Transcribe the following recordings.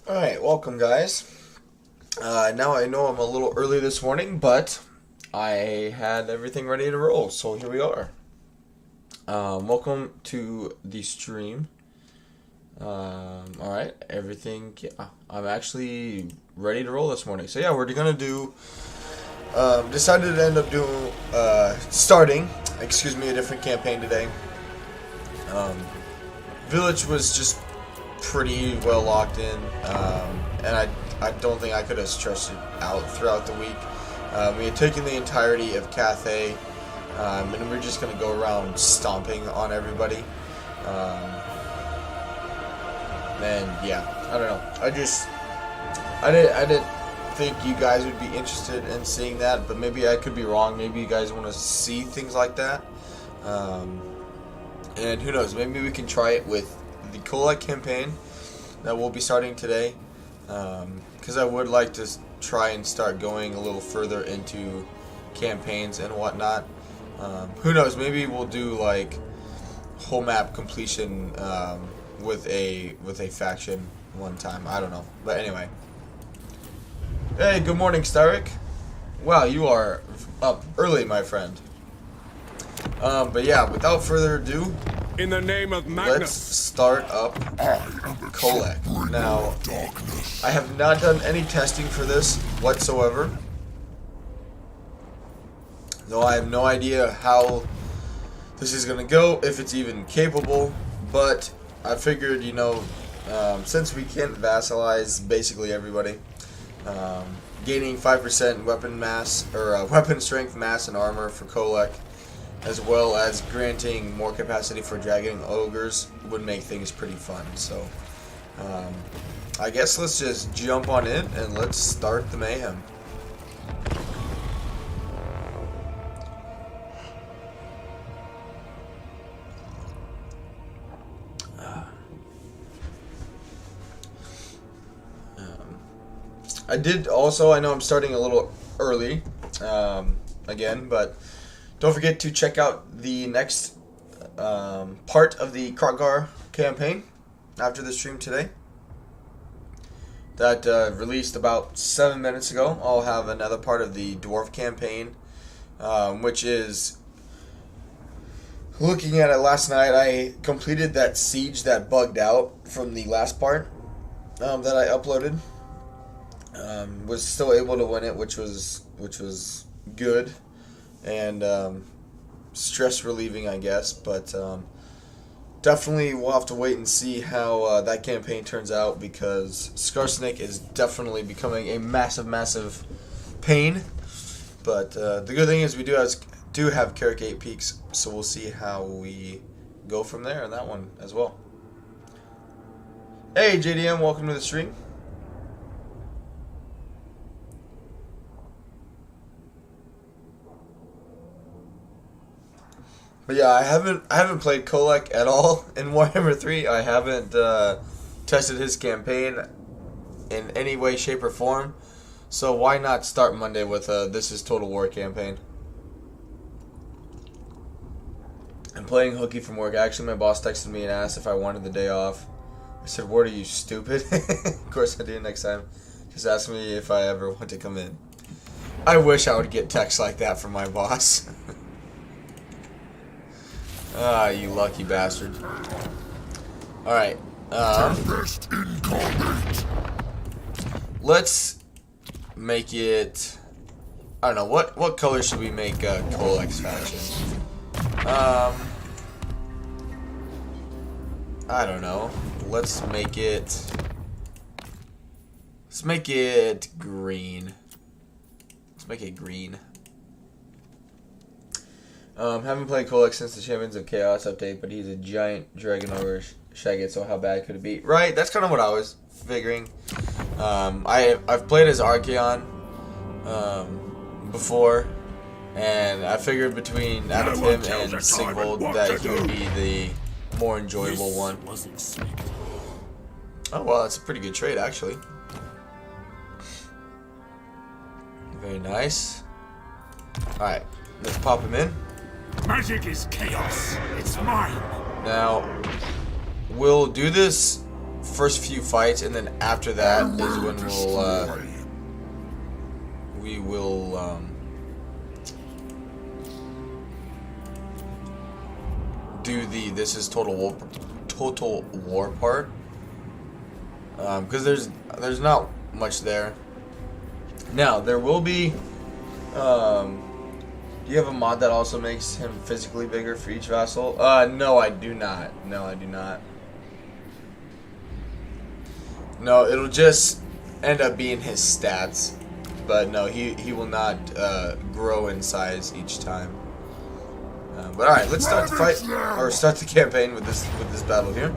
Alright, welcome guys. Now I know I'm a little early this morning, but I had everything ready to roll, so here we are. Welcome to the stream. Alright, everything, I'm actually ready to roll this morning. So yeah, we're gonna do, decided to end up doing, starting a different campaign today. Village was just pretty well locked in, and I don't think I could have stretched it out throughout the week. We had taken the entirety of Cathay, and we're just going to go around stomping on everybody. And yeah, I don't know. I didn't think you guys would be interested in seeing that, but maybe I could be wrong. Maybe you guys want to see things like that. And who knows, maybe we can try it with the Kholek campaign that we'll be starting today, because I would like to try and start going a little further into campaigns and whatnot. Who knows, maybe we'll do like whole map completion with a faction one time. I don't know, but anyway. Hey, good morning, Starrick. Wow, you are up early, my friend. But yeah, without further ado, in the name of Magnus, let's start up Kholek. Now, I have not done any testing for this whatsoever, though I have no idea how this is going to go, if it's even capable, but I figured, you know, since we can't vassalize basically everybody, gaining 5% weapon mass, or weapon strength, mass, and armor for Kholek, as well as granting more capacity for dragon ogres, would make things pretty fun. So I guess let's just jump on in and let's start the mayhem. I did also, I know I'm starting a little early again, but don't forget to check out the next part of the Krogar campaign after the stream today. That released about 7 minutes ago. I'll have another part of the Dwarf campaign, which is, looking at it last night, I completed that siege that bugged out from the last part that I uploaded. Was still able to win it, which was good. And stress relieving, I guess, but definitely we'll have to wait and see how that campaign turns out, because Scarsnake is definitely becoming a massive pain. But the good thing is we do have Carrick 8 Peaks, so we'll see how we go from there in that one as well. Hey JDM, welcome to the stream. But yeah, I haven't played Kholek at all in Warhammer 3. I haven't tested his campaign in any way, shape, or form. So why not start Monday with This is Total War campaign? I'm playing hooky from work. Actually, my boss texted me and asked if I wanted the day off. I said, "What are you, stupid?" Of course I do next time. Just ask me if I ever want to come in. I wish I would get texts like that from my boss. Ah, you lucky bastard. Alright, let's make it, I don't know, what color should we make Kholek's faction? I don't know, let's make it green. Let's make it green. Haven't played Kholek since the Champions of Chaos update, but he's a giant dragon ogre Shagget, so how bad could it be? Right, that's kind of what I was figuring. I've played as Archaon before, and I figured between out of him and Sigvold that he would be the more enjoyable one. Oh well, that's a pretty good trade actually. Very nice. Alright, let's pop him in. Magic is chaos. It's mine. Now, we'll do this first few fights, and then after that is when we will do the this is total war part, because there's not much there. Now there will be. Do you have a mod that also makes him physically bigger for each vassal? No, I do not. No, I do not. No, it'll just end up being his stats. But no, he will not grow in size each time. But alright, let's start the fight, or start the campaign with this battle here.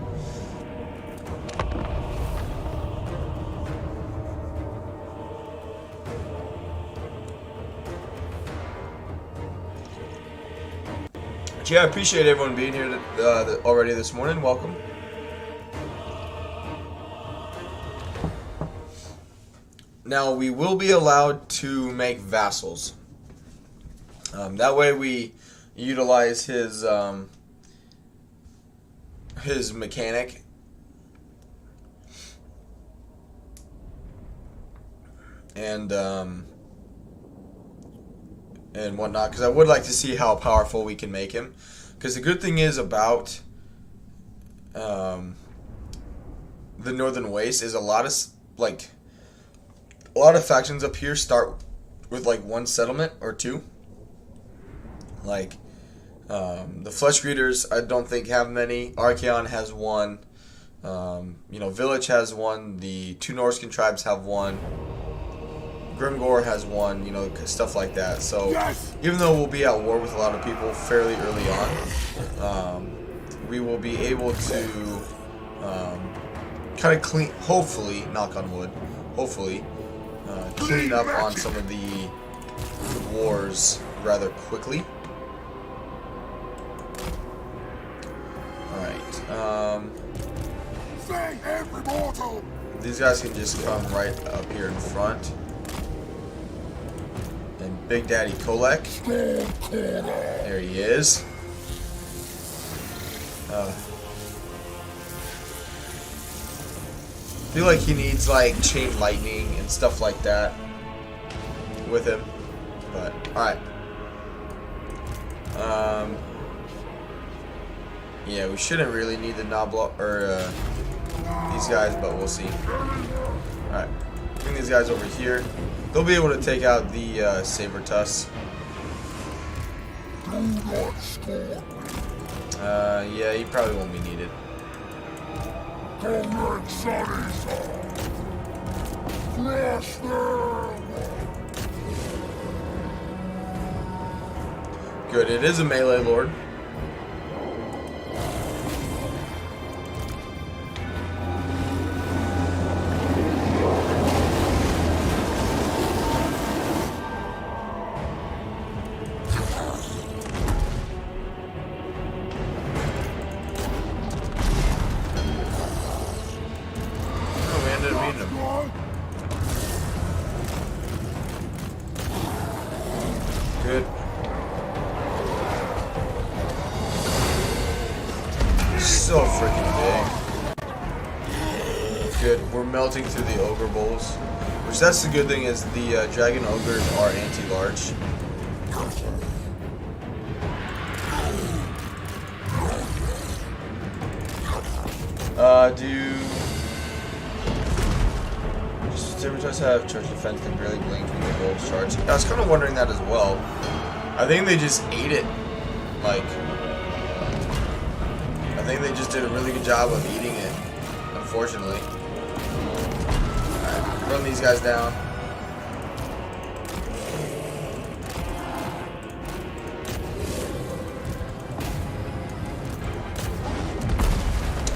Yeah, I appreciate everyone being here already this morning. Welcome. Now, we will be allowed to make vassals. That way we utilize his mechanic. And whatnot, because I would like to see how powerful we can make him. Because the good thing is about the Northern Waste is a lot of factions up here start with like one settlement or two. Like the Flesh Greeters, I don't think have many. Archaon has one. Village has one. The two Norscan tribes have one. Grimgore has one, stuff like that. So, even though we'll be at war with a lot of people fairly early on, we will be able to kind of clean, hopefully, knock on wood, hopefully, clean up on some of the wars rather quickly. Alright, these guys can just come right up here in front. And Big Daddy Kholek. There he is. I feel like he needs like chain lightning and stuff like that with him. But alright. Yeah, we shouldn't really need the Nobla or these guys, but we'll see. Alright. Bring these guys over here. They'll be able to take out the Saber Tusk. Yeah, he probably won't be needed. Good, it is a melee lord. Good. So freaking big. Good. We're melting through the ogre bowls, which that's the good thing is the dragon ogres are anti-large. Saber Tusk have charge defense that barely blink when the wolves charge. I was kind of wondering that as well. I think they just ate it. I think they just did a really good job of eating it, unfortunately. Alright, run these guys down.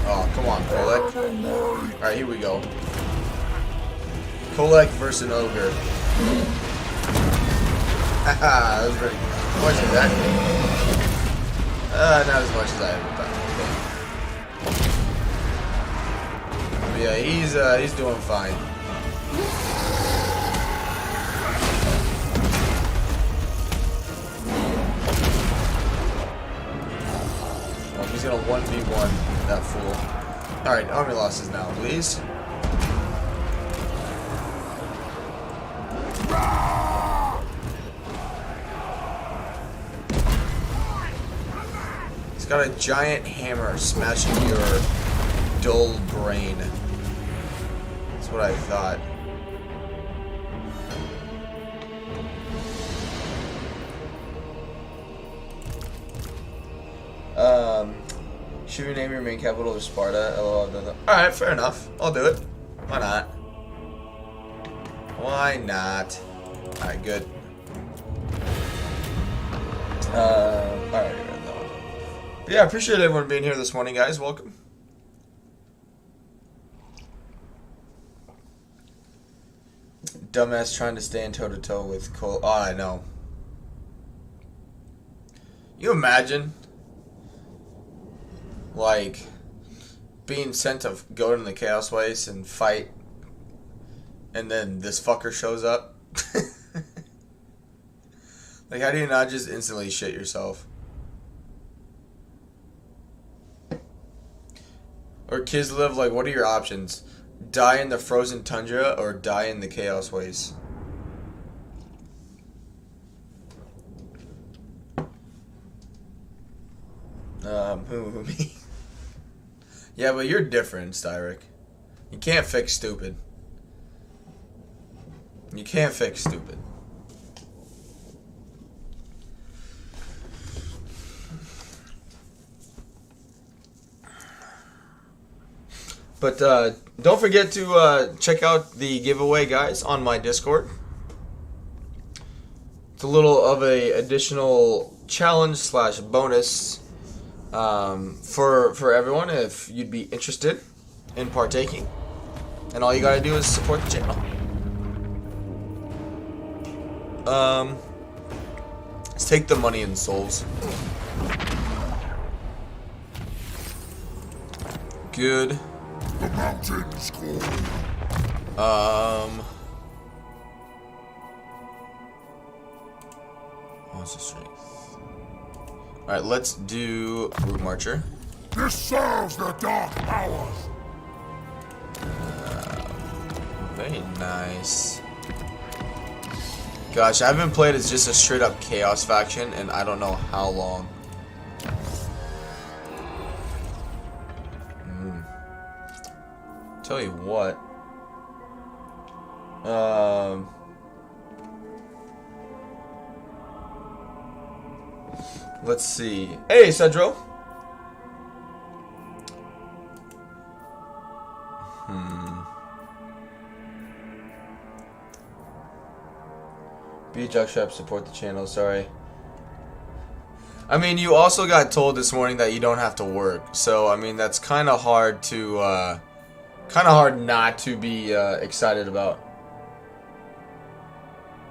Oh, come on, Kholek. Alright, here we go. Kholek versus an ogre. Haha, that was pretty. How much is that? Not as much as I ever thought. But yeah, he's doing fine. Well, he's gonna 1v1 that fool. Alright, army losses now, please. He's got a giant hammer smashing your dull brain. That's what I thought. Should you name your main capital of Sparta? LOL. Alright, fair enough. I'll do it. Why not? Why not? Alright, good. Alright. Yeah, I appreciate everyone being here this morning, guys. Welcome. Dumbass trying to stand toe-to-toe with Cole. Oh, I know. You imagine, like, being sent to go in the Chaos Waste and fight, and then this fucker shows up? Like, how do you not just instantly shit yourself? Or Kislev, like, what are your options? Die in the frozen tundra or die in the Chaos Waste? Who me? Yeah, but you're different, Styric. You can't fix stupid. You can't fix stupid. But don't forget to check out the giveaway, guys, on my Discord. It's a little of a additional challenge / bonus for everyone if you'd be interested in partaking. And all you gotta do is support the channel. Let's take the money and souls. Good. The mountains call. What's the strength? Alright, let's do Root Marcher. This serves the dark powers. Very nice. Gosh, I haven't played as just a straight up Chaos faction and I don't know how long. Tell you what. Let's see. Hey, Cedro. Be a jockstrap, support the channel. Sorry. I mean, you also got told this morning that you don't have to work, so I mean that's kind of hard to, kind of hard not to be excited about.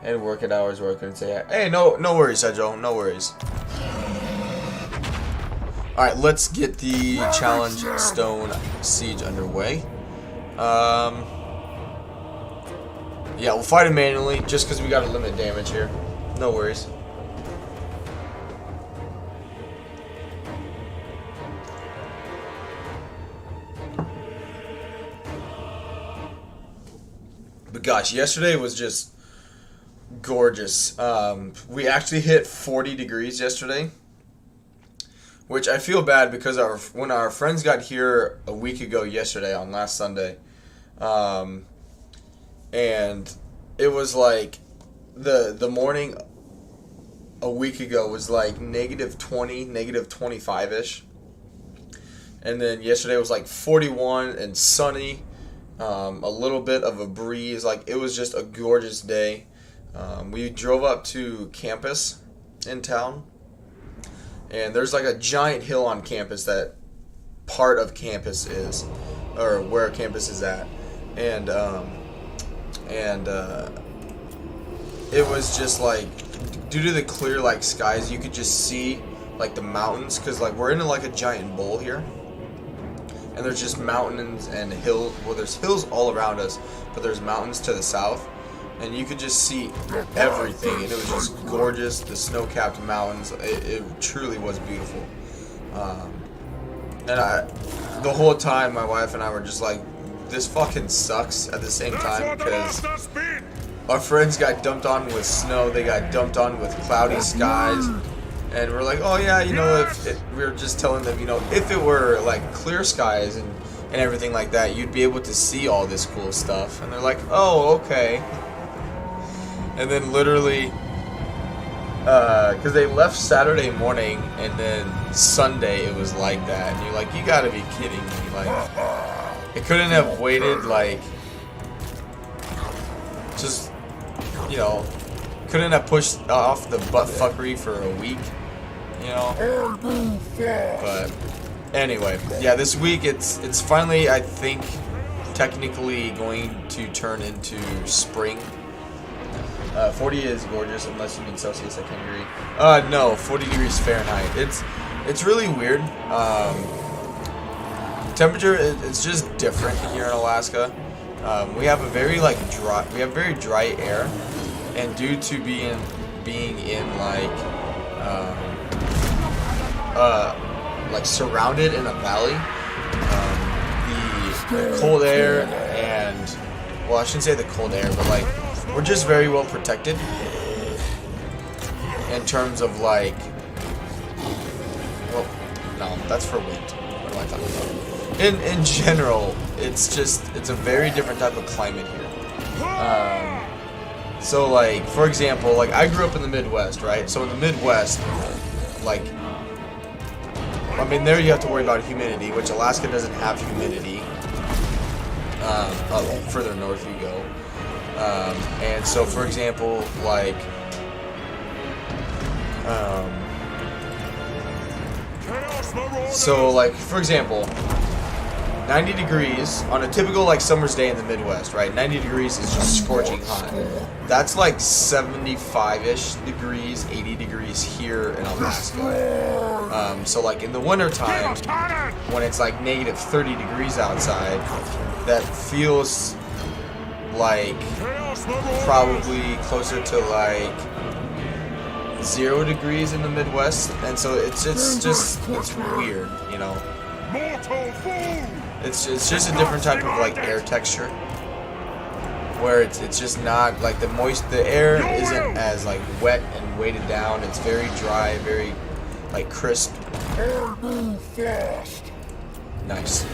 And work at hours working and say, hey, no worries, Cedro, no worries. All right, let's get the challenge stone siege underway. Yeah, we'll fight it manually just because we got to limit damage here. No worries. But gosh, yesterday was just gorgeous. We actually hit 40 degrees yesterday, which I feel bad because when our friends got here a week ago yesterday on last Sunday, and it was like the morning a week ago was like -20, -25-ish, and then yesterday was like 41 and sunny, a little bit of a breeze. Like, it was just a gorgeous day. We drove up to campus in town, and there's like a giant hill on campus that part of campus is, or where campus is at, and it was just like, due to the clear like skies, you could just see like the mountains, because like we're in like a giant bowl here, and there's just mountains and hills. Well, there's hills all around us, but there's mountains to the south, and you could just see everything, and it was just gorgeous. The snow-capped mountains, it truly was beautiful. the whole time, my wife and I were just like, this fucking sucks at the same time, because our friends got dumped on with snow, they got dumped on with cloudy skies, and we're like, oh yeah, you know, we were just telling them, you know, if it were like clear skies and everything like that, you'd be able to see all this cool stuff. And they're like, oh, okay. And then literally, because they left Saturday morning, and then Sunday it was like that, and you're like, you gotta be kidding me. Like, it couldn't have waited, like, just, you know, couldn't have pushed off the buttfuckery for a week, you know. But anyway, yeah, this week it's finally, I think, technically going to turn into spring. 40 is gorgeous, unless you mean Celsius. I can't agree. No, 40 degrees Fahrenheit. It's really weird. Temperature, it's just different here in Alaska. We have a very very dry air, and due to being in like surrounded in a valley, the cold air and, well, I shouldn't say the cold air, but like, we're just very well protected in terms of like, well, no, that's for wind. What am I talking about? In general, it's a very different type of climate here. So like, for example, like, I grew up in the Midwest, right? So in the Midwest, like, I mean, there you have to worry about humidity, which Alaska doesn't have humidity. Up further north you go. And so, for example, like, for example, 90 degrees on a typical, like, summer's day in the Midwest, right? 90 degrees is just scorching hot. That's like 75-ish degrees, 80 degrees here in Alaska. So, like, in the wintertime, when it's like negative 30 degrees outside, that feels like probably closer to like 0 degrees in the Midwest, and so it's weird, you know. It's just a different type of like air texture, where it's just not like the air isn't as like wet and weighted down. It's very dry, very like crisp. Nice.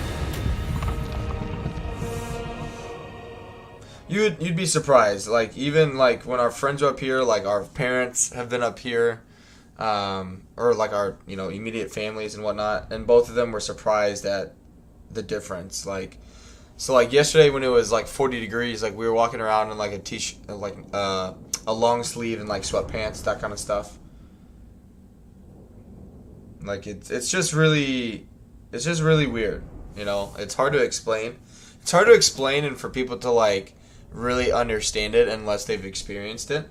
You'd be surprised, like, even like when our friends are up here, like our parents have been up here, or like our, you know, immediate families and whatnot, and both of them were surprised at the difference. Like, so like yesterday when it was like 40 degrees, like we were walking around in like a t-shirt, like a long sleeve and like sweatpants, that kind of stuff. Like it's just really weird, you know. It's hard to explain. It's hard to explain and for people to like really understand it unless they've experienced it.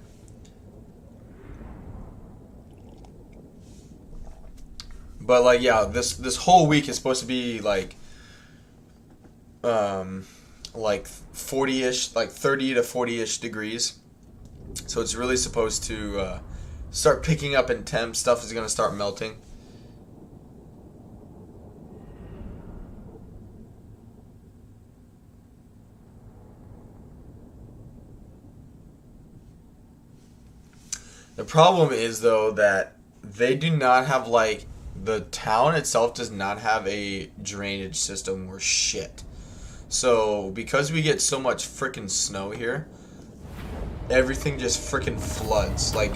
But like, yeah, this whole week is supposed to be like 40-ish, like 30 to 40-ish degrees. So it's really supposed to start picking up in temp. Stuff is going to start melting. The problem is, though, that they do not have, like, the town itself does not have a drainage system or shit. So, because we get so much frickin' snow here, everything just frickin' floods. Like,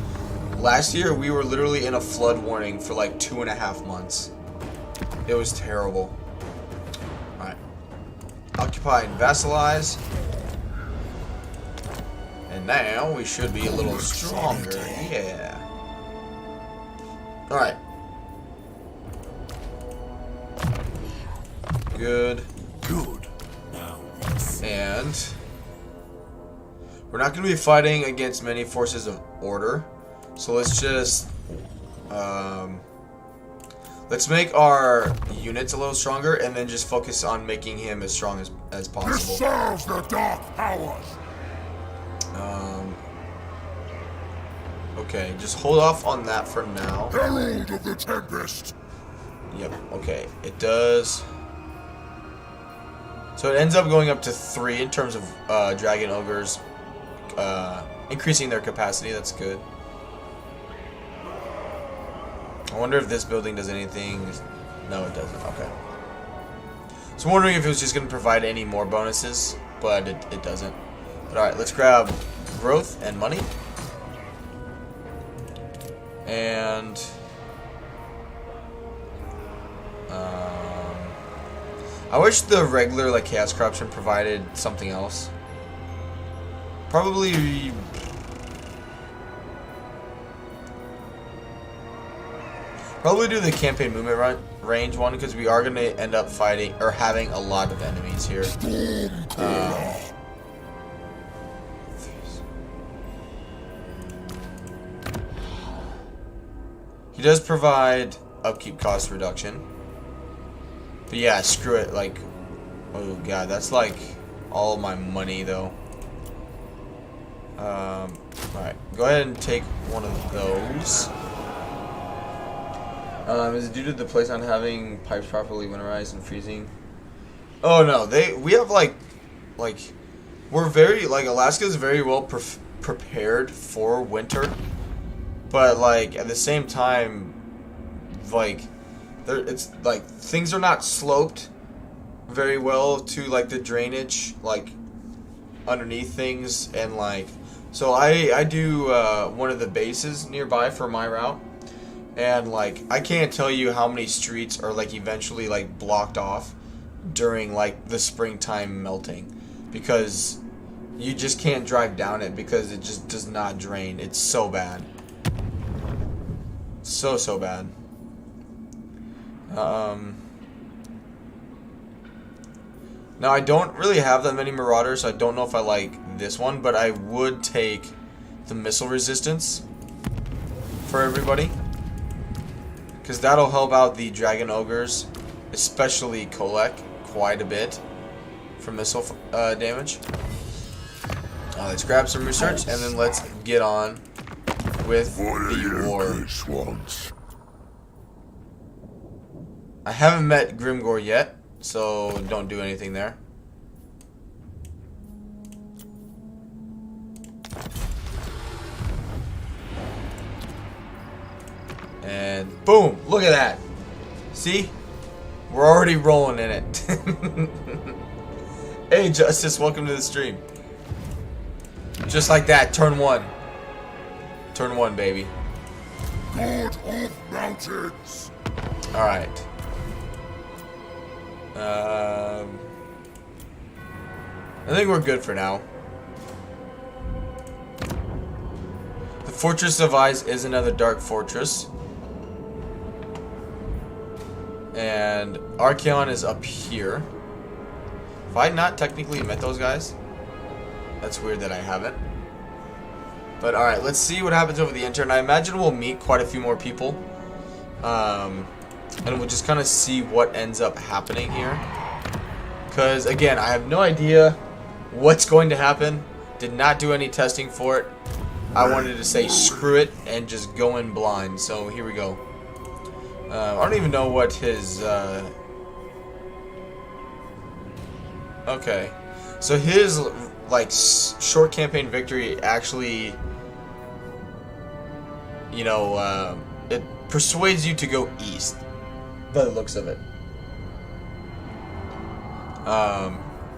last year, we were literally in a flood warning for, like, 2.5 months. It was terrible. Alright. Occupy and vassalize. And now we should be a little stronger. Yeah. Alright. Good. And we're not going to be fighting against many forces of order. So let's just let's make our units a little stronger and then just focus on making him as strong as possible. This serves the dark powers. Okay, just hold off on that for now. Herald of the Tempest. Yep, okay. It does. So it ends up going up to 3 in terms of dragon ogres increasing their capacity. That's good. I wonder if this building does anything. No, it doesn't. Okay. So I'm wondering if it was just going to provide any more bonuses, but it doesn't. But alright, let's grab growth and money. And I wish the regular like chaos corruption provided something else. Probably do the campaign movement range one, because we are going to end up fighting or having a lot of enemies here. He does provide upkeep cost reduction. But yeah, screw it. Like, oh god, that's like all my money though. Alright, go ahead and take one of those. Is it due to the place not having pipes properly winterized and freezing? Oh no, we have like we're very Alaska's very well prepared for winter, but like at the same time, like it's like things are not sloped very well to like the drainage like underneath things, and like so I do one of the bases nearby for my route. And like I can't tell you how many streets are like eventually like blocked off during like the springtime melting, because you just can't drive down it because it just does not drain. It's so bad. So bad. Now I don't really have that many marauders, so I don't know if I like this one, but I would take the missile resistance for everybody, because that'll help out the dragon ogres, especially Kholek, quite a bit for missile damage. Let's grab some research and then let's get on with the war. I haven't met Grimgor yet, so don't do anything there. And boom, look at that. See? We're already rolling in it. Hey Justice, welcome to the stream. Just like that, turn 1. Turn 1, baby. Lord of Mountains. Alright. I think we're good for now. The Fortress of Eyes is another dark fortress. And Archaon is up here. Have I not technically met those guys? That's weird that I haven't. But alright, let's see what happens over the intern. I imagine we'll meet quite a few more people. And we'll just kind of see what ends up happening here. Because, again, I have no idea what's going to happen. Did not do any testing for it. I wanted to say screw it and just go in blind. So here we go. I don't even know what his... Okay. So his, like, short campaign victory actually... You know, it persuades you to go east. By the looks of it.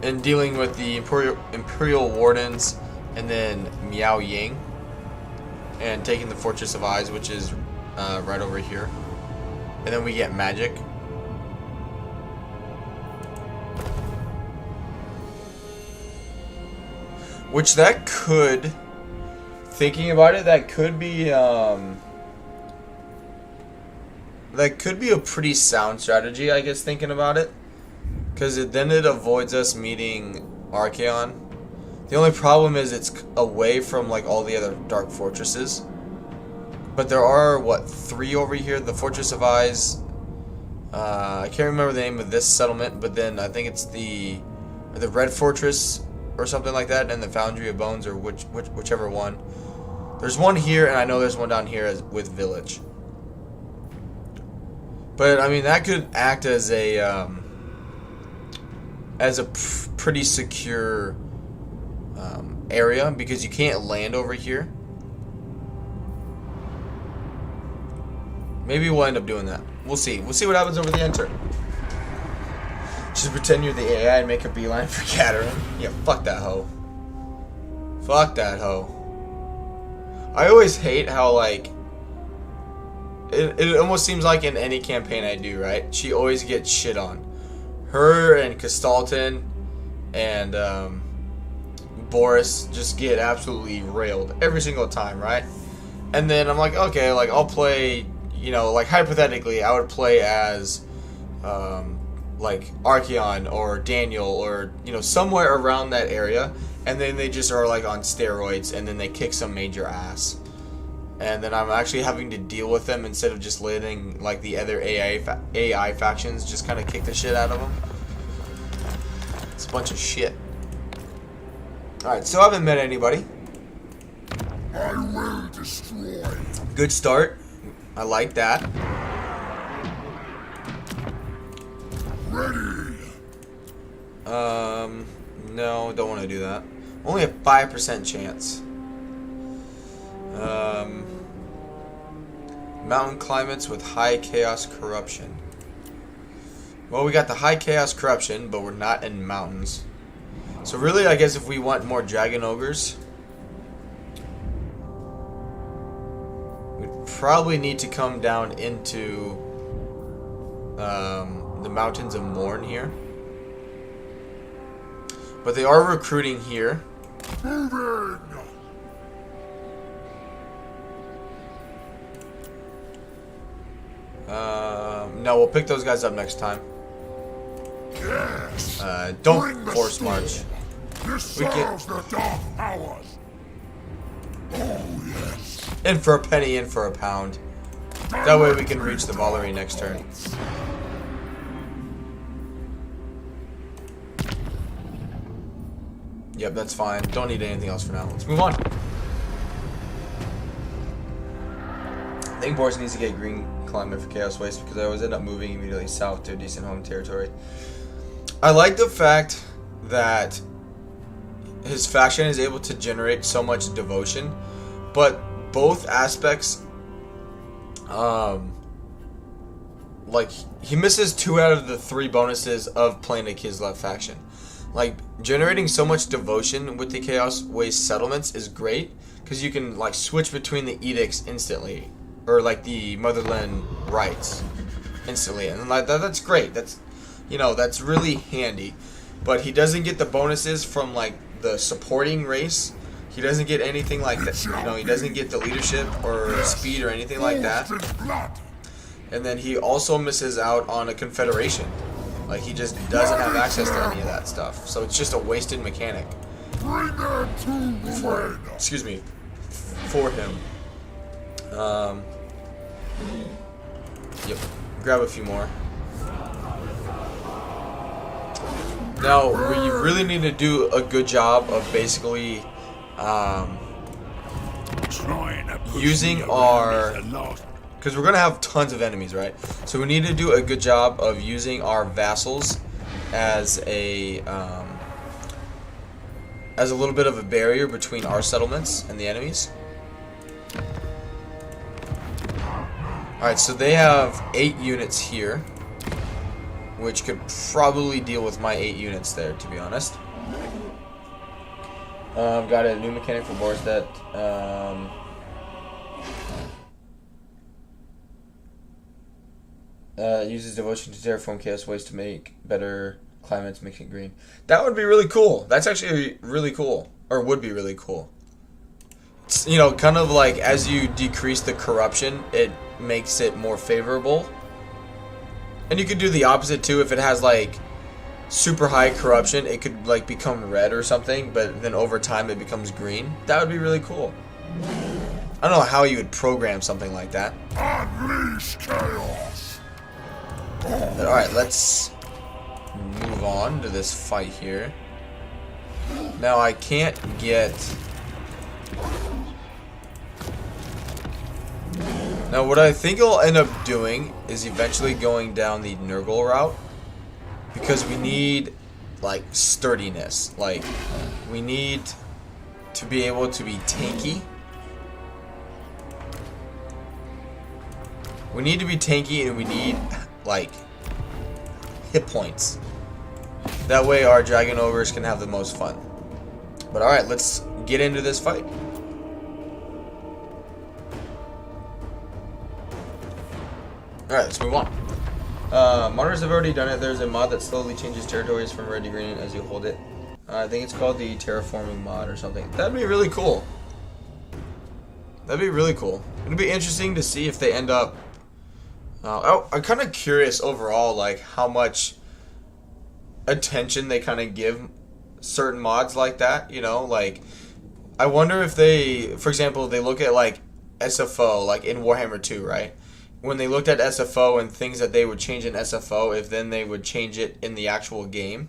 In dealing with the Imperial Wardens and then Miao Ying. And taking the Fortress of Eyes, which is right over here. And then we get magic. Which that could, thinking about it, that could be a pretty sound strategy, I guess, thinking about it. Because then it avoids us meeting Archaon. The only problem is it's away from like all the other dark fortresses. But there are, what, 3 over here? The Fortress of Eyes. I can't remember the name of this settlement, but then I think it's the Red Fortress or something like that, and the Foundry of Bones, or whichever one. There's one here, and I know there's one down here with Village. But I mean, that could act as a pretty secure area, because you can't land over here. Maybe we'll end up doing that. We'll see. We'll see what happens over the enter. Just pretend you're the AI and make a beeline for Caterin. Yeah, fuck that hoe. Fuck that hoe. I always hate how, like, it almost seems like in any campaign I do, right? She always gets shit on. Her and Kastalton and Boris just get absolutely railed every single time, right? And then I'm like, okay, like, I'll play, you know, like, hypothetically, I would play as, like, Archeon or Daniel or, you know, somewhere around that area, and then they just are, like, on steroids, and then they kick some major ass. And then I'm actually having to deal with them instead of just letting, like, the other AI factions just kind of kick the shit out of them. It's a bunch of shit. Alright, so I haven't met anybody. I will destroy. Good start. I like that. Ready. No, don't want to do that. Only a 5% chance. Mountain climates with high chaos corruption. Well, we got the high chaos corruption, but we're not in mountains. So really, I guess if we want more dragon ogres, we'd probably need to come down into the mountains of Morn here. But they are recruiting here. Moving. No, we'll pick those guys up next time. Yes. Don't force march. This We can- serves the dark powers. Oh yes. In for a penny, in for a pound. That way we can reach the Valerie next turn. Yep, that's fine. Don't need anything else for now. Let's move on. I think Boris needs to get green climate for Chaos Waste, because I always end up moving immediately south to a decent home territory. I like the fact that his faction is able to generate so much devotion, but both aspects, like, he misses 2 out of the 3 bonuses of playing a Kislev faction. Like, generating so much devotion with the Chaos Waste settlements is great, because you can, like, switch between the edicts instantly, or, like, the Motherland rights instantly, and, like, that's great. That's, you know, that's really handy. But he doesn't get the bonuses from, like, the supporting race. He doesn't get anything like that. You know, he doesn't get the leadership or speed or anything like that. And then he also misses out on a confederation. Like, he just doesn't have access to any of that stuff. So it's just a wasted mechanic. For him. Yep. Grab a few more. Now, we really need to do a good job of basically using our... Because we're going to have tons of enemies, right? So we need to do a good job of using our vassals as a little bit of a barrier between our settlements and the enemies. Alright, so they have 8 units here, which could probably deal with my 8 units there, to be honest. Got a new mechanic for Boris that uses devotion to terraform chaos waste to make better climates, mixing green. That would be really cool. That's actually really cool, or would be really cool. It's, you know, kind of like as you decrease the corruption, it makes it more favorable. And you could do the opposite too. If it has like super high corruption, it could like become red or something, but then over time it becomes green. That would be really cool. I don't know how you would program something like that. Unleash chaos. But alright, let's move on to this fight here. Now I can't get... Now, what I think I'll end up doing is eventually going down the Nurgle route, because we need, like, sturdiness. Like, we need to be able to be tanky. We need to be tanky, and we need, like, hit points. That way our Dragon Ogres can have the most fun. But alright, let's get into this fight. Alright, let's move on. Modders have already done it. There's a mod that slowly changes territories from red to green as you hold it. I think it's called the terraforming mod or something. That'd be really cool. That'd be really cool. It'd be interesting to see if they end up... I'm kind of curious overall, like, how much attention they kind of give certain mods like that, you know? Like, I wonder if they, for example, they look at, like, SFO, like in Warhammer 2, right? When they looked at SFO and things that they would change in SFO, if then they would change it in the actual game,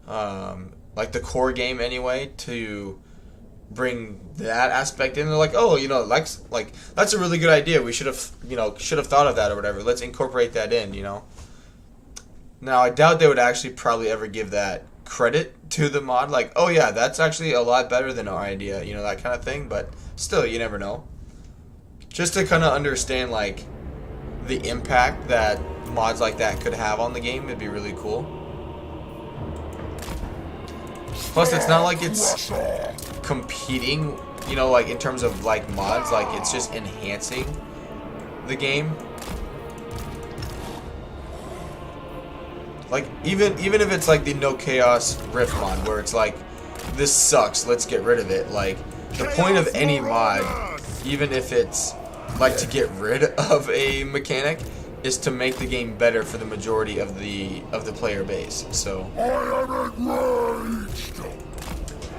like the core game anyway, to bring that aspect in. They're like, oh, you know, like that's a really good idea. We should have thought of that or whatever. Let's incorporate that in, you know. Now, I doubt they would actually probably ever give that credit to the mod, like, oh yeah, that's actually a lot better than our idea, you know, that kind of thing. But still, you never know. Just to kind of understand, like, the impact that mods like that could have on the game, it'd be really cool. Plus, it's not like it's competing, you know, like in terms of like mods, like it's just enhancing the game. Like even if it's like the No Chaos Rift mod, where it's like, this sucks, let's get rid of it. Like, the point of any mod, even if it's like to get rid of a mechanic, is to make the game better for the majority of the player base. So,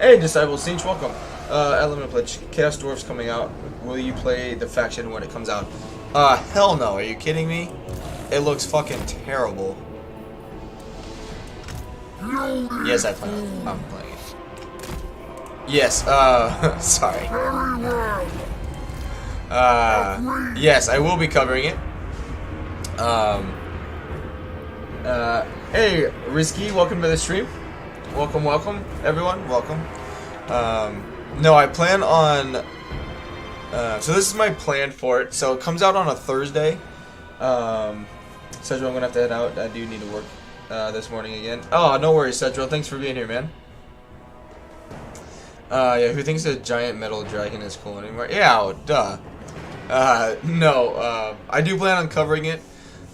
hey, Disciple Sinch, welcome. Element Pledge, Chaos Dwarf's coming out. Will you play the faction when it comes out? Hell no. Are you kidding me? It looks fucking terrible. Yes, I'm playing it. Yes, sorry. Yes, I will be covering it. Hey, Risky, welcome to the stream. Welcome, everyone. Welcome. No, I plan on... so this is my plan for it. So it comes out on a Thursday. Cedro, I'm gonna have to head out. I do need to work this morning again. Oh, no worries, Cedro. Thanks for being here, man. Yeah, who thinks a giant metal dragon is cool anymore? Yeah, duh. No, I do plan on covering it.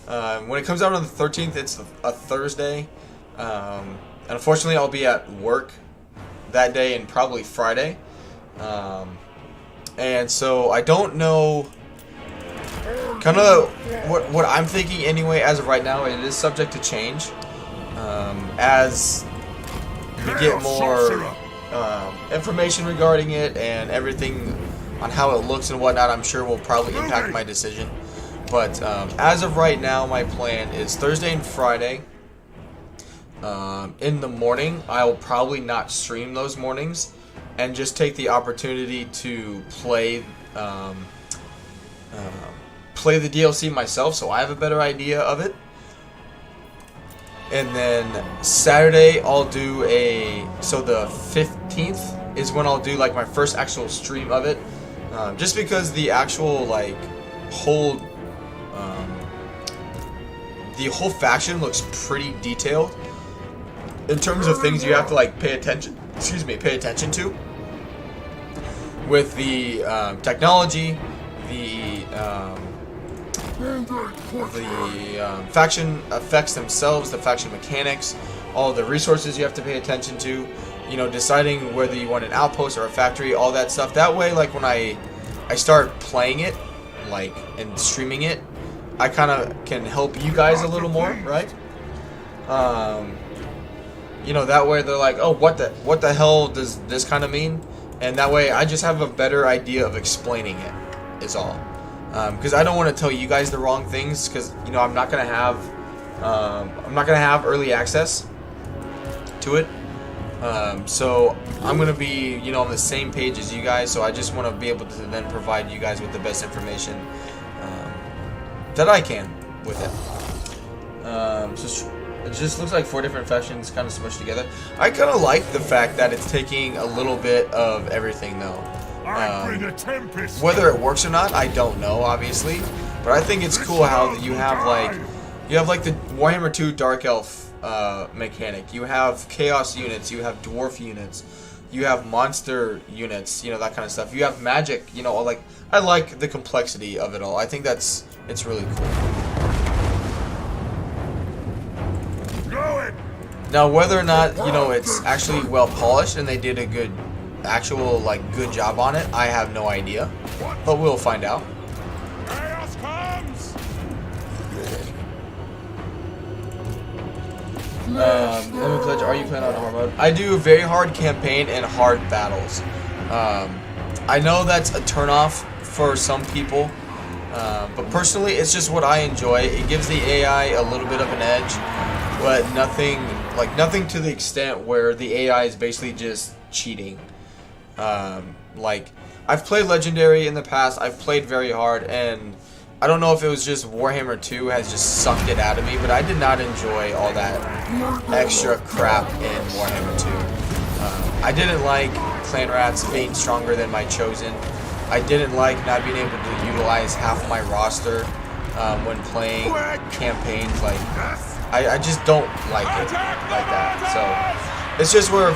When it comes out on the 13th, it's a Thursday. And unfortunately, I'll be at work that day and probably Friday. And so I don't know kind of what I'm thinking anyway. As of right now, it is subject to change. As we get more information regarding it and everything on how it looks and whatnot, I'm sure will probably impact my decision. But as of right now, my plan is Thursday and Friday. In the morning, I'll probably not stream those mornings and just take the opportunity to play play the DLC myself, so I have a better idea of it. And then Saturday, I'll do so the 15th is when I'll do like my first actual stream of it. Just because the actual like whole faction looks pretty detailed in terms of things you have to like pay attention to with the technology, the faction effects themselves, the faction mechanics, all the resources you have to pay attention to, you know, deciding whether you want an outpost or a factory, all that stuff. That way, like when I start playing it, like, and streaming it, I kind of can help you guys a little more, right? You know, that way they're like, oh, what the hell does this kind of mean? And that way I just have a better idea of explaining it, is all. Because I don't want to tell you guys the wrong things, because, you know, I'm not gonna have early access to it. So I'm gonna be, you know, on the same page as you guys. So I just want to be able to then provide you guys with the best information that I can with it. It just looks like 4 different factions kind of smushed together. I kind of like the fact that it's taking a little bit of everything, though. Whether it works or not, I don't know, obviously. But I think it's cool how you have like the Warhammer 2 Dark Elf mechanic. You have Chaos units. You have Dwarf units. You have monster units. You know, that kind of stuff. You have magic. You know, like I like the complexity of it all. I think it's really cool. Now, whether or not, you know, it's actually well polished and they did a good, good job on it, I have no idea. But we'll find out. Chaos comes. Pledge, are you playing on hard mode? I do very hard campaign and hard battles. I know that's a turnoff for some people, but personally, it's just what I enjoy. It gives the AI a little bit of an edge, but nothing to the extent where the AI is basically just cheating. Like, I've played Legendary in the past, I've played very hard, and I don't know if it was just Warhammer 2 has just sucked it out of me, but I did not enjoy all that extra crap in Warhammer 2. I didn't like clan rats being stronger than my chosen. I didn't like not being able to utilize half my roster when playing campaigns. Like, I just don't like it like that. So it's just where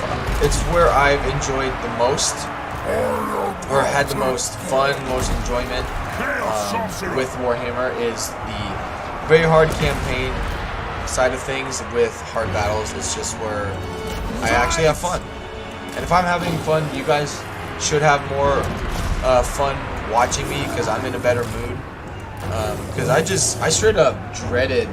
I've enjoyed the most, or had the most fun, most enjoyment with Warhammer, is the very hard campaign side of things with hard battles. It's just where I actually have fun. And if I'm having fun, you guys should have more fun watching me, because I'm in a better mood. Because I straight up dreaded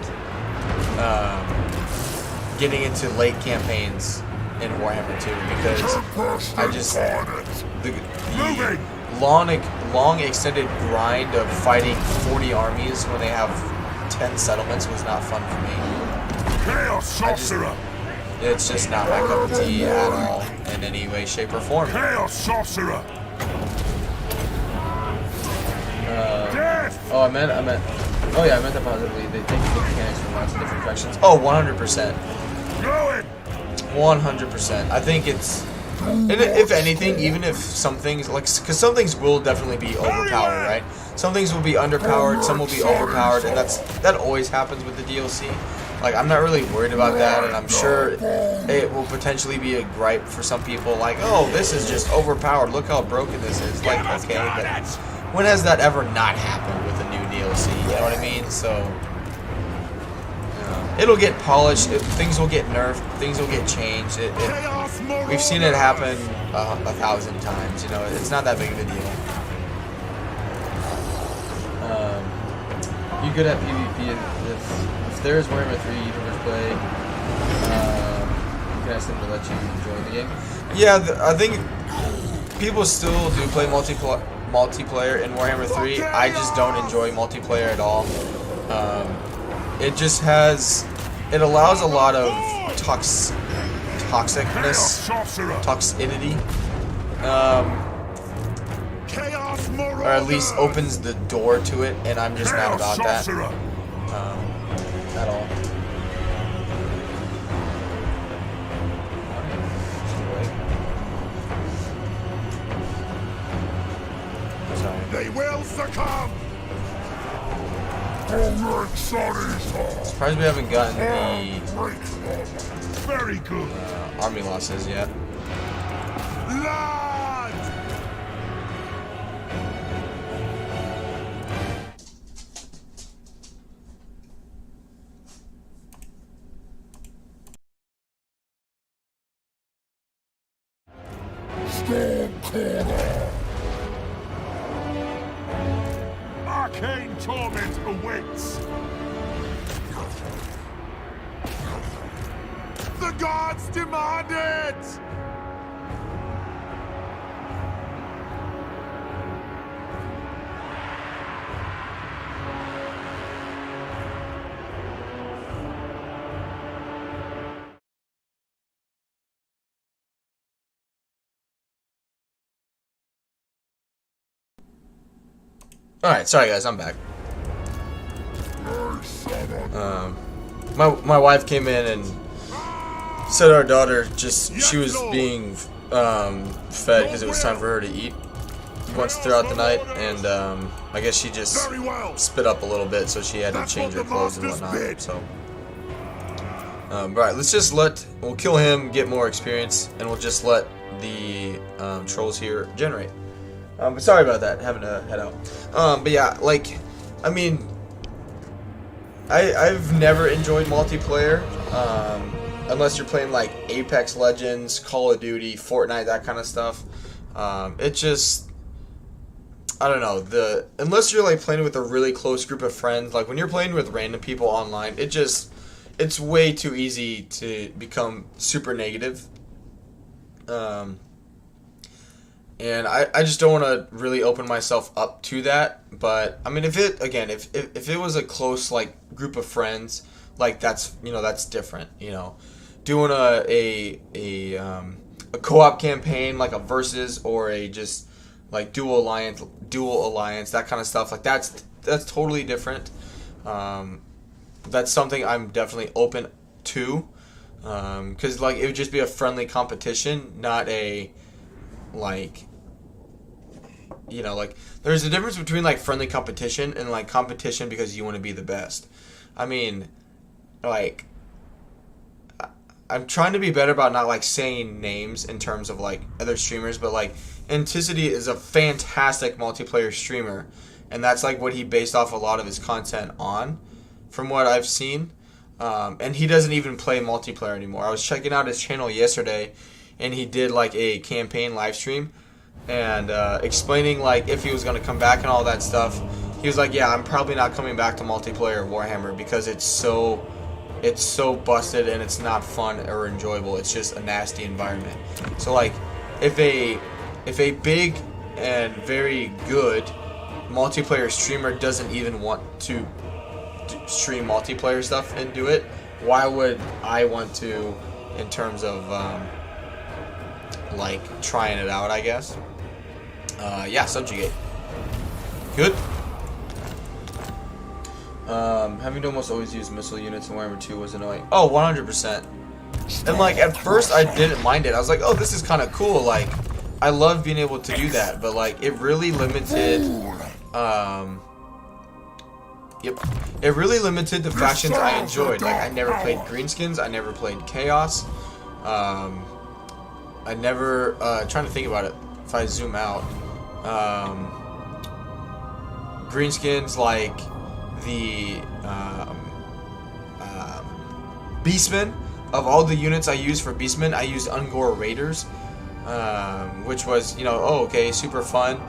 getting into late campaigns in Warhammer 2, because I just the long extended grind of fighting 40 armies when they have 10 settlements was not fun for me. It's just not my cup of tea at all, in any way, shape, or form. Chaos Sorcerer. I meant. Oh yeah, I meant that positively. They take the mechanics from lots of different factions. Oh, 100%. 100%. I think it's, and if anything, even if some things, because some things will definitely be overpowered, right? Some things will be underpowered, some will be overpowered, and that always happens with the DLC. Like, I'm not really worried about that, and I'm sure it will potentially be a gripe for some people, like, oh, this is just overpowered, look how broken this is. Like, okay, but when has that ever not happened with a new DLC, you know what I mean? So, it'll get polished, things will get nerfed, things will get changed. We've seen it happen 1,000 times, you know, it's not that big of a deal. You good at PvP? If there is Warhammer 3 YouTubers play, you can ask them to let you join the game. Yeah, I think people still do play multiplayer in Warhammer 3. I just don't enjoy multiplayer at all. It just it allows a lot of toxicity, or at least opens the door to it, and I'm just not about that at all. They will succumb. Surprised we haven't gotten the very good army losses yet. Lord! Storm corner. Arcane torment awaits. The gods demand it! Alright, sorry guys, I'm back. My wife came in and said our daughter she was being fed because it was time for her to eat once throughout the night, and I guess she just spit up a little bit, so she had to change her clothes and whatnot. So, right, we'll kill him, get more experience, and we'll just let the trolls here generate. But sorry about that, having to head out. But yeah, like, I mean, I've never enjoyed multiplayer, unless you're playing like Apex Legends, Call of Duty, Fortnite, that kind of stuff. It just, I don't know, unless you're like playing with a really close group of friends, like when you're playing with random people online, it's way too easy to become super negative. And I just don't want to really open myself up to that. But I mean, if it was a close like group of friends, like that's different. Doing a co-op campaign, like a versus, or a just like dual alliance, that kind of stuff. Like that's totally different. That's something I'm definitely open to, because like it would just be a friendly competition, not a like there's a difference between like friendly competition and like competition because you want to be the best. I mean, like, I'm trying to be better about not like saying names in terms of like other streamers, but like Anticity is a fantastic multiplayer streamer, and that's like what he based off a lot of his content on, from what I've seen. And he doesn't even play multiplayer anymore. I was checking out his channel yesterday, and he did like a campaign live stream, and explaining like if he was going to come back and all that stuff. He was like, yeah, I'm probably not coming back to multiplayer Warhammer because it's so busted and it's not fun or enjoyable. It's just a nasty environment. So like if a big and very good multiplayer streamer doesn't even want to stream multiplayer stuff and do it, why would I want to, in terms of like trying it out, I guess. Yeah, subjugate. Good. Having to almost always use missile units in Warhammer 2 was annoying. Oh, 100%. And like at first I didn't mind it. I was like, oh, this is kind of cool. Like, I love being able to do that. But like, it really limited. It really limited the factions I enjoyed. Like, I never played Greenskins. I never played Chaos. I never. Trying to think about it. If I zoom out, Greenskins, like the Beastmen. Of all the units I used for Beastmen, I used Ungor Raiders, which was, oh, okay, super fun.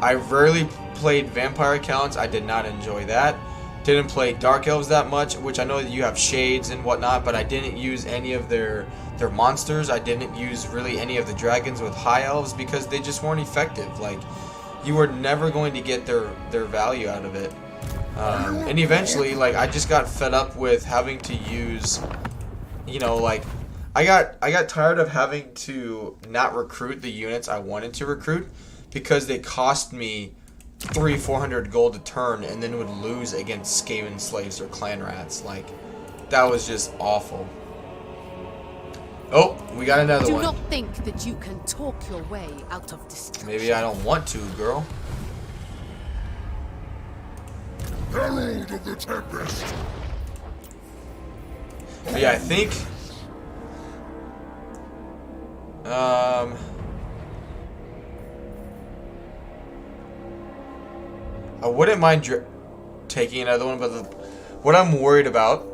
I rarely played Vampire accounts. I did not enjoy that. Didn't play Dark Elves that much, which I know that you have Shades and whatnot, but I didn't use any of their monsters. I didn't use really any of the dragons with High Elves because they just weren't effective. Like, you were never going to get their value out of it. And eventually, like, I just got fed up with having to use, like, I got tired of having to not recruit the units I wanted to recruit because they cost me 300-400 gold a turn and then would lose against Skaven Slaves or Clan Rats. Like, that was just awful. Oh, we got another one. Do not think that you can talk your way out of destruction. Maybe I don't want to, girl. Herald of the Tempest. But yeah, I think I wouldn't mind taking another one, but what I'm worried about,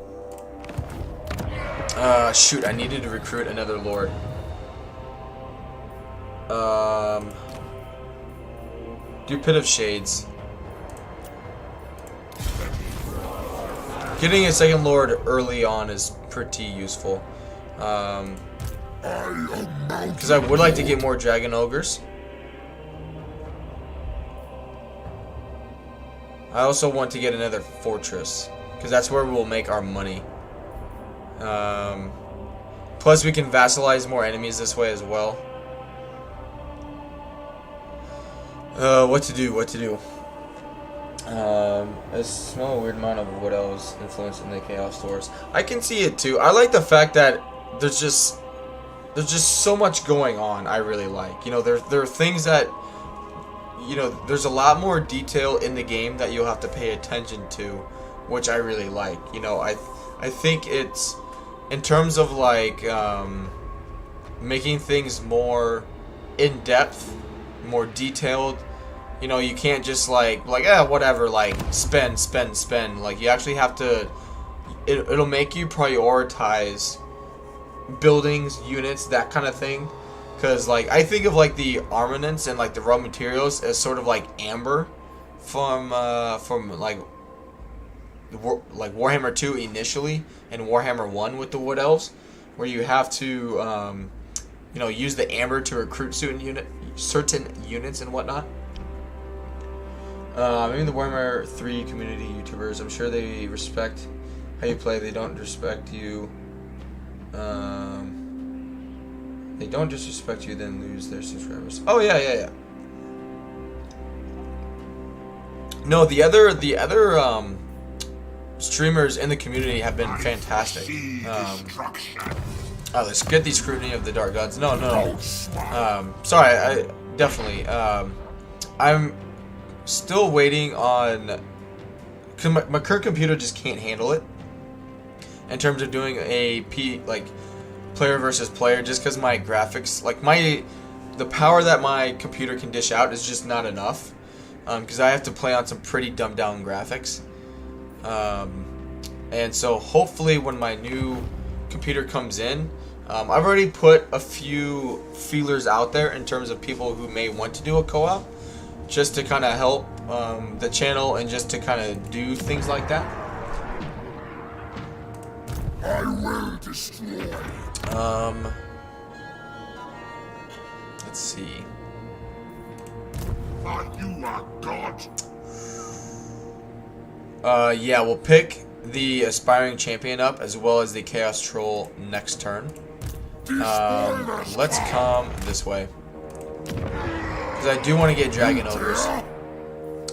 shoot, I needed to recruit another lord. Do Pit of Shades. Getting a second lord early on is pretty useful. Because I would like to get more dragon ogres. I also want to get another fortress, because that's where we'll make our money. Plus we can vassalize more enemies this way as well. What to do? I smell a weird amount of what else influence in the Chaos Stores. I can see it too. I like the fact that there's just so much going on. I really like. You know, there are things that, you know, there's a lot more detail in the game that you'll have to pay attention to, which I really like. You know, I think it's in terms of like making things more in depth, more detailed. You know, you can't just like whatever, like spend. Like you actually have to. It'll make you prioritize buildings, units, that kind of thing. Because like I think of like the armaments and like the raw materials as sort of like amber from like Warhammer 2 initially and Warhammer 1 with the Wood Elves, where you have to you know, use the amber to recruit certain units and whatnot. Maybe the Warhammer 3 community YouTubers, I'm sure they respect how you play. They don't respect you. They don't disrespect you, then lose their subscribers. Oh yeah. No, the other streamers in the community have been fantastic. Let's get the scrutiny of the Dark Gods. No. Sorry, I definitely. I'm still waiting on. Cause my current computer just can't handle it. In terms of doing a player versus player, just because my graphics, like the power that my computer can dish out is just not enough. Because I have to play on some pretty dumbed down graphics. And so hopefully when my new computer comes in, I've already put a few feelers out there in terms of people who may want to do a co-op, just to kind of help the channel and just to kind of do things like that. I will destroy. Let's see. Are you a god? Yeah, we'll pick the aspiring champion up as well as the chaos troll next turn. Let's come this way, because I do want to get dragon ogres,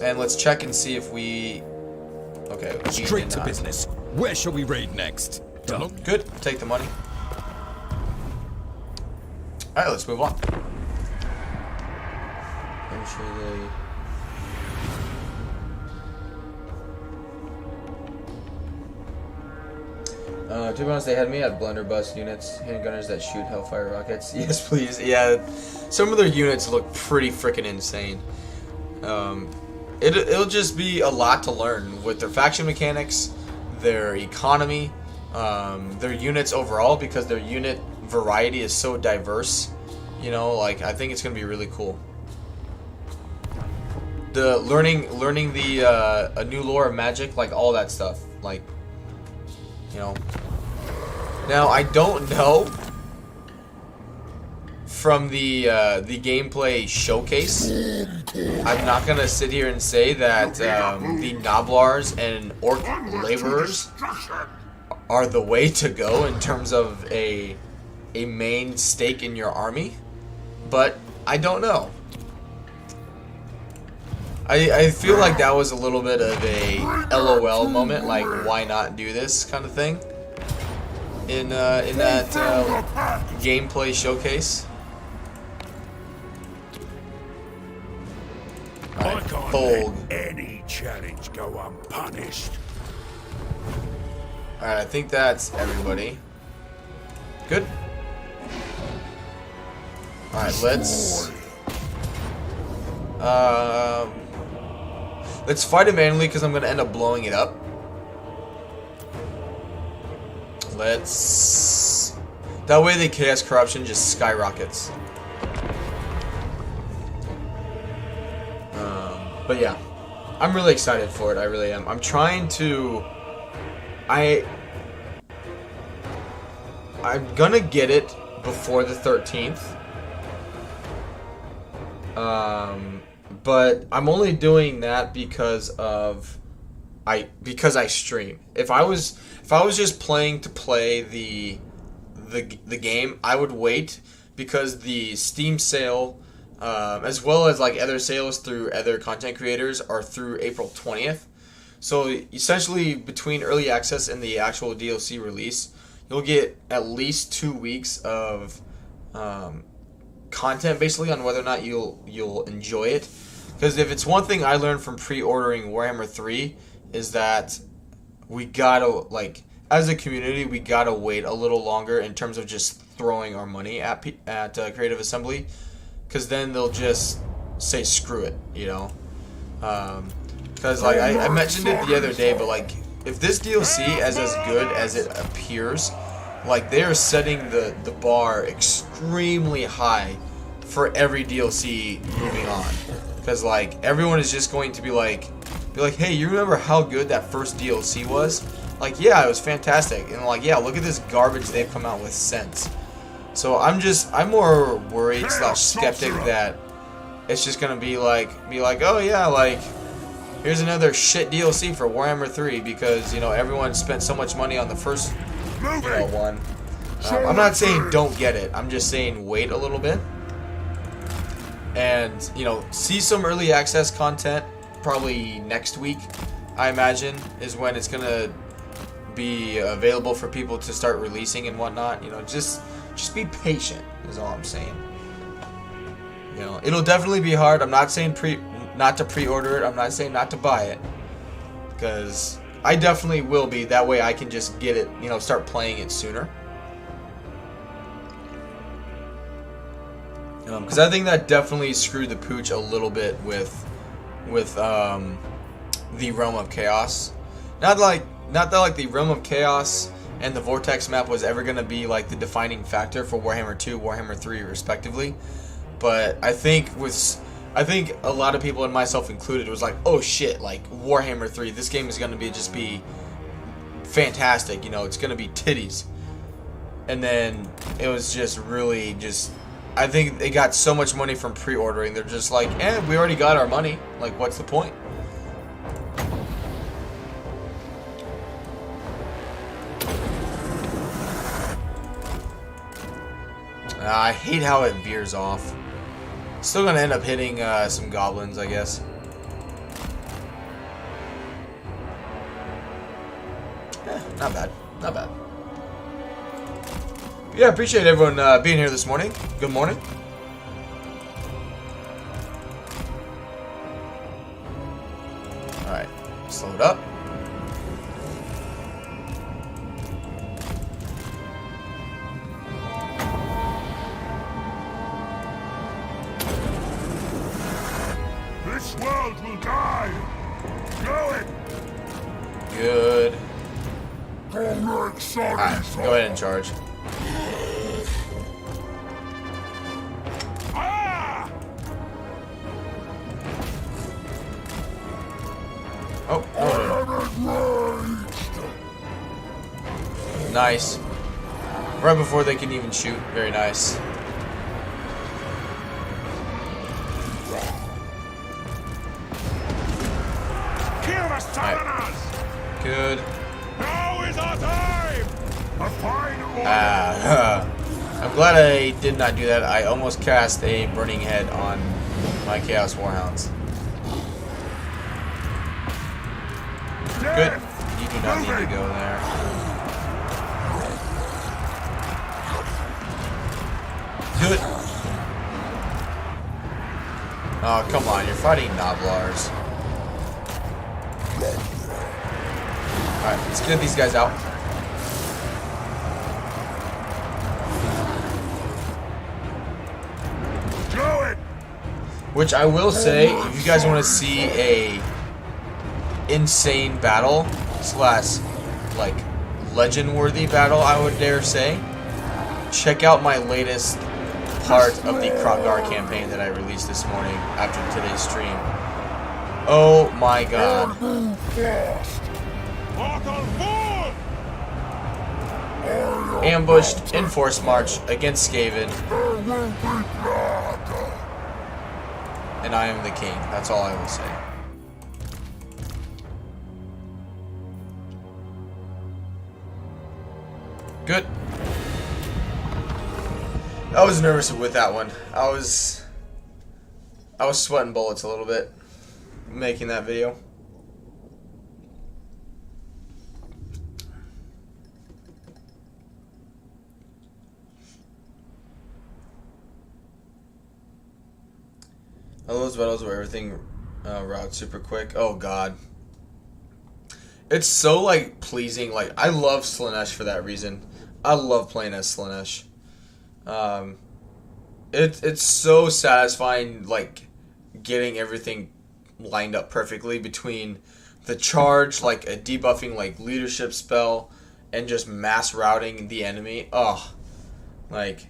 and let's check and see if we. Okay, straight to business. Where shall we raid next? Good. Take the money. All right, let's move on. I'm sure to be honest, they had me at blunderbuss units, handgunners that shoot hellfire rockets. Yes, please. Yeah, some of their units look pretty freaking insane. It'll just be a lot to learn with their faction mechanics, their economy, their units overall, because their unit variety is so diverse. You know, like I think it's gonna be really cool. The learning the a new lore of magic, like all that stuff, like, you know. Now I don't know from the gameplay showcase. I'm not gonna sit here and say that the Noblars and Orc laborers are the way to go in terms of a main stake in your army, but I don't know. I feel like that was a little bit of a LOL moment, like why not do this kind of thing in that gameplay showcase. I can't let any challenge go unpunished. Alright, I think that's everybody. Good. Alright, let's fight it manually, because I'm going to end up blowing it up. That way the chaos corruption just skyrockets. But yeah, I'm really excited for it. I really am. I'm trying to. I'm gonna get it before the 13th. But I'm only doing that because I stream. If I was just playing to play the game, I would wait, because the Steam sale as well as like other sales through other content creators, are through April 20th. So essentially, between early access and the actual DLC release, you'll get at least 2 weeks of content, basically, on whether or not you'll enjoy it. Because if it's one thing I learned from pre-ordering Warhammer 3, is that we gotta, like, as a community, we gotta wait a little longer in terms of just throwing our money at Creative Assembly, because then they'll just say screw it, you know. Because like I mentioned it the other day, but like if this DLC is as good as it appears, like they are setting the bar extremely high for every DLC moving on. Because like everyone is just going to be like, hey, you remember how good that first DLC was? Like, yeah, it was fantastic. And like, yeah, look at this garbage they've come out with since. So I'm more worried / skeptic that it's just gonna be like, oh yeah, like here's another shit DLC for Warhammer 3 because, you know, everyone spent so much money on the first, one. I'm not saying don't get it. I'm just saying wait a little bit. And, you know, see some early access content probably next week, I imagine, is when it's gonna be available for people to start releasing and whatnot. You know, just be patient is all I'm saying. You know, it'll definitely be hard. I'm not saying not to pre-order it. I'm not saying not to buy it, because I definitely will be. That way I can just get it, you know, start playing it sooner. Because I think that definitely screwed the pooch a little bit with the Realm of Chaos. Not that like the Realm of Chaos and the Vortex map was ever going to be like the defining factor for Warhammer 2, Warhammer 3 respectively. But I think a lot of people, and myself included, was like, oh shit, like Warhammer 3, this game is going to be fantastic, you know, it's going to be titties. And then it was just really I think they got so much money from pre-ordering, they're just like, we already got our money, like what's the point? I hate how it veers off. Still gonna end up hitting some goblins, I guess. Not bad. Not bad. Yeah, appreciate everyone being here this morning. Good morning. Alright, slow it up. This world will die! Know it! Good. Alright, go ahead and charge. Oh, no. Nice. Right before they can even shoot. Very nice. Kill the Southerners! Good. Now is our time! A final I'm glad I did not do that. I almost cast a Burning Head on my Chaos Warhounds. Good. You do not need to go there. Good. Oh, come on. You're fighting Noblars. Alright, let's get these guys out. Which I will say, if you guys want to see a insane battle / like legend-worthy battle, I would dare say, check out my latest part of the Kroggar campaign that I released this morning after today's stream. Oh my god. Ambushed in force march against Skaven. And I am the king. That's all I will say. Good. I was nervous with that one. I was I was sweating bullets a little bit making that video. I love those battles where everything routes super quick. Oh god. It's so like pleasing. Like I love Slaanesh for that reason. I love playing as Slaanesh. It's so satisfying, like getting everything lined up perfectly between the charge, like a debuffing like leadership spell, and just mass routing the enemy. Oh, like,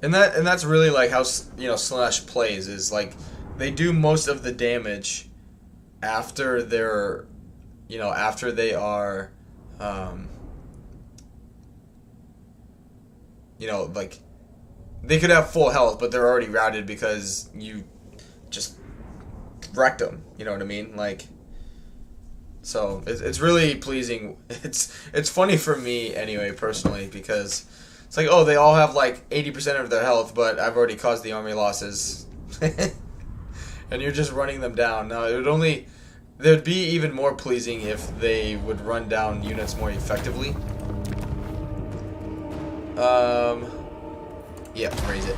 and that's really like how Slaanesh plays, is like they do most of the damage after they're after they are like they could have full health, but they're already routed because you just wrecked them. You know what I mean? Like, so it's really pleasing. It's funny for me anyway, personally, because it's like, oh, they all have like 80% of their health, but I've already caused the army losses, and you're just running them down. Now there'd be even more pleasing if they would run down units more effectively. Yeah, raise it.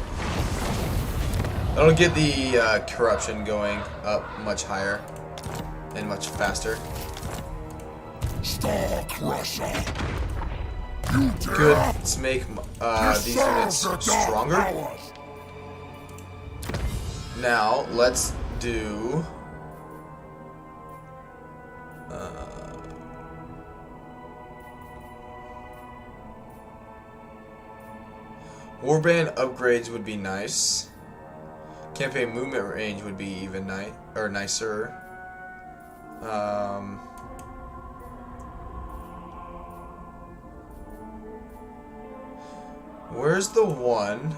That'll get the corruption going up much higher and much faster. Star Crusher. Good. Let's make these units stronger. Now, let's do... Warband upgrades would be nice. Campaign movement range would be even nicer. Where's the one?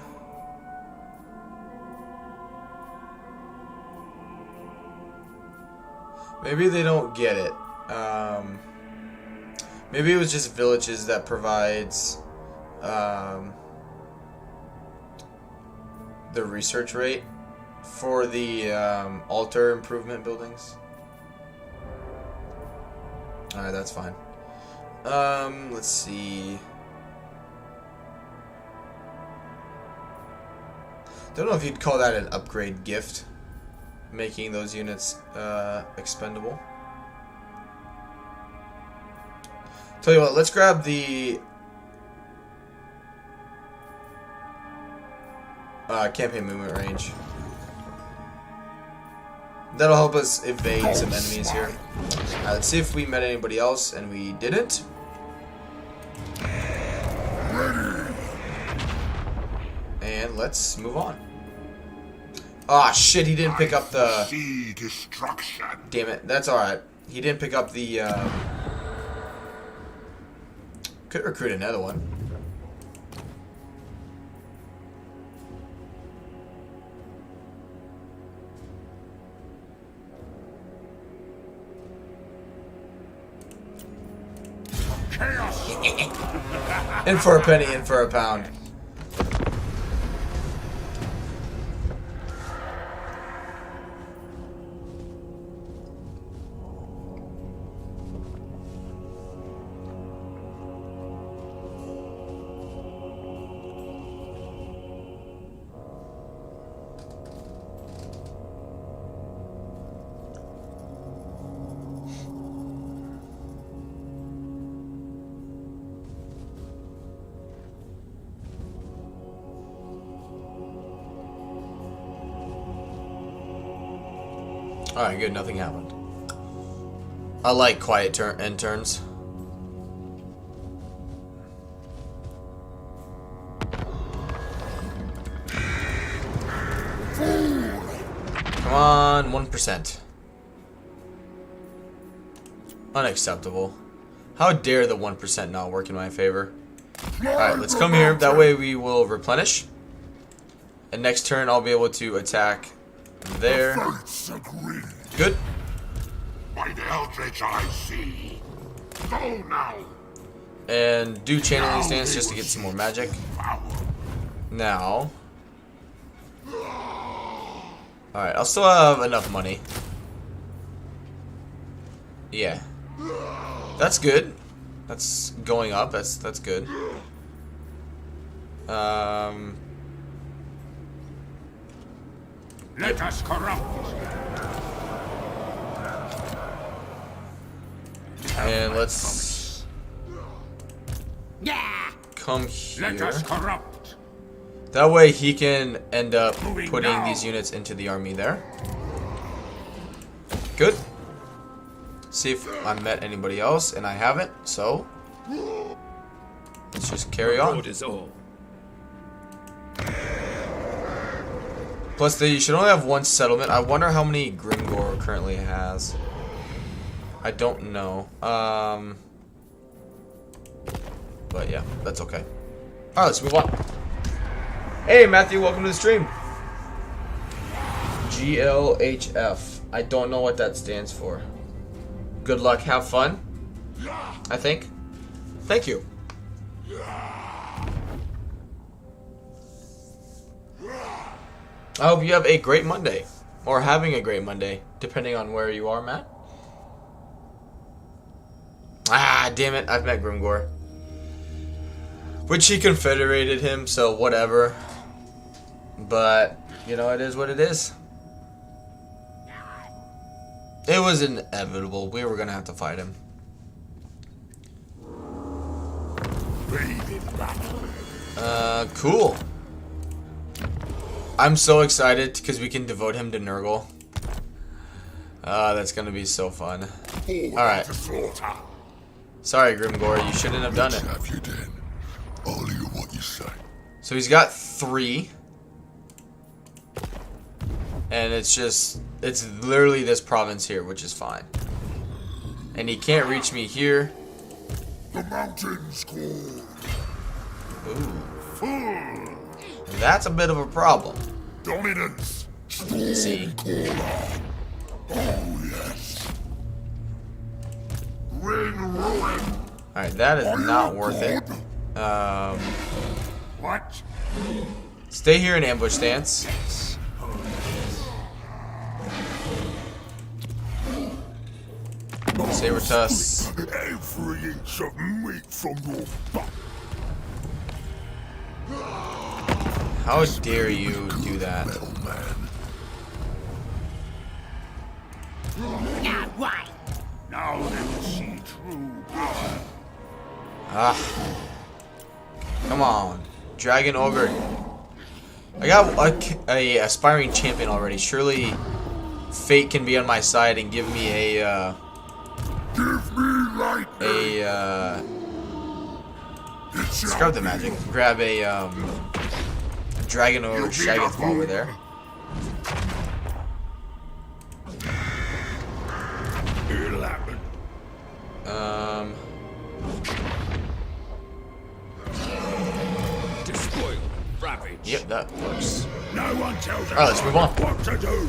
Maybe they don't get it. Maybe it was just villages that provides the research rate for the altar improvement buildings. Alright, that's fine. Let's see. Don't know if you'd call that an upgrade gift, making those units expendable. Tell you what, let's grab the campaign movement range. That'll help us evade some enemies here. Let's see if we met anybody else, and we didn't. And let's move on. Ah, shit, he didn't pick up the... Damn it, that's alright. He didn't pick up the... Could recruit another one. In for a penny, in for a pound. Alright, good, nothing happened. I like quiet end turns. Come on, 1%. Unacceptable. How dare the 1% not work in my favor? Alright, let's come here. That way we will replenish. And next turn I'll be able to attack there. Good. By the eldritch I see. Go now. And do channeling stance just to get some more magic. Now. Alright, I'll still have enough money. Yeah. That's good. That's going up. That's good. Let us corrupt. And let's come Let here. us corrupt. That way he can end up Moving putting now. these units into the army there. Good. See if I met anybody else, and I haven't, so let's just carry on. Road is all. Plus, you should only have one settlement. I wonder how many Grimgor currently has. I don't know. But yeah, that's okay. Alright, let's move on. Hey, Matthew, welcome to the stream. GLHF. I don't know what that stands for. Good luck, have fun, I think. Thank you. I hope you have a great Monday. Or having a great Monday, depending on where you are, Matt. Ah, damn it, I've met Grimgor. Which he confederated him, so whatever. But, you know, it is what it is. It was inevitable. We were gonna have to fight him. Cool. I'm so excited because we can devote him to Nurgle. That's gonna be so fun. Alright. Sorry, Grimgor, you shouldn't have done it. Have you done? I'll do what you say. So he's got 3. And it's literally this province here, which is fine. And he can't reach me here. The mountains call. Ooh. That's a bit of a problem. Dominance. See? Oh yes. Ring ruin. Alright, that is not worth it. What? Stay here in ambush stance. Sabertusk. Every inch of meat from your butt. How dare you do that? Now they will see true power. Ah. Come on. Dragon Ogre. I got a aspiring champion already. Surely fate can be on my side and give me a Give me light. scrub the magic. Grab a Dragon Ogre Shaggoth while we're there. It'll happen. Despoil. Ravage. Yep, that works. No one tells us Let's move on. what to do.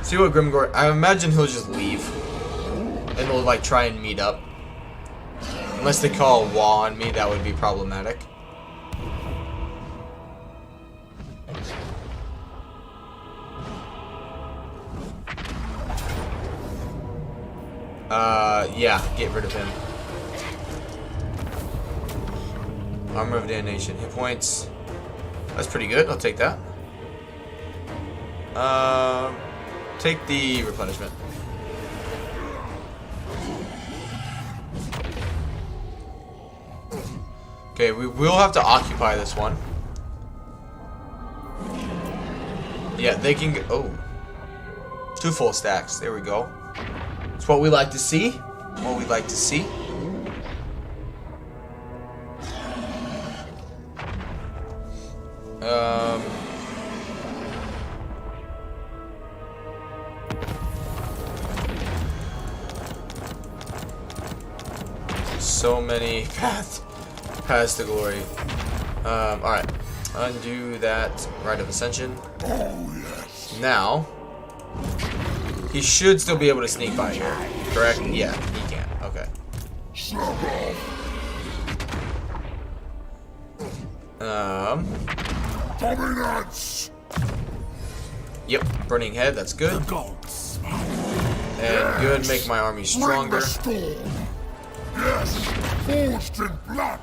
See what Grimgor. I imagine he'll just leave, and we'll like try and meet up. Unless they call a wall on me, that would be problematic. Yeah, get rid of him. Armor of Damnation. Hit points. That's pretty good. I'll take that. Take the replenishment. Okay, we will have to occupy this one. Yeah, they can go. Oh. 2 full stacks. There we go. It's what we like to see. What we like to see. So many paths to glory. Alright. Undo that Rite of Ascension. Oh yes. Now, he should still be able to sneak by here, correct? Yeah, he can. Okay. Dominance! Yep, burning head, that's good. Gods. And good, make my army Bring stronger. the storm. Yes, forged in blood.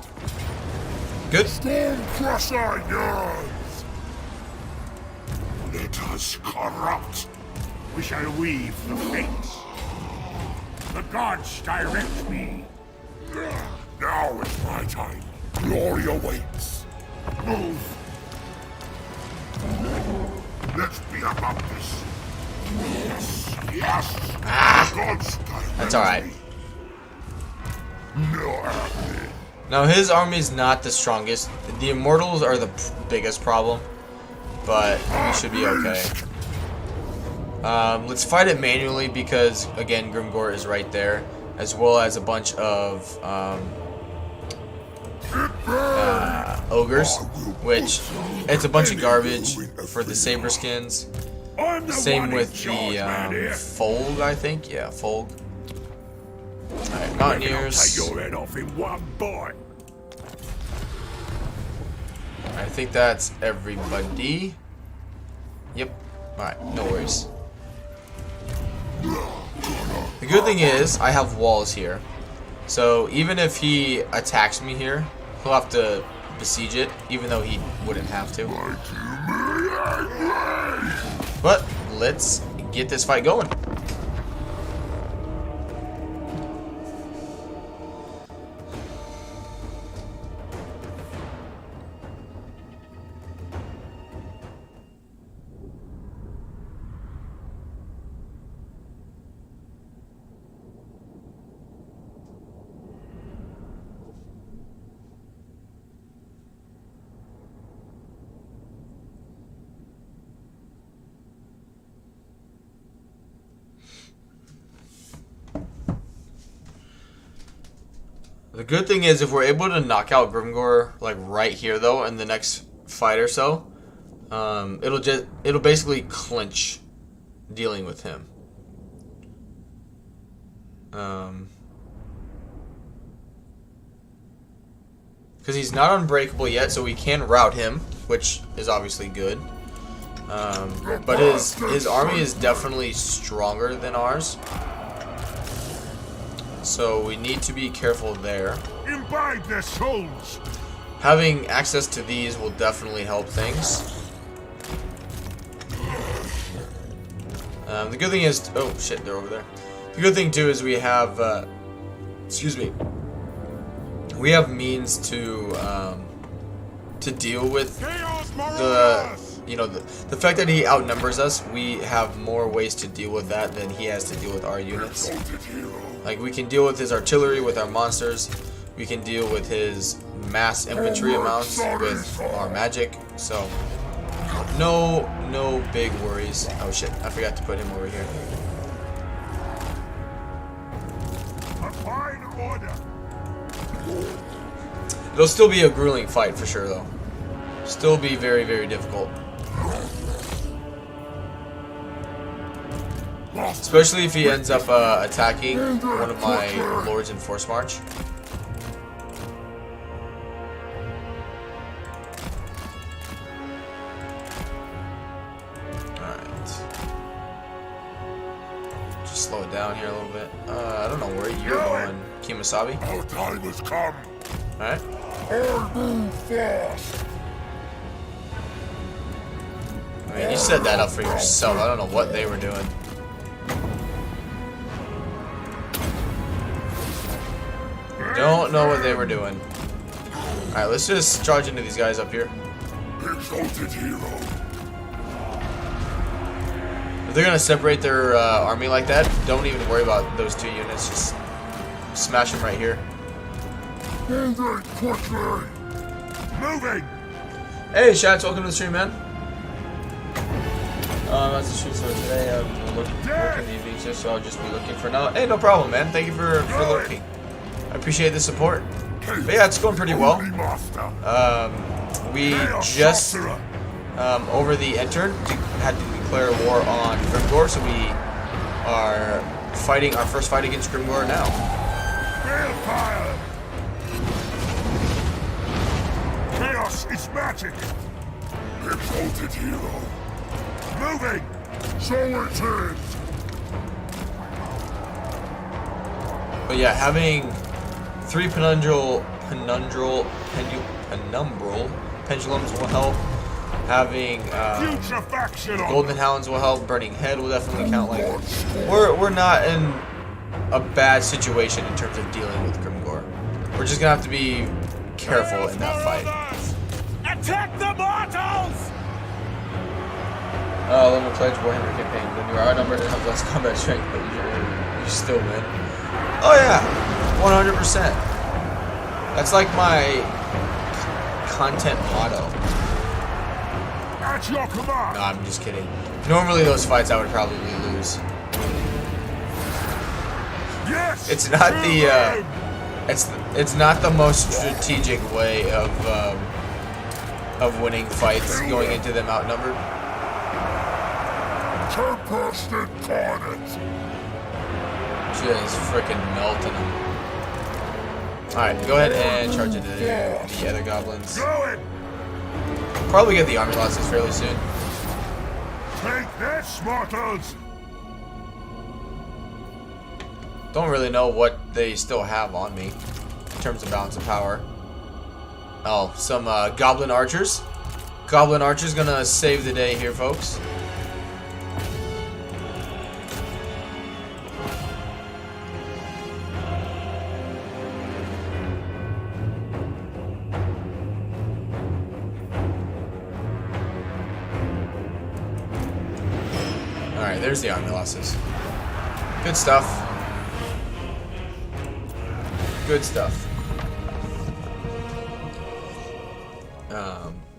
Good. Storm crusher yearns. Let us corrupt. We shall weave the fates. The gods direct me. Now is my time. Glory awaits. Move. Let's be about this. Yes, yes. The gods direct That's alright. me. No. Now his army is not the strongest. The Immortals are the biggest problem, but we should be okay. Let's fight it manually because, again, Grimgor is right there, as well as a bunch of ogres, which it's a bunch of garbage for the saber skins. Same with the Folg, I think. Yeah, Folg. Alright, Mountaineers. Take your head off in one bite. I think that's everybody. Yep. Alright, no worries. The good thing is, I have walls here. So even if he attacks me here, he'll have to besiege it, even though he wouldn't have to. But let's get this fight going. The good thing is if we're able to knock out Grimgor like right here though in the next fight or so, it'll basically clinch dealing with him. Because he's not unbreakable yet, so we can rout him, which is obviously good. But his army is definitely stronger than ours. So we need to be careful there. Imbibe their souls. Having access to these will definitely help things. The good thing is, oh shit, they're over there. The good thing too is we have, excuse me, we have means to deal with the fact that he outnumbers us. We have more ways to deal with that than he has to deal with our units. Like we can deal with his artillery with our monsters. We can deal with his mass infantry amounts with our magic. So no big worries. Oh shit, I forgot to put him over here. A fine order. It'll still be a grueling fight for sure though. Still be very, very difficult. Especially if he ends up attacking one of my lords in Force March. Alright. Just slow it down here a little bit. I don't know where you're going, Kimasabi. Our time has come. Alright. I move fast. I mean, you set that up for yourself. I don't know what they were doing. Don't know what they were doing. Alright, let's just charge into these guys up here. Exalted hero. If they're gonna separate their army like that, don't even worry about those two units. Just smash them right here. Moving quickly. Moving. Hey, Shats, welcome to the stream, man. That's the stream for today. I'm working in the evenings, so I'll just be looking for now. Hey, no problem, man. Thank you for looking. I appreciate the support. But yeah, it's going pretty well. We just over the enter had to declare war on Grimgor, so we are fighting our first fight against Grimgor now. Chaos is magic. exalted hero. Moving! So it is! But yeah, having 3 penumbral pendulums will help. Having Future faction on golden hounds will help. Burning head will definitely count. Like we're not in a bad situation in terms of dealing with Grimgore. We're just gonna have to be careful in that fight. Attack the mortals! Limit pledge Warhammer campaign. When you are outnumbered and have less combat strength, but you still win. Oh yeah, 100%. That's like my content motto. At your command! No, I'm just kidding. Normally those fights I would probably lose. Yes! It's not the it's not the most strategic way of winning fights, going into them outnumbered. Tempest incarnate! Just freaking melting them. Alright, go ahead and charge into the other goblins. Going! Probably get the army losses fairly soon. Take this, mortals! Don't really know what they still have on me in terms of balance of power. Oh, some goblin archers. Goblin archers gonna save the day here, folks. Alright, there's the army losses. Good stuff. Good stuff.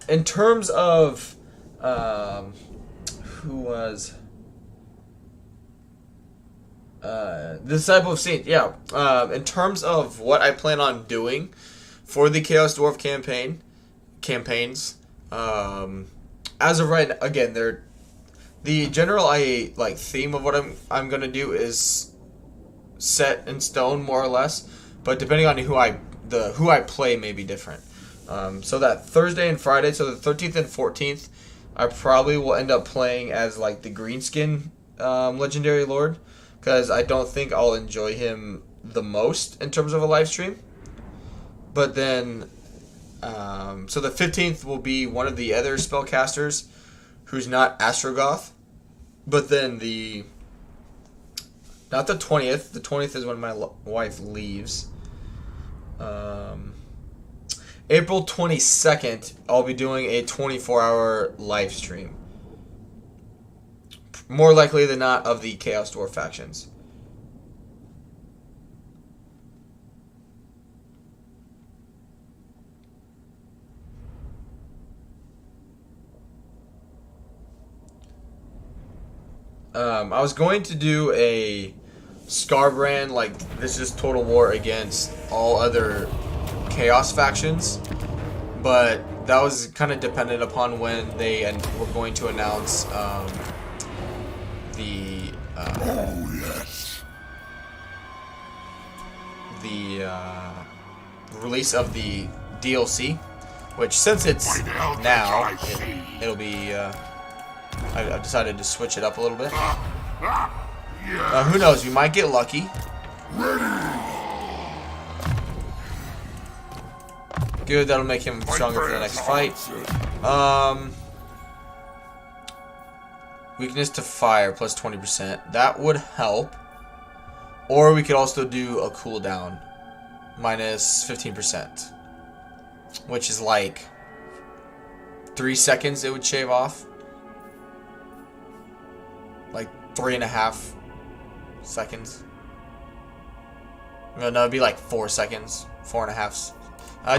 In terms of who was the Disciple of Saint, yeah. In terms of what I plan on doing for the Chaos Dwarf campaigns, as of right, again, the general theme of what I'm gonna do is set in stone more or less, but depending on who I play may be different. So that Thursday and Friday, so the 13th and 14th, I probably will end up playing as like the Greenskin Legendary Lord, because I don't think I'll enjoy him the most in terms of a live stream. But then, so the 15th will be one of the other spellcasters who's not Astrogoth. But then not the 20th. The 20th is when my wife leaves. April 22nd, I'll be doing a 24-hour live stream. More likely than not, of the Chaos Dwarf factions. I was going to do a Scarbrand, like this is Total War against all other Chaos factions, but that was kind of dependent upon when they were going to announce the release of the DLC, which since it's now, it'll be. I've decided to switch it up a little bit. Who knows? We might get lucky. Good, that'll make him stronger for the next fight. Weakness to fire plus 20%. That would help. Or we could also do a cooldown minus 15%, which is like 3 seconds it would shave off. Like 3.5 seconds. No, it'd be like 4 seconds. 4.5.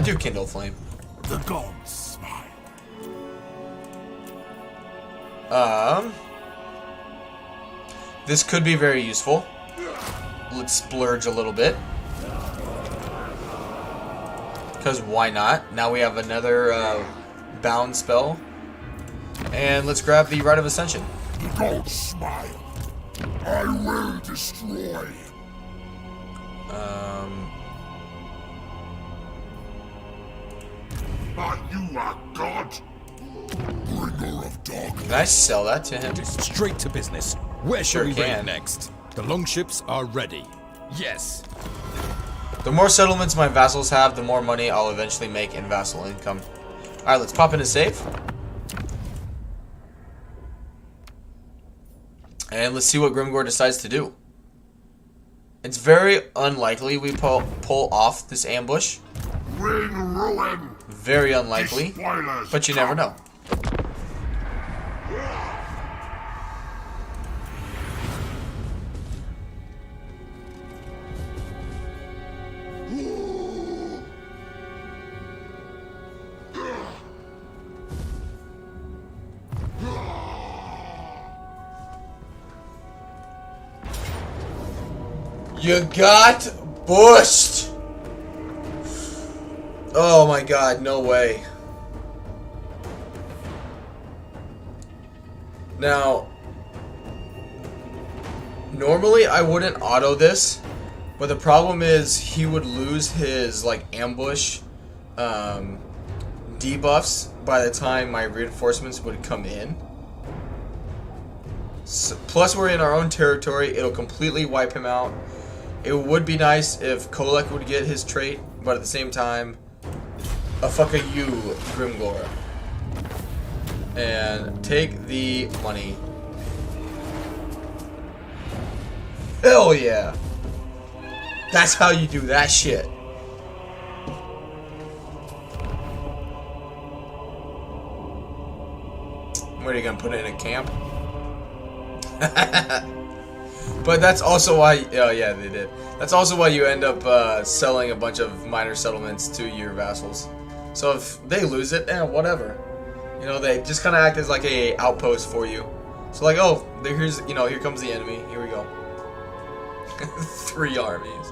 Do Kindle Flame. The gods smile. This could be very useful. Let's splurge a little bit. Because why not? Now we have another bound spell. And let's grab the Rite of Ascension. The gods smile. I will destroy. Are you a god? Bringer of darkness. Can I sell that to him? Straight to business. Where shall Sure we can. raid next? The longships are ready. Yes. The more settlements my vassals have, the more money I'll eventually make in vassal income. Alright, let's pop in a save. And let's see what Grimgor decides to do. It's very unlikely we pull off this ambush. Bring ruin. Very unlikely. Spoilers But you never know. You got bushed! Oh my god, no way. Now, normally I wouldn't auto this, but the problem is he would lose his like ambush debuffs by the time my reinforcements would come in. So, plus we're in our own territory, it'll completely wipe him out. It would be nice if Kholek would get his trait, but at the same time, a fuck you, Grimgor. And take the money. Hell yeah! That's how you do that shit. Where are you gonna put it in a camp? But that's also why, oh yeah, they did. That's also why you end up selling a bunch of minor settlements to your vassals. So if they lose it, whatever. You know, they just kind of act as like a outpost for you. So like, oh, here's, you know, here comes the enemy. Here we go. 3 armies.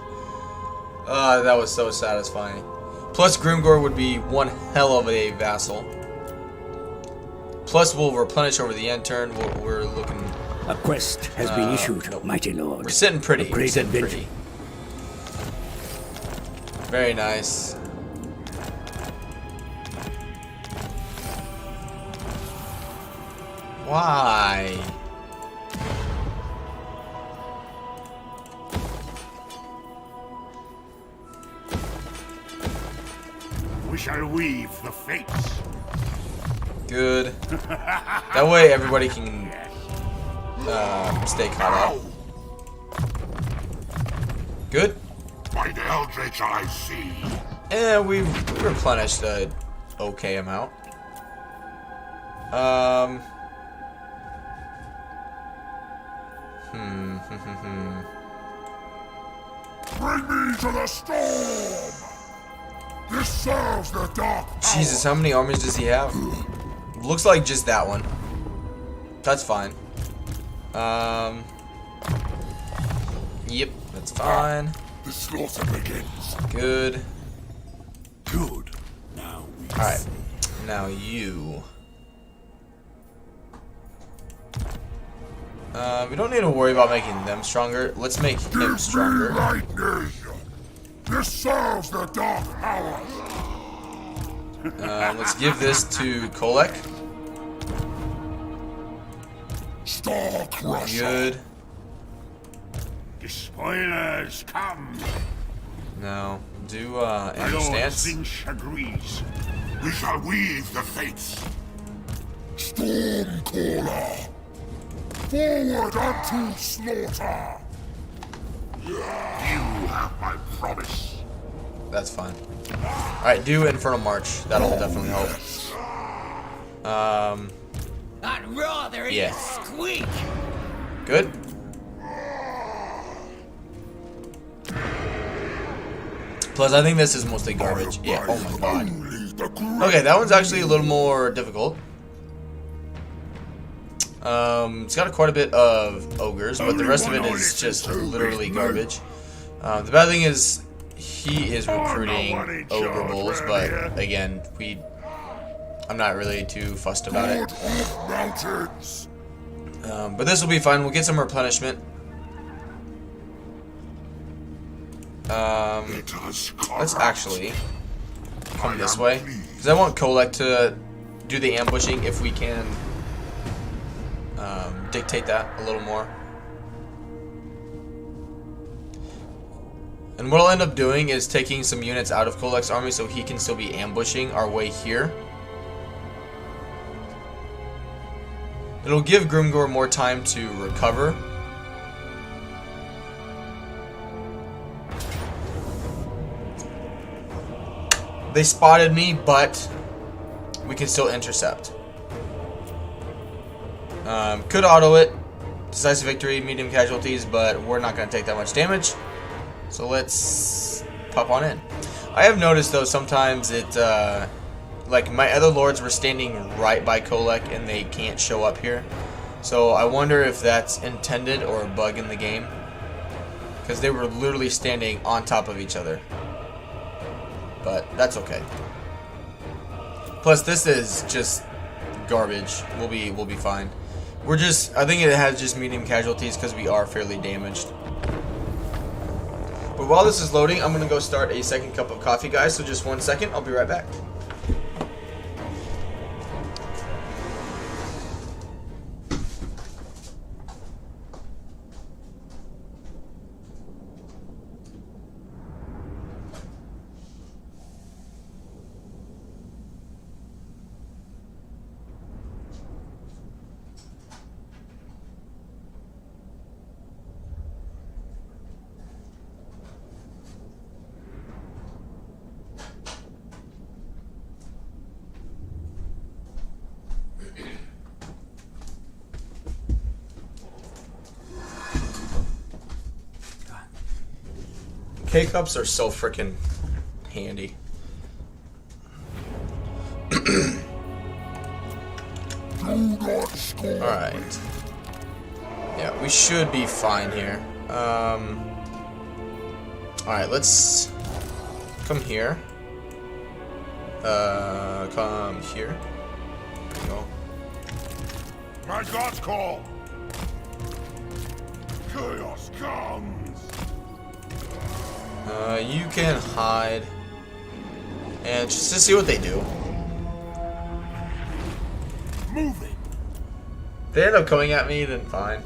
That was so satisfying. Plus Grimgor would be one hell of a vassal. Plus we'll replenish over the end turn. We're looking. A quest has been issued, mighty lord. We're sitting pretty. A great adventure. Very nice. Why? We shall weave the fates. Good. That way everybody can stay caught up. Good. By the eldritch I see. And we replenished a okay amount. Bring me to the storm. This serves the dark power. Jesus, how many armies does he have? Looks like just that one. That's fine. Yep, that's fine. The slaughter begins. Good. Good. Now we Alright. Now you. We don't need to worry about making them stronger. Let's make him stronger. Lightning. This serves the dark powers. Let's give this to Kholek. Star crusher. Good. The spoilers come. Now, do My any lord stance. Finch agrees. We shall weave the fates. Storm caller. Forward unto slaughter. You have my promise. That's fine. Alright, do Infernal March. That'll definitely help. I'd rather eat Yeah. a squeak. Good. Plus, I think this is mostly garbage. Yeah, oh my god. Okay, that one's actually a little more difficult. It's got quite a bit of ogres, but the rest of it is just literally garbage. The bad thing is he is recruiting ogre bulls, but again, I'm not really too fussed about it. But this will be fine. We'll get some replenishment. Let's actually come this way, because I want Kholek to do the ambushing if we can dictate that a little more. And what I'll end up doing is taking some units out of Kholek's army so he can still be ambushing our way here. It'll give Grimgor more time to recover. They spotted me, but we can still intercept. Could auto it. Decisive victory, medium casualties, but we're not going to take that much damage. So let's pop on in. I have noticed though sometimes it, like my other lords were standing right by Kholek and they can't show up here. So I wonder if that's intended or a bug in the game. Because they were literally standing on top of each other. But that's okay. Plus this is just garbage. We'll be fine. We're just, I think it has just medium casualties because we are fairly damaged. But while this is loading, I'm going to go start a second cup of coffee, guys. So just 1 second. I'll be right back. K-cups are so freaking handy. Alright. Yeah, we should be fine here. Alright, let's come here. Come here. There we go. My God's call. Chaos comes. You can hide. And just to see what they do. Moving. If they end up coming at me, then fine.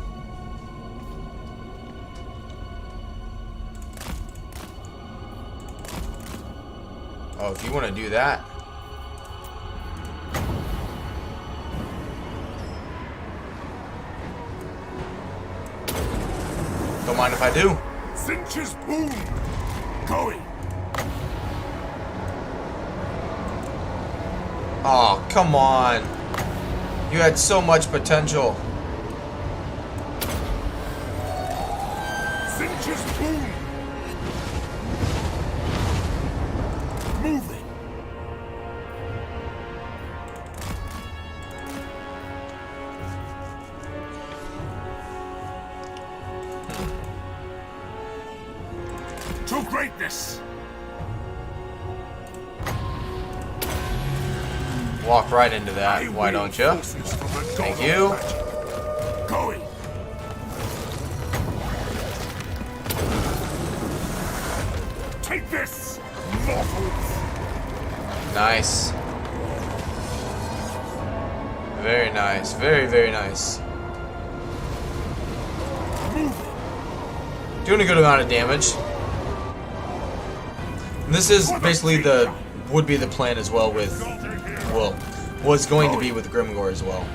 Oh, if you want to do that. Don't mind if I do. Finch's boom. Going. Oh, come on. You had so much potential. Finch's boom. Moving. To greatness. Walk right into that. Why don't you? Thank you. Going. Take this, mortals. Nice. Very nice. Very, very nice. Doing a good amount of damage. And this is basically would be the plan as well with, well, was going to be with Grimgor as well.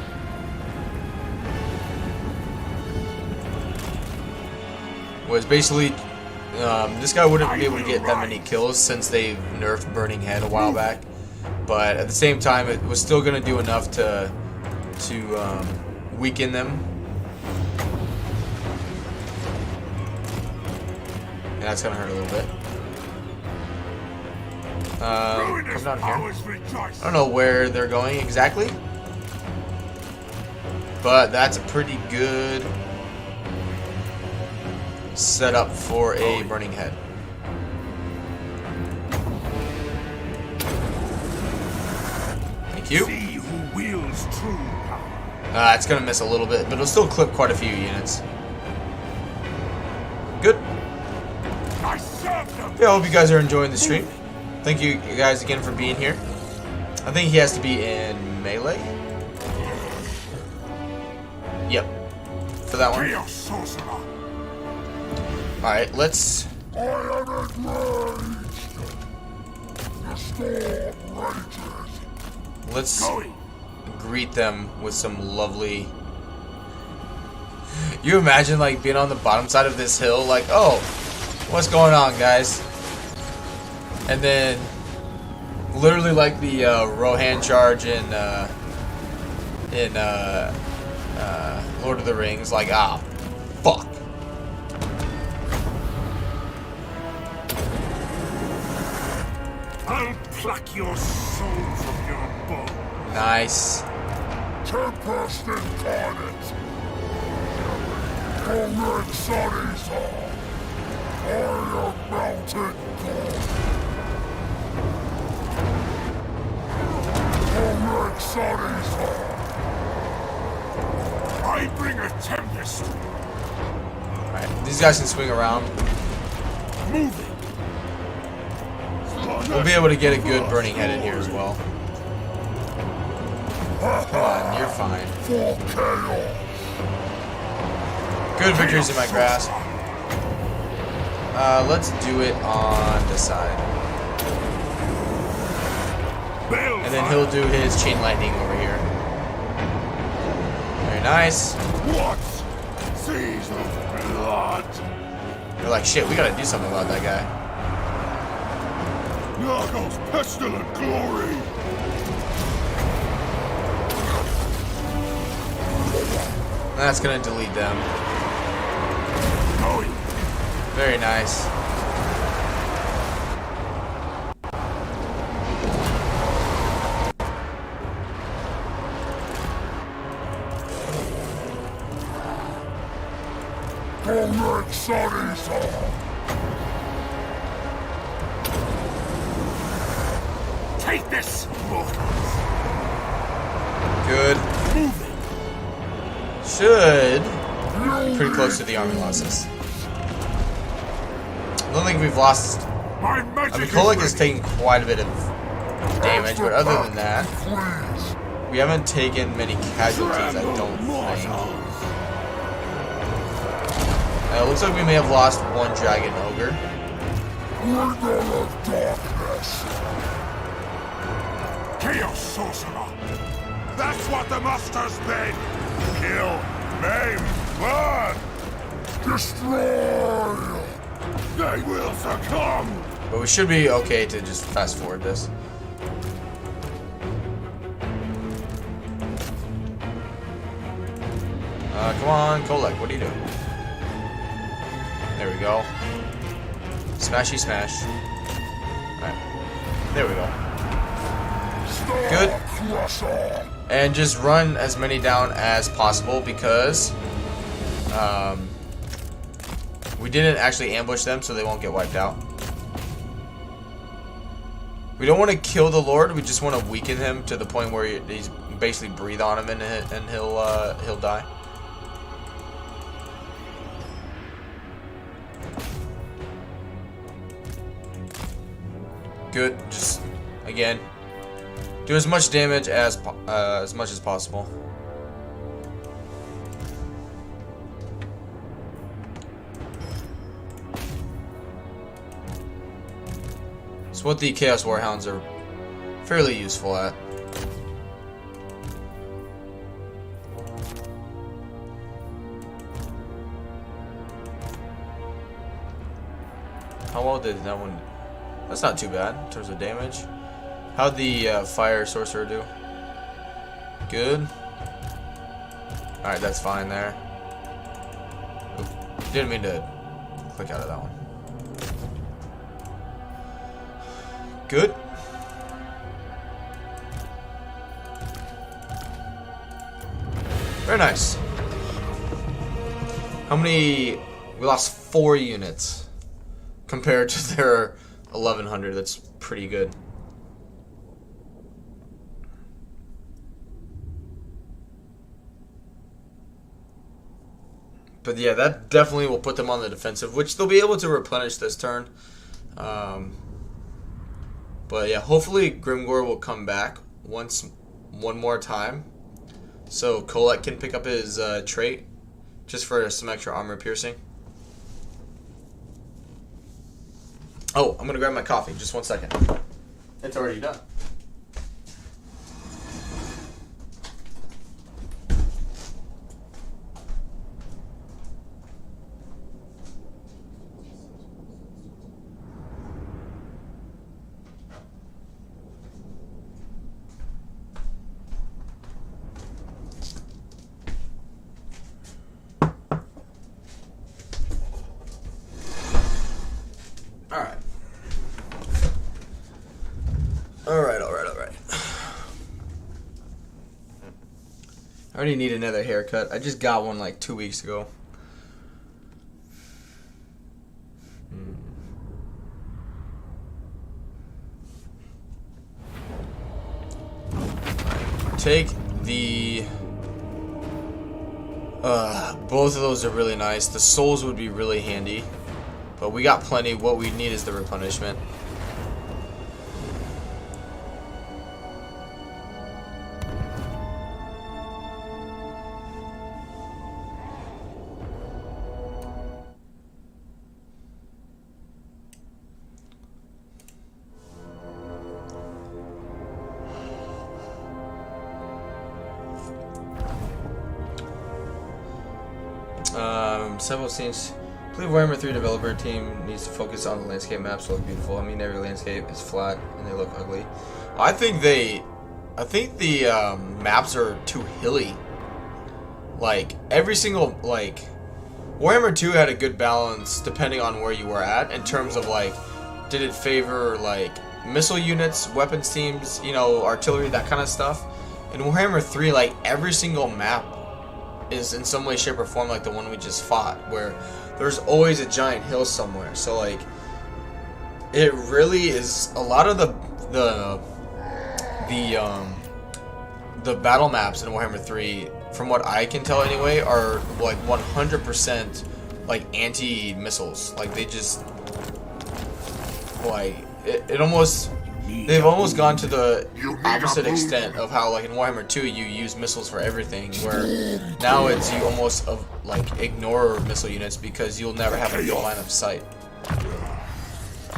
Was basically, this guy wouldn't be able to get that many kills since they nerfed Burning Head a while back. But at the same time, it was still going to do enough to weaken them. And that's going to hurt a little bit. Come down here. I don't know where they're going exactly, but that's a pretty good setup for a Burning Head. Thank you. It's gonna miss a little bit, but it'll still clip quite a few units. Good. Yeah, I hope you guys are enjoying the stream. Thank you guys again for being here. I think he has to be in melee. Yep. For that one. Chaos Sorcerer. Alright, let's... I am enraged. The storm rages. Let's Going. greet them with some lovely... You imagine, like, being on the bottom side of this hill, like, oh, what's going on, guys? And then, literally like the Rohan charge in Lord of the Rings, like, ah, fuck. I'll pluck your soul from your bone. Nice. Tempest incarnate. Kholek Suneater. I am mounted God. Kholek Suneater. I bring a tempest. Alright, these guys can swing around. Moving. We'll be able to get a good burning head in here as well. Come on, you're fine. For chaos. Good victories in my grasp. Let's do it on the side. And then he'll do his chain lightning over here. Very nice. What? Seas of blood. They're like, shit, we gotta do something about that guy. Nargos pestilent glory. That's gonna delete them. Going. Very nice. Kholek Suneater. Take this, mortals. Good. Moving. Should be pretty close to the army losses. I don't think we've lost. My magic I mean, Kholek is taking quite a bit of damage, but other than that, Please. we haven't taken many casualties, I don't think. It looks like we may have lost one dragon ogre. Bringer of darkness. Chaos Sorcerer. That's what the master's been. Kill, maim, burn. Destroy. They will succumb. But we should be okay to just fast forward this. Come on, Kholek, what are you doing? There we go. Smashy smash. Alright. There we go. Good. And just run as many down as possible because we didn't actually ambush them, so they won't get wiped out. We don't want to kill the Lord, we just want to weaken him to the point where he's basically breathe on him and he'll die. Good. Just again, do as much damage as much as possible. It's what the Chaos Warhounds are fairly useful at. How well did that one? That's not too bad in terms of damage. How'd the fire sorcerer do? Good. Alright, that's fine there. Oop, didn't mean to click out of that one. Good. Very nice. How many? We lost 4 units compared to their 1100. That's pretty good. But yeah, that definitely will put them on the defensive, which they'll be able to replenish this turn. But yeah, hopefully Grimgor will come back one more time, so Kholek can pick up his trait, just for some extra armor piercing. Oh, I'm gonna grab my coffee. Just 1 second. It's already done. Alright. I already need another haircut. I just got one like 2 weeks ago. Take the... both of those are really nice. The souls would be really handy. But we got plenty. What we need is the replenishment. Several scenes. I believe Warhammer 3 developer team needs to focus on the landscape maps to look beautiful. I mean, every landscape is flat and they look ugly. I think the maps are too hilly. Like every single Warhammer 2 had a good balance depending on where you were at in terms of like, did it favor like missile units, weapons teams, you know, artillery, that kind of stuff. In Warhammer 3, like every single map is in some way, shape, or form like the one we just fought, where there's always a giant hill somewhere. So like, it really is a lot of the battle maps in Warhammer 3, from what I can tell anyway, are like 100% like anti-missiles. Like they just like it almost. They've almost gone to the opposite extent of how, like in Warhammer 2, you use missiles for everything, where now it's you almost like ignore missile units because you'll never have a good line of sight.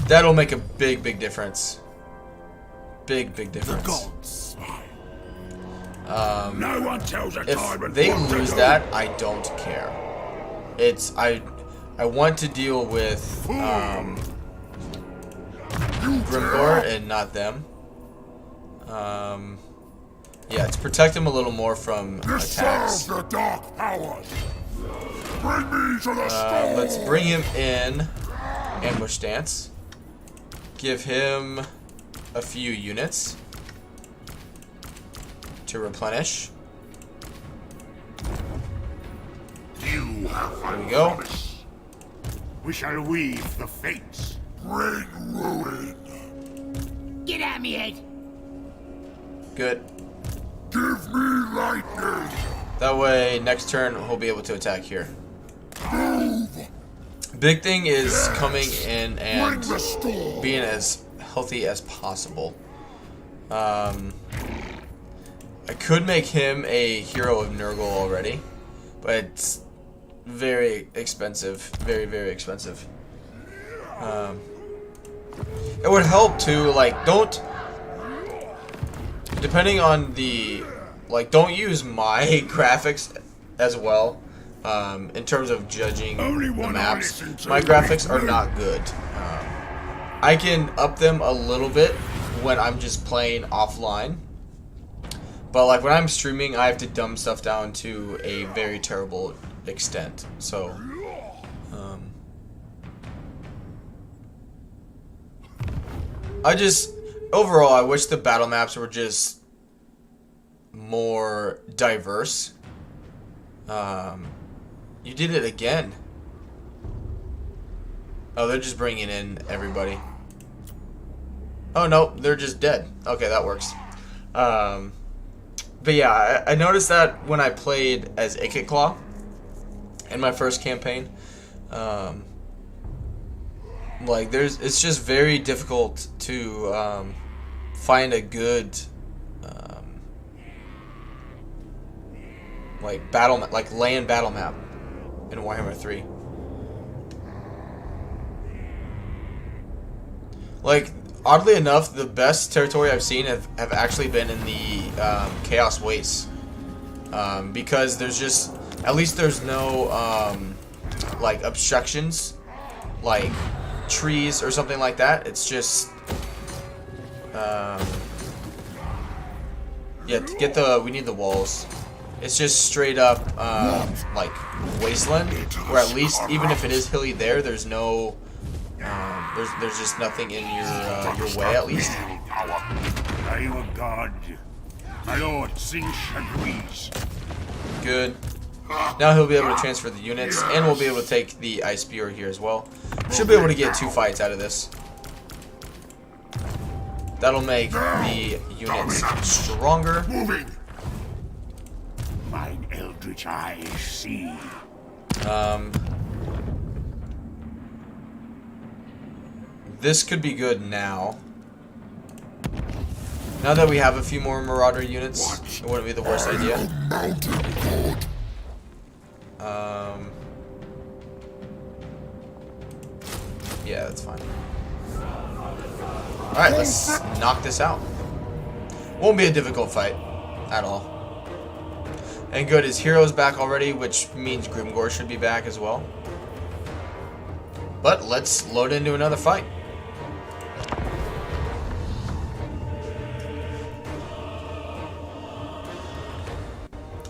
That'll make a big difference. Big difference. If they lose that, I don't care. It's I want to deal with Grimgor and not them. Yeah, to protect him a little more from attacks. Let's bring him in ambush stance. Give him a few units to replenish. There we go. We shall weave the fates. Bring ruin. Get at me, Ed. Good. Give me lightning. That way, next turn, he'll be able to attack here. Move. Big thing is coming in and being as healthy as possible. I could make him a hero of Nurgle already, but it's very expensive. Very expensive. It would help too, like, depending on the, like, don't use my graphics as well, in terms of judging the maps. My graphics are not good. I can up them a little bit when I'm just playing offline, but like when I'm streaming, I have to dumb stuff down to a very terrible extent, so overall, I wish the battle maps were just more diverse. You did it again. Oh, they're just bringing in everybody. Oh, no, they're just dead. Okay, that works. But yeah, I noticed that when I played as Ikitclaw in my first campaign. Like, it's just very difficult to find a good like land battle map in Warhammer 3. Like, oddly enough, the best territory I've seen have actually been in the Chaos Wastes. Because there's just, at least there's no like obstructions, like trees or something like that. It's just yeah, to get the, we need the walls. It's just straight up like wasteland, where at least even if it is hilly there's no there's just nothing in your way, at least. Are you a god? My lord Sinch agrees. Good. Now he'll be able to transfer the units, and we'll be able to take the Ice Spear here as well. Should be able to get 2 fights out of this. That'll make the units stronger. Moving. Mine eldritch eyes see. This could be good now. Now that we have a few more Marauder units, it wouldn't be the worst idea. Yeah, that's fine. Alright, let's knock this out. Won't be a difficult fight at all. And good, his hero's back already, which means Grimgor should be back as well. But let's load into another fight.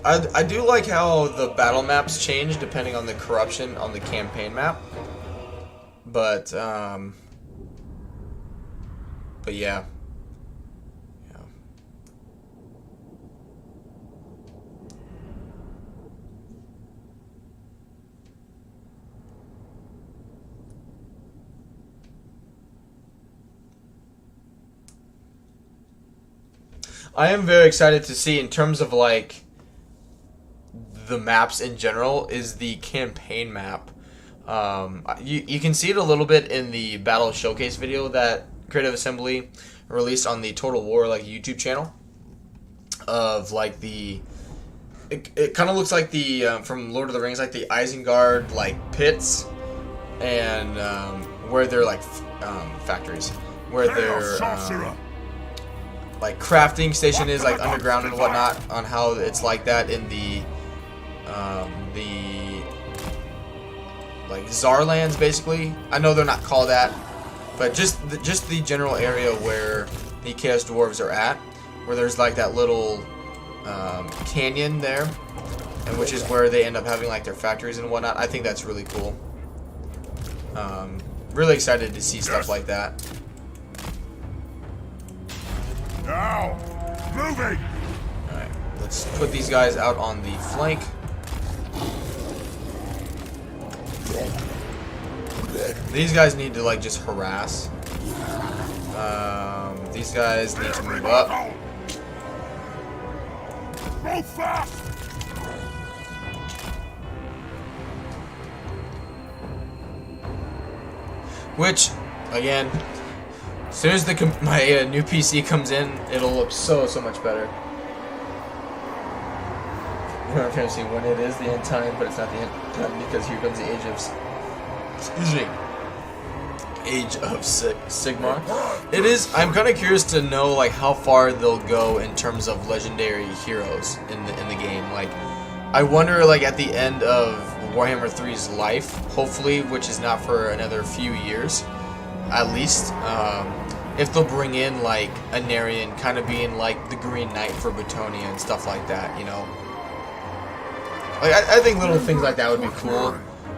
I do like how the battle maps change depending on the corruption on the campaign map. But yeah. I am very excited to see, in terms of like the maps in general, is the campaign map. You can see it a little bit in the battle showcase video that Creative Assembly released on the Total War like YouTube channel. Of like the, it kind of looks like the from Lord of the Rings, like the Isengard like pits, and where they're like factories, where they're like crafting station is like underground and whatnot, on how it's like that in the like Zarlands, basically. I know they're not called that, but just the general area where the Chaos Dwarves are at, where there's like that little canyon there, and which is where they end up having like their factories and whatnot. I think that's really cool. Really excited to see stuff like that. Now, moving. All right, let's put these guys out on the flank. These guys need to like just harass. These guys need to move up. Move fast. Which, again, as soon as my new PC comes in, it'll look so much better. I'm trying to see when it is the end time, but it's not the end time because here comes the Age of, excuse me, Age of Sigmar. It is. I'm kind of curious to know like how far they'll go in terms of legendary heroes in the game. Like, I wonder like at the end of Warhammer 3's life, hopefully, which is not for another few years, at least, if they'll bring in like Anarian, kind of being like the Green Knight for Betonia and stuff like that, you know. Like, I think little things like that would be cool,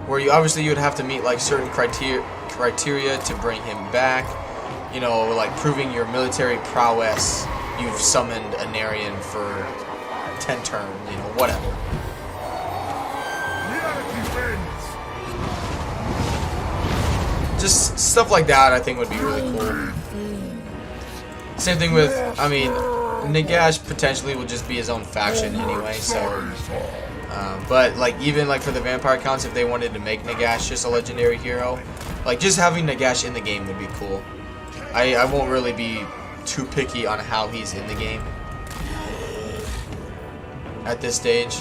where you obviously you would have to meet like certain criteria to bring him back, you know, like proving your military prowess. You've summoned Anarian for 10 turns, you know, whatever. Just stuff like that I think would be really cool. Same thing with, I mean, Nagash potentially will just be his own faction anyway, so but like even like for the Vampire Counts, if they wanted to make Nagash just a legendary hero, like just having Nagash in the game would be cool. I won't really be too picky on how he's in the game at this stage.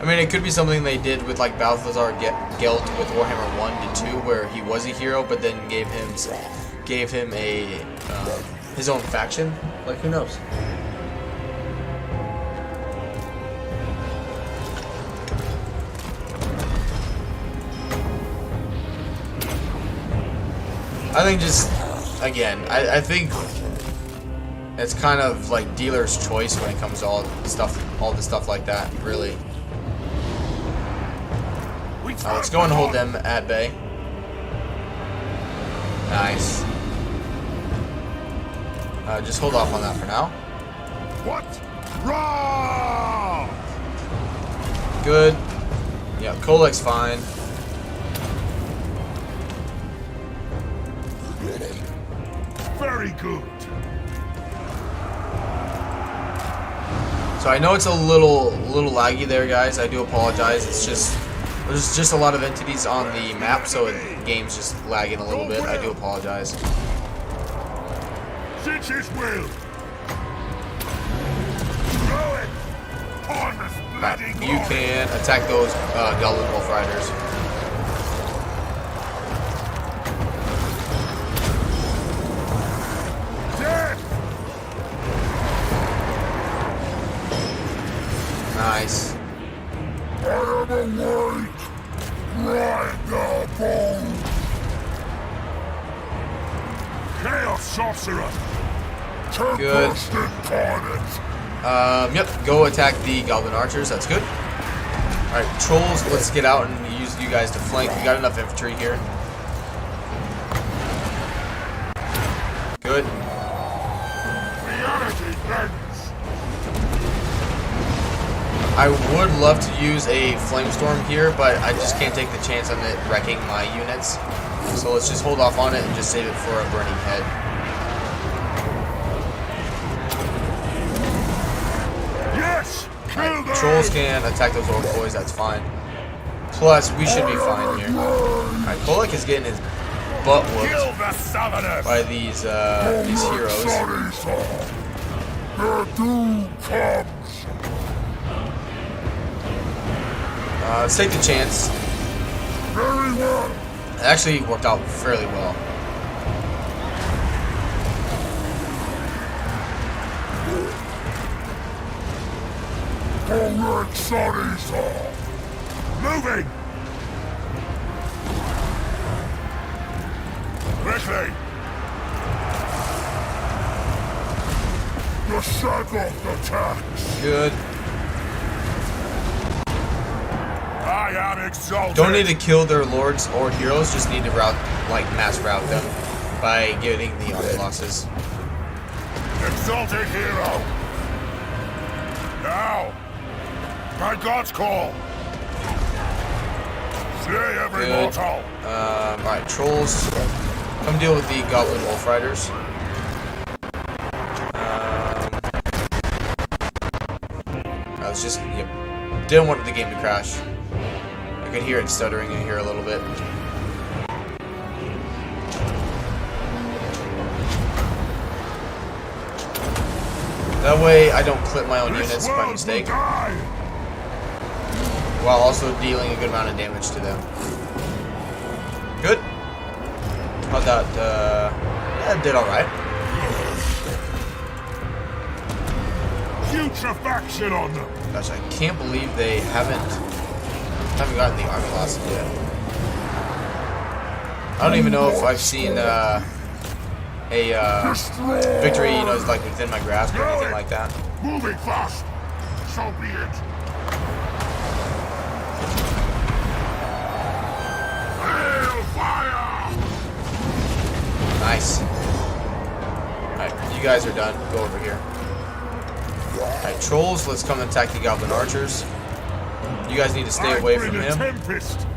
I mean, it could be something they did with like Balthazar Gelt with Warhammer 1 to 2, where he was a hero, but then gave him a his own faction. Like, who knows? I think just again, I think it's kind of like dealer's choice when it comes to all the stuff like that, really. Let's go and hold them at bay. Nice. Just hold off on that for now. What? Raw! Good. Yeah, Kholek's fine. Very good. So I know it's a little laggy there, guys. I do apologize. It's just there's just a lot of entities on the map, so the game's just lagging a little bit. I do apologize. Since his will. Throw it. On this bloody You can attack those Goblin Wolf Riders. Dead. Nice. I am awake. Grinder bone. Chaos sorcerer. Good. Tempest incarnate. Yep, go attack the Goblin Archers, that's good. Alright, Trolls, let's get out and use you guys to flank. We got enough infantry here. Good. Reality bends. I would love to use a Flamestorm here, but I just can't take the chance on it wrecking my units. So let's just hold off on it and just save it for a Burning Head. Yes! Kill them! Trolls can attack those Orc Boys, that's fine. Plus, we should be fine here. Alright, Kholek is getting his butt whooped Kill the Southerners! by these heroes. Their doom comes! Let's take the chance. Very well! It actually worked out fairly well. Kholek Suneater! Moving! Quickly! The Shaggoth attacks! Good. I am exalted! Don't need to kill their lords or heroes, just need to mass route them by getting the army losses. Exalted hero! Now! By God's call! Slay every Good. mortal! Alright, Trolls, come deal with the Goblin Wolf Riders. I was just, didn't want the game to crash. I could hear it stuttering in here a little bit. That way I don't clip my own units by mistake, while also dealing a good amount of damage to them. Good. How'd that, yeah, did alright. Putrefaction on them! Gosh, I can't believe they haven't gotten the army losses yet. I don't even know if I've seen a victory, is like within my grasp or anything like that. Moving fast! So be it! Hail fire! Nice. Alright, you guys are done. Go over here. Alright, Trolls, let's come and attack the Goblin Archers. You guys need to stay away from him. Tempest.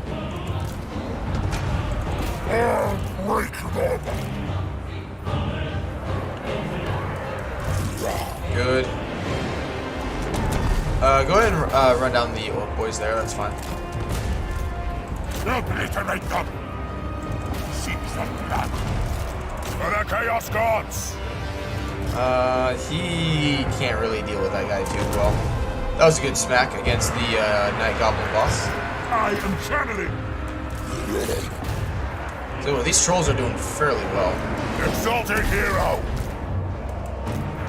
I'll break them. Good. Go ahead and run down the Orc Boys there, that's fine. Obliterate them. Seeps of blood. For the Chaos Gods. He can't really deal with that guy too well. That was a good smack against the Night Goblin boss. I am channeling. So these trolls are doing fairly well. Exalted hero.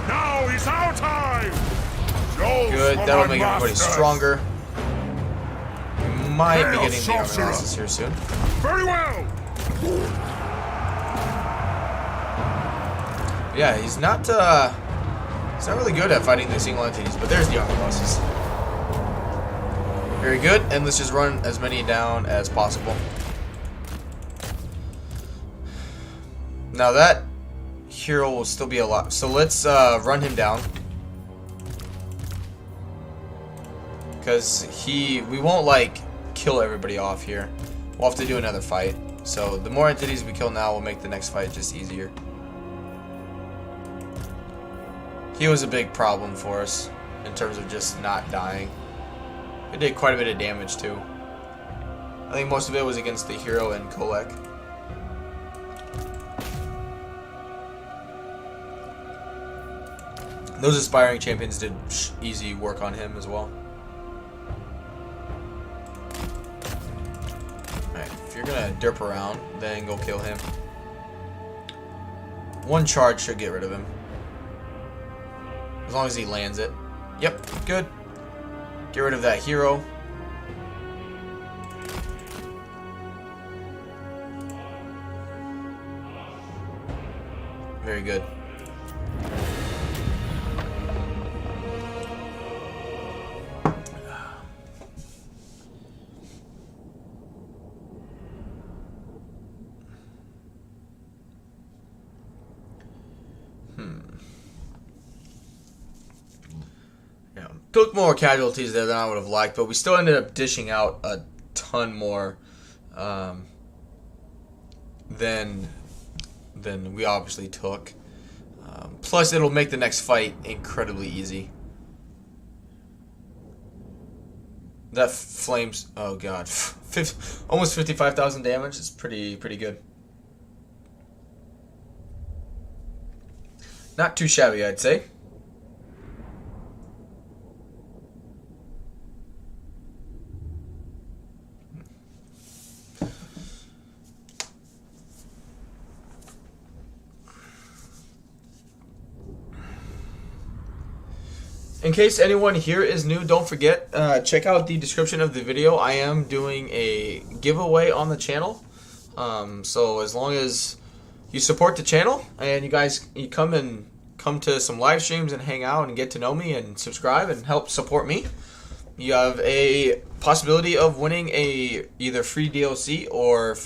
Now is our time. Good, that'll make everybody stronger. Might be getting the armor sorcerer. analysis here soon. Very well. Yeah, he's not really good at fighting the single entities, but there's the armor bosses. Very good, and let's just run as many down as possible. Now that hero will still be alive, so let's run him down. Because we won't like kill everybody off here. We'll have to do another fight. So the more entities we kill now will make the next fight just easier. He was a big problem for us in terms of just not dying. It did quite a bit of damage too. I think most of it was against the hero and Kholek. Those aspiring champions did easy work on him as well. Alright, if you're gonna derp around, then go kill him. One charge should get rid of him. As long as he lands it. Yep, good. Get rid of that hero. Very good. Took more casualties there than I would have liked, but we still ended up dishing out a ton more than we obviously took. Plus, it'll make the next fight incredibly easy. That flames, oh god, almost 55,000 damage is pretty good. Not too shabby, I'd say. In case anyone here is new, don't forget, check out the description of the video. I am doing a giveaway on the channel. So as long as you support the channel and you come to some live streams and hang out and get to know me and subscribe and help support me, you have a possibility of winning a either free DLC or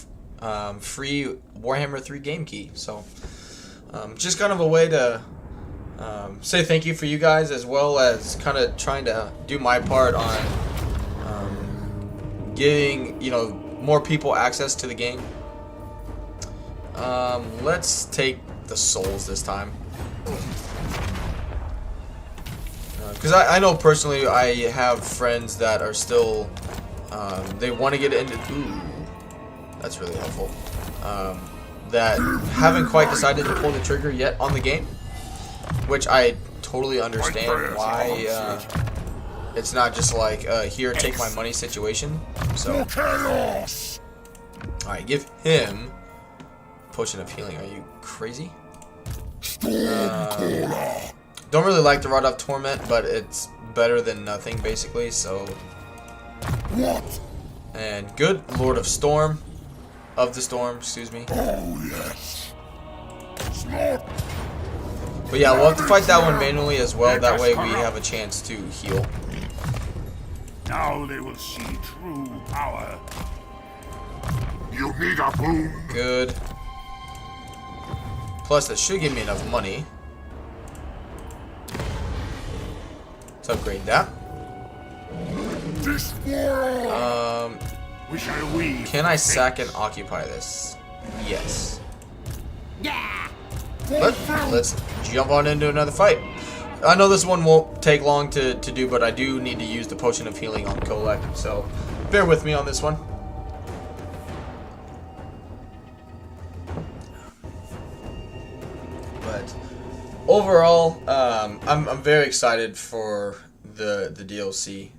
free Warhammer 3 game key. So just kind of a way to say thank you for you guys, as well as kind of trying to do my part on giving more people access to the game. Let's take the souls this time, because I know personally I have friends that are still they want to get into that's really helpful, that haven't quite decided to pull the trigger yet on the game. Which I totally understand why it's not just like here, take my money situation. So, alright, give him potion of healing. Are you crazy? Don't really like the Rod of Torment, but it's better than nothing basically. So, and good Lord of Storm, of the Storm, excuse me. Oh yes. But yeah, we'll have to fight that one manually as well. That way we have a chance to heal. Now they will see true power. You need a boon. Good. Plus, that should give me enough money. Let's upgrade that. This world. We shall weave. Can I sack and occupy this? Yes. Yeah. Let's jump on into another fight. I know this one won't take long to do, but I do need to use the potion of healing on Kholek, so bear with me on this one. But overall, I'm very excited for the DLC.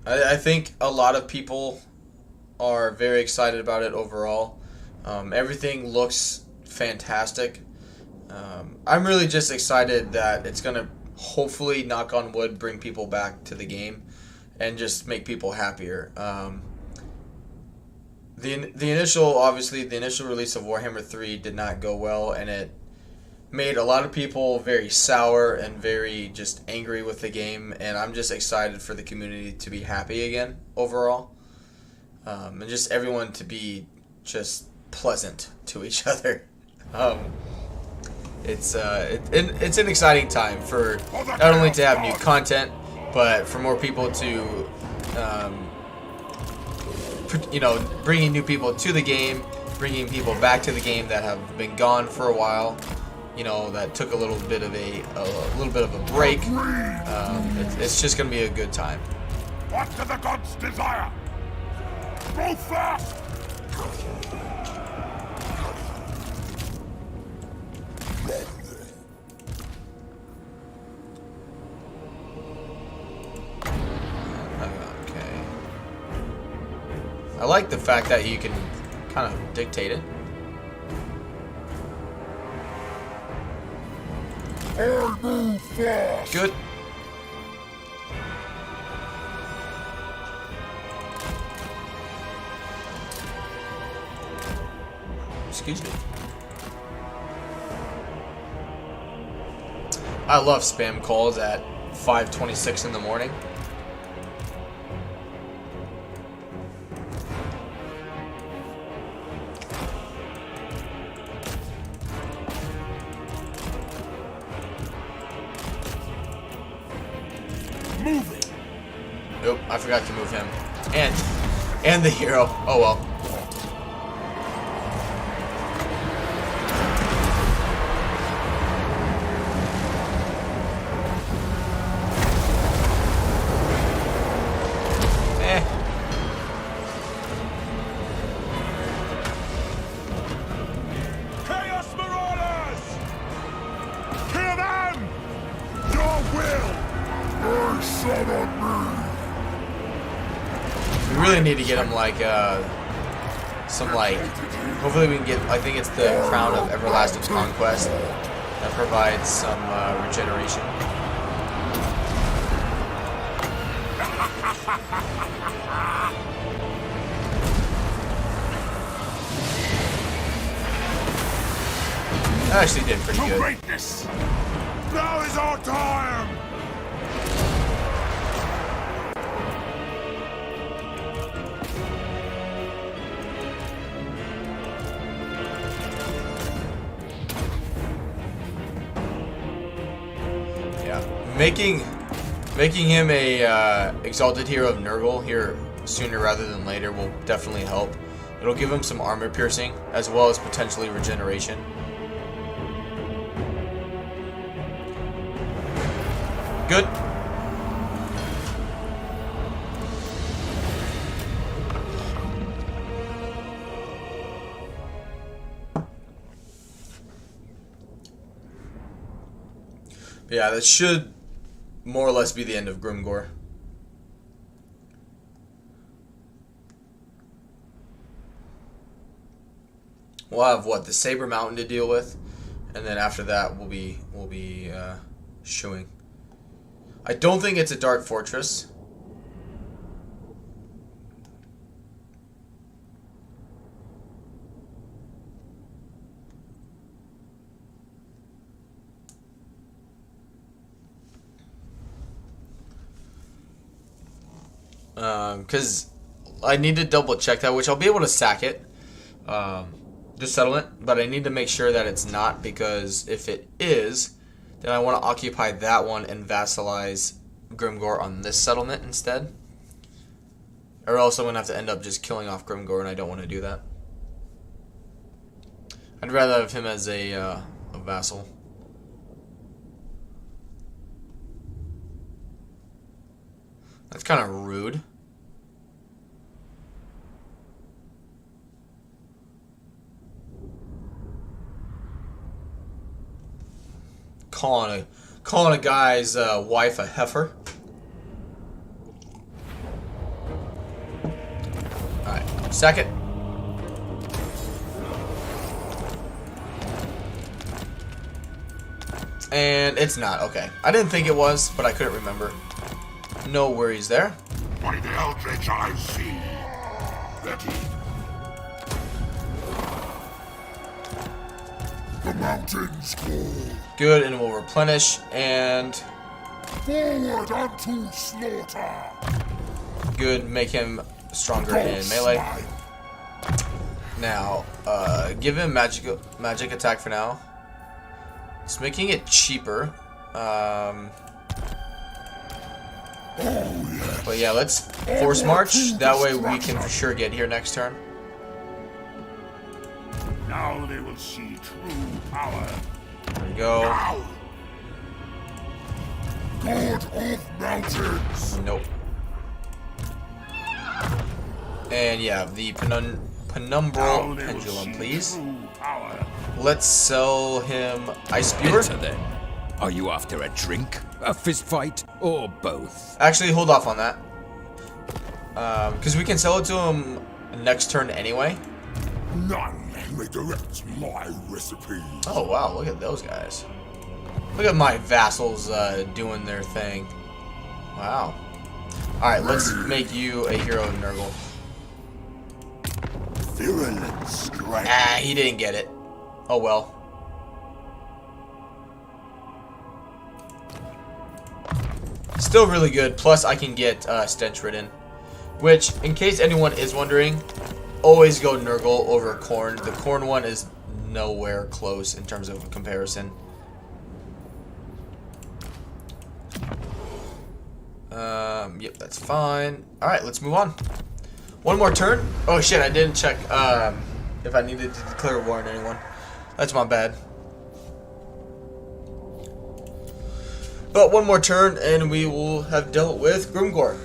I think a lot of people are very excited about it overall. Everything looks fantastic. I'm really just excited that it's going to hopefully, knock on wood, bring people back to the game and just make people happier. The initial release of Warhammer 3 did not go well, and it made a lot of people very sour and very just angry with the game, and I'm just excited for the community to be happy again overall. And just everyone to be just pleasant to each other. It's an exciting time for not only to have new content, but for more people to, bringing new people to the game, bringing people back to the game that have been gone for a while. That took a little bit of a break. It's just gonna be a good time. What do the gods desire? Go fast! Okay. I like the fact that you can kind of dictate it. I move fast! Good. Excuse me. I love spam calls at 5:26 in the morning. Move it! Nope, I forgot to move him. And the hero. Oh well. Chaos Marauders! Kill them! Your will! They set on me! We really need to get him like hopefully we can get, I think it's the Crown of Everlasting Conquest that provides some regeneration. That actually did pretty To good. greatness! Now is our time! Yeah, making him a exalted hero of Nurgle here sooner rather than later will definitely help. It'll give him some armor piercing as well as potentially regeneration. Good. Yeah, that should more or less be the end of Grimgor. We'll have what, the Saber Mountain to deal with, and then after that we'll be shooing. I don't think it's a Dark Fortress. Because I need to double check that, which I'll be able to sack it, the settlement, but I need to make sure that it's not, because if it is, then I want to occupy that one and vassalize Grimgor on this settlement instead. Or else I'm going to have to end up just killing off Grimgor, and I don't want to do that. I'd rather have him as a vassal. That's kind of rude. Calling a guy's wife a heifer. Alright, second. And it's not, okay. I didn't think it was, but I couldn't remember. No worries there. By the eldritch I see. Ready. The mountains fall. Good, and we'll replenish, and... Forward unto slaughter. Good, make him stronger in melee. Now, give him magic attack for now. It's making it cheaper. But yeah, let's force march. That way we can for sure get here next turn. Now they will see true power. There we go. God of mountains. Nope. And yeah, the penumbral pendulum, please. Let's sell him Ice Spewer. Enter then. Are you after a drink, a fist fight, or both? Actually, hold off on that. Because we can sell it to him next turn anyway. None may direct my recipe. Oh wow, look at those guys. Look at my vassals doing their thing. Wow. Alright, let's make you a hero, Nurgle. Virulent strength. Ah, he didn't get it. Oh well. Still really good, plus I can get Stench Ridden. Which, in case anyone is wondering, always go Nurgle over Khorne. The Khorne one is nowhere close in terms of comparison. Yep, that's fine. Alright, let's move on. One more turn. Oh shit, I didn't check if I needed to declare war on anyone. That's my bad. But one more turn and we will have dealt with Grimgor.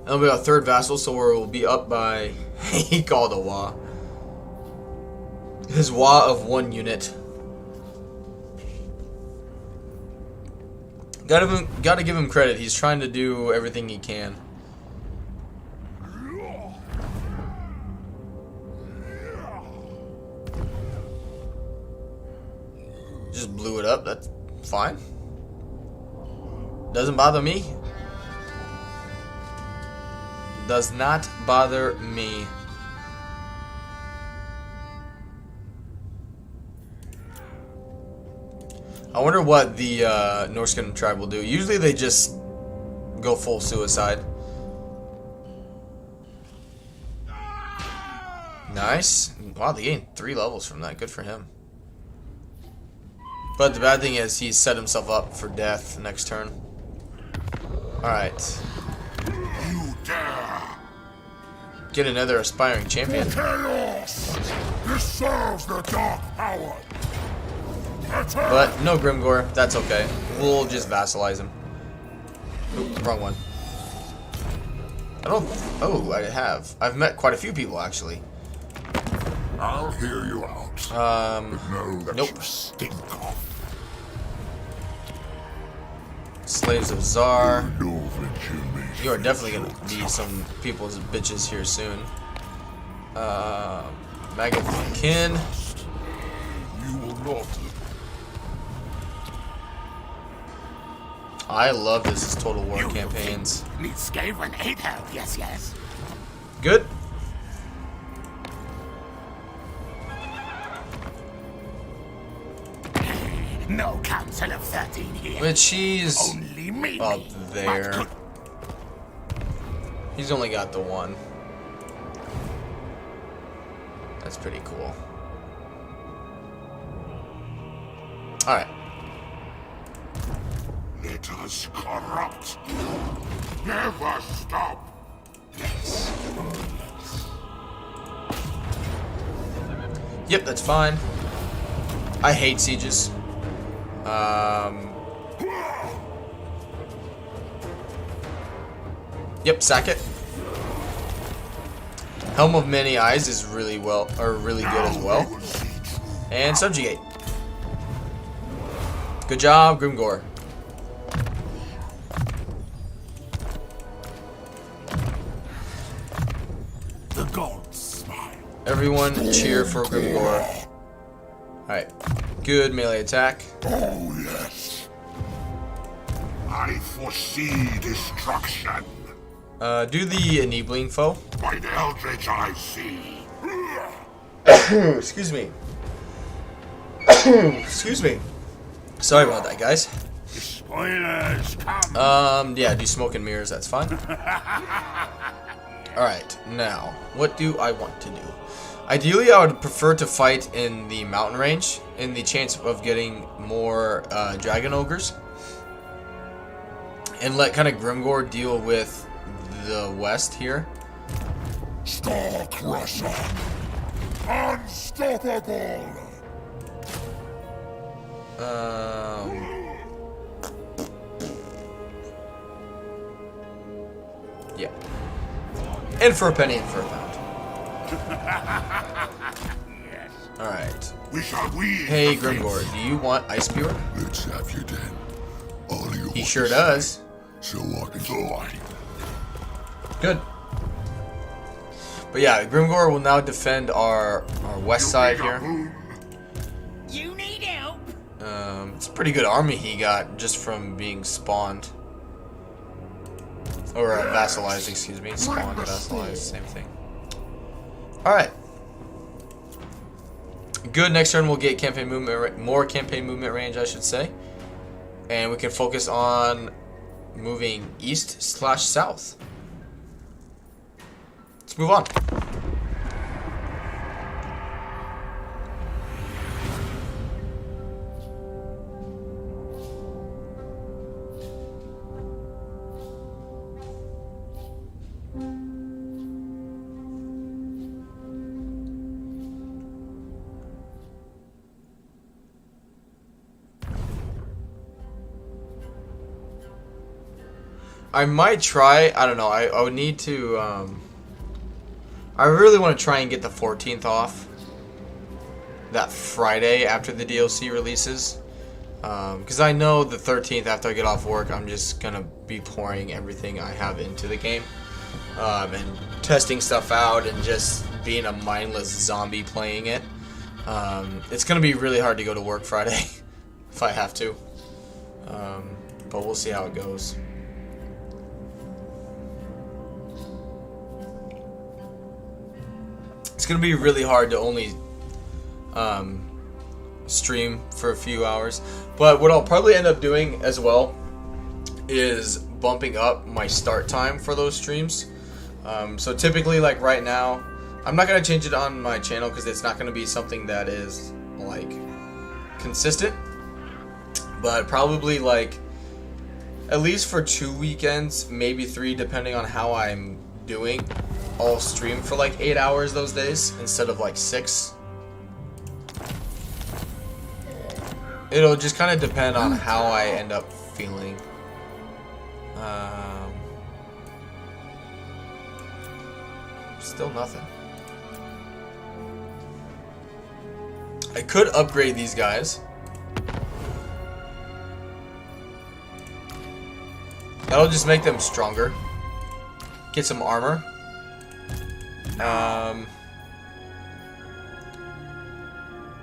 That'll be our third vassal, so we'll be up by... he called a Wa. His Wa of 1 unit. Gotta give him credit. He's trying to do everything he can. Just blew it up. That's fine. Doesn't bother me. Does not bother me. I wonder what the Norscan tribe will do. Usually they just go full suicide. Nice. Wow, they gained 3 levels from that. Good for him. But the bad thing is he's set himself up for death next turn. Alright. You dare. Get another aspiring champion. Chaos. This serves the dark power. Attack. But no Grimgor, that's okay. We'll just vassalize him. Oop, wrong one. I don't... Oh, I have. I've met quite a few people, actually. I'll hear you out. Know that Nope. you stink of. Slaves of Tsar. No venture may You are definitely going to be some people's bitches here soon. Maggot of Kin. You will not. I love this as Total War campaigns. Needs Skaven aid help, yes, yes. Good. No Council of 13 here. Which he's Only me. up there. But He's only got the 1. That's pretty cool. Alright. Let us corrupt. Never stop. Yes. Yep, that's fine. I hate sieges. Yep, sack it. Helm of Many Eyes is really good as well. And Subjugate. Good job, Grimgore. The gods smile. Everyone cheer for Grimgore. Alright. Good melee attack. Oh, yes. I foresee destruction. Do the enabling foe. By the eldritch I see. Excuse me. Excuse me. Sorry about that, guys. The spoilers come. Yeah, do smoke and mirrors, that's fine. Alright, now, what do I want to do? Ideally, I would prefer to fight in the mountain range, in the chance of getting more dragon ogres. And let kind of Grimgore deal with the west here. Star Crusher. Unstoppable. Yeah. In for a penny, in for a pound. Yes. Alright. We shall weave. Hey, the Grimgore, fates. do you want Ice Spear? Let's have you then. All you He want sure is does. so I can fly. Good. But yeah, Grimgore will now defend our west side here. You need help. It's a pretty good army he got just from being spawned. Or vassalized, excuse me. Spawned, vassalized, same thing. Alright. Good, next turn we'll get campaign movement, more campaign movement range, I should say. And we can focus on moving east/south. Let's move on. I might try, I don't know, I would need to, I really want to try and get the 14th off that Friday after the DLC releases. Because I know the 13th after I get off work, I'm just going to be pouring everything I have into the game. And testing stuff out and just being a mindless zombie playing it. It's going to be really hard to go to work Friday if I have to. But we'll see how it goes. It's gonna be really hard to only stream for a few hours, but what I'll probably end up doing as well is bumping up my start time for those streams. So typically, like right now, I'm not gonna change it on my channel because it's not gonna be something that is like consistent, but probably like at least for 2 weekends, maybe 3, depending on how I'm doing. I'll stream for like 8 hours those days instead of like 6. It'll just kind of depend on how I end up feeling. Still nothing. I could upgrade these guys. That'll just make them stronger. Get some armor.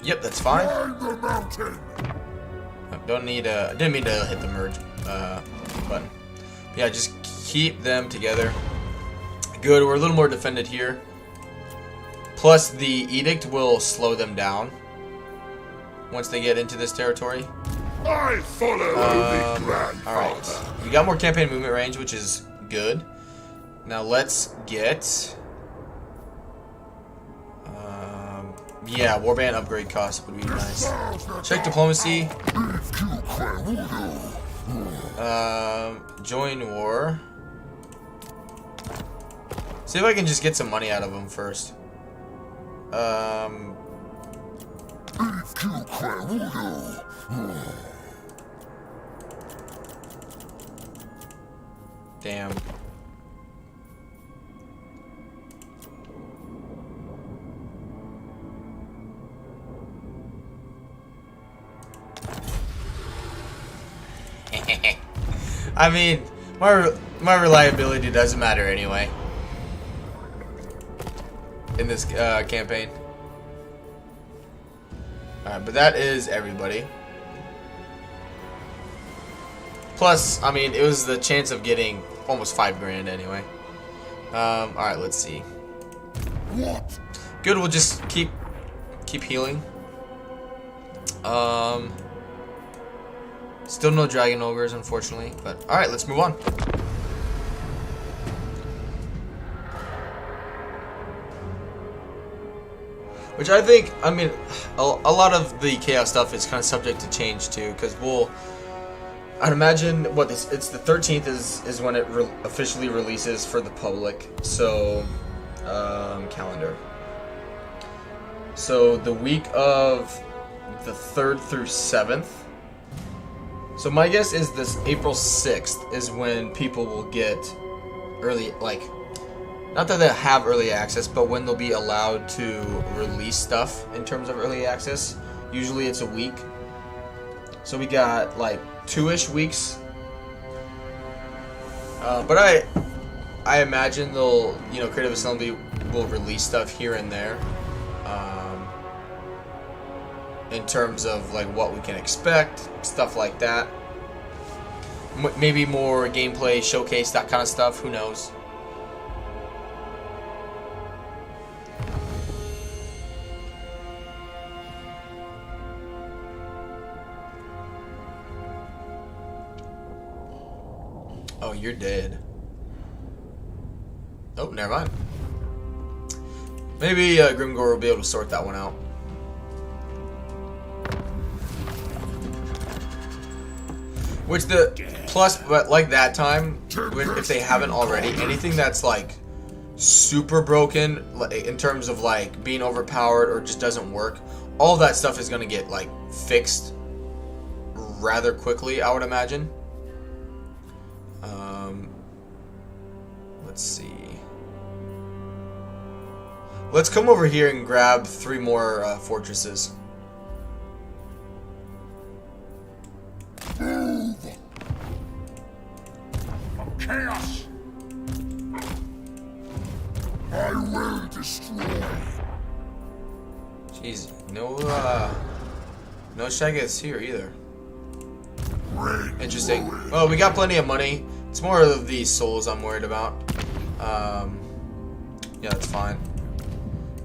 Yep, that's fine. Don't need I didn't mean to hit the merge button. But yeah, just keep them together. Good, we're a little more defended here. Plus, the edict will slow them down once they get into this territory. I follow the grandfather. Alright, we got more campaign movement range, which is good. Now let's get... yeah, warband upgrade cost would be nice. Check diplomacy. Join war. See if I can just get some money out of them first. Damn. I mean, my reliability doesn't matter anyway. In this campaign. Alright, but that is everybody. Plus, I mean, it was the chance of getting almost 5 grand anyway. Alright, let's see. What? Good, we'll just keep healing. Still no dragon ogres, unfortunately, but alright, let's move on. Which I think, I mean, a lot of the chaos stuff is kind of subject to change too, because I'd imagine it's the 13th is when it officially releases for the public. So, calendar. So the week of the 3rd through 7th. So my guess is this April 6th is when people will get early, like, not that they have early access, but when they'll be allowed to release stuff in terms of early access. Usually it's a week. So we got like 2-ish weeks. But I imagine they'll, you know, Creative Assembly will release stuff here and there. In terms of like what we can expect, stuff like that. Maybe more gameplay, showcase, that kind of stuff. Who knows? Oh, you're dead. Oh, never mind. Maybe Grimgore will be able to sort that one out. Which the plus, but like that time, if they haven't already, anything that's like super broken in terms of like being overpowered or just doesn't work, all that stuff is gonna get like fixed rather quickly, I would imagine. Let's see. Let's come over here and grab 3 more fortresses. Move! Of chaos! I will destroy. Jeez, no Shaggoths here either. Interesting. Well, we got plenty of money. It's more of the souls I'm worried about. Yeah, that's fine.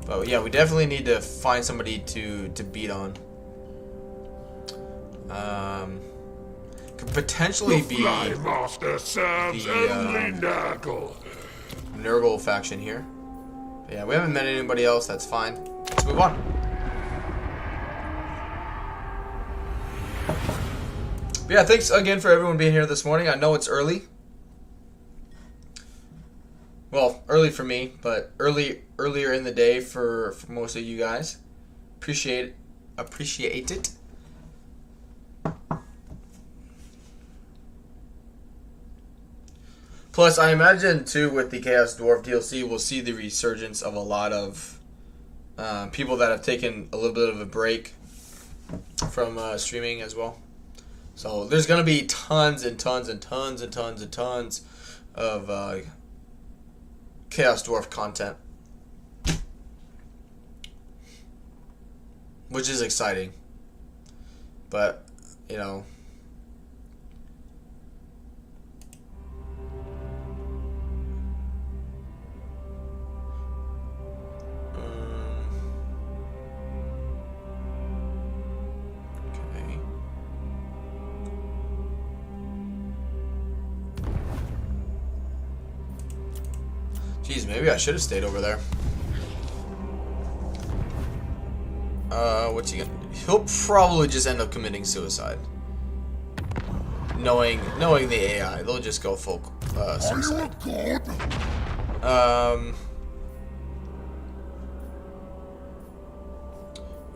But yeah, we definitely need to find somebody to beat on. Could potentially be Master serves the only Nurgle. Nurgle faction here. But yeah, we haven't met anybody else. That's fine. Let's move on. But yeah, thanks again for everyone being here this morning. I know it's early. Well, early for me, but earlier in the day for most of you guys. Appreciate it. Plus, I imagine too with the Chaos Dwarf DLC, we'll see the resurgence of a lot of people that have taken a little bit of a break from streaming as well. So there's gonna be tons and tons and tons and tons and tons of Chaos Dwarf content, which is exciting. But you know, okay. Jeez, maybe I should have stayed over there. What's he gonna do? He'll probably just end up committing suicide. Knowing the AI, they'll just go full suicide.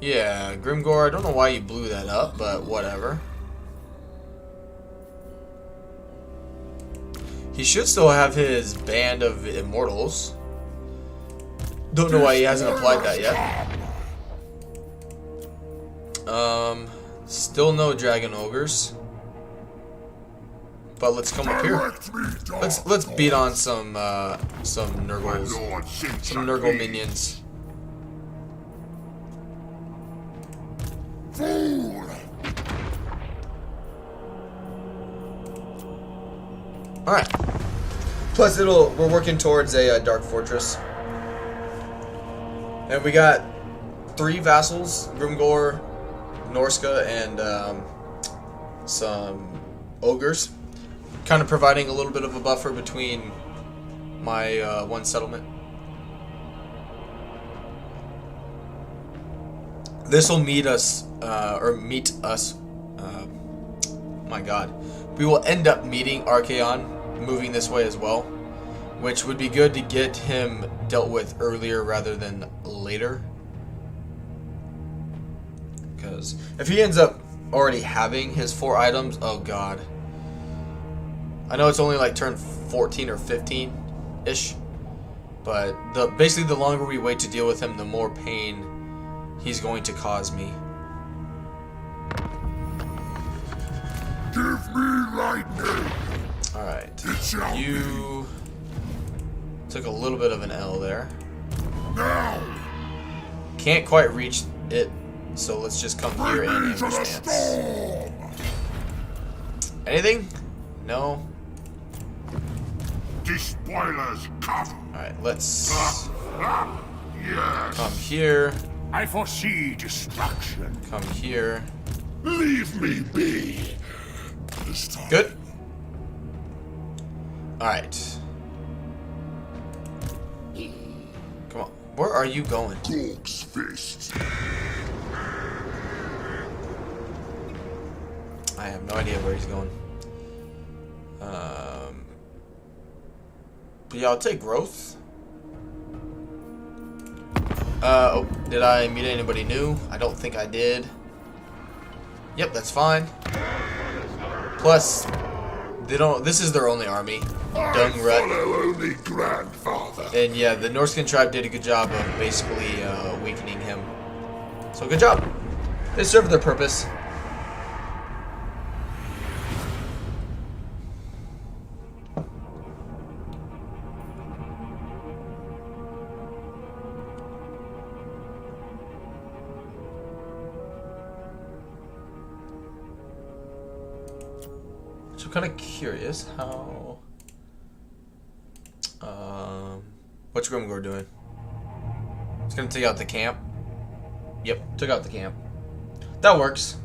Yeah, Grimgore, I don't know why you blew that up, but whatever. He should still have his band of Immortals. Don't know why he hasn't applied that yet. Still no Dragon Ogres. But let's come up here. Direct me, dark Let's beat lord. on some Nurgles, Lord sits some at Nurgle me. minions. Fool! All right. Plus, we're working towards a dark fortress, and we got 3 vassals: Grimgor, Norska, and some ogres, kind of providing a little bit of a buffer between my one settlement. This will meet us. My God, we will end up meeting Archaon, moving this way as well, which would be good to get him dealt with earlier rather than later. Because if he ends up already having his 4 items, oh God. I know it's only like turn 14 or 15-ish, but basically the longer we wait to deal with him, the more pain he's going to cause me. Give me lightning! Alright. It shall You took a little bit of an L there. Now! Can't quite reach it, so let's just come here Bring and me to ambush the dance. storm! Anything? No? Despoilers come! Alright, let's Yes! come here, I foresee destruction. come here. Leave me be! This time. Good. Alright. Come on. Where are you going? Gorg's fist. I have no idea where he's going. But yeah, I'll take growth. Oh, did I meet anybody new? I don't think I did. Yep, that's fine. Plus, they don't. This is their only army. Dung Rut. Follow only grandfather. And yeah, the Norscan tribe did a good job of basically weakening him. So good job. They served their purpose. So I'm kind of curious how. What's Grimgor doing? It's gonna take out the camp. Yep, took out the camp. That works.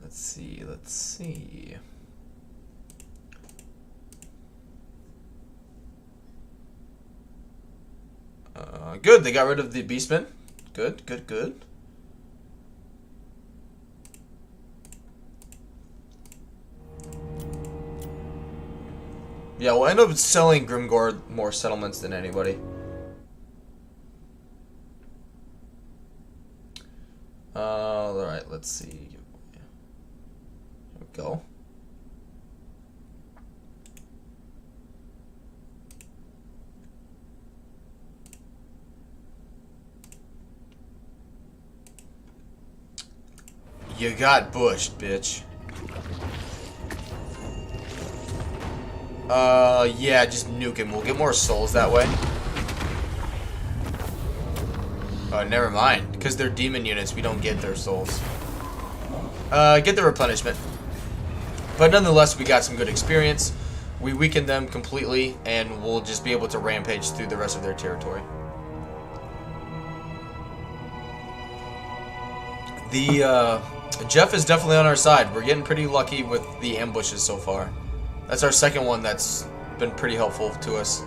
Let's see. Let's see. Good. They got rid of the beastmen. Good. Good. Good. Yeah, we'll end up selling Grimgor more settlements than anybody. Alright, let's see. Here we go. You got bushed, bitch. Yeah, just nuke him. We'll get more souls that way. Oh, never mind. Because they're demon units, we don't get their souls. Get the replenishment. But nonetheless, we got some good experience. We weakened them completely, and we'll just be able to rampage through the rest of their territory. Jeff is definitely on our side. We're getting pretty lucky with the ambushes so far. That's our second one that's been pretty helpful to us.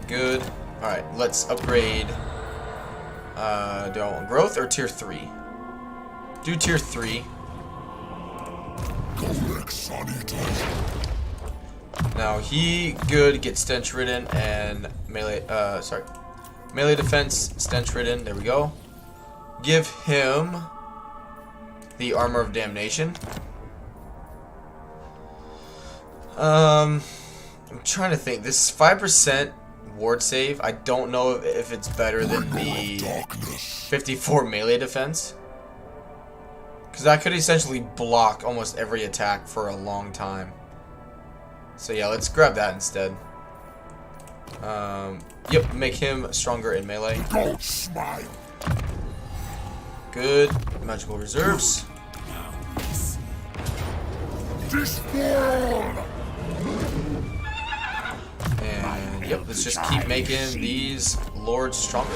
Good. Alright, let's upgrade. Do I want growth or tier 3? Do tier 3. Kholek Suneater. Now he good gets stench ridden and melee melee defense stench ridden. There we go. Give him the Armor of Damnation. I'm trying to think. This is 5% ward save. I don't know if it's better than the 54 melee defense. Because that could essentially block almost every attack for a long time. So yeah, let's grab that instead. Yep, make him stronger in melee. Don't smile. Good. Magical reserves. Despawn. And yep, let's just keep making these lords stronger.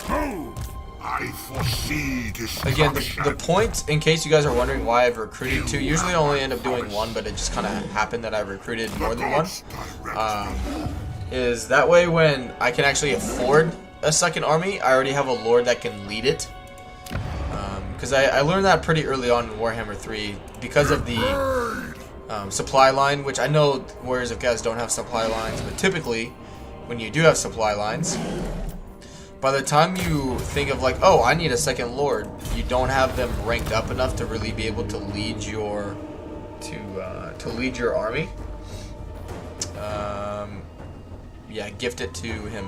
Move. I foresee destruction. Again, the point, in case you guys are wondering why I've recruited 2, usually I only end up doing 1, but it just kind of happened that I recruited more than 1. Is that way when I can actually afford a second army, I already have a lord that can lead it. Because I learned that pretty early on in Warhammer 3 because of the supply line, which I know Warriors of Chaos don't have supply lines, but typically when you do have supply lines, by the time you think of like, oh, I need a second lord, you don't have them ranked up enough to really be able to lead your lead your army. Yeah, gift it to him.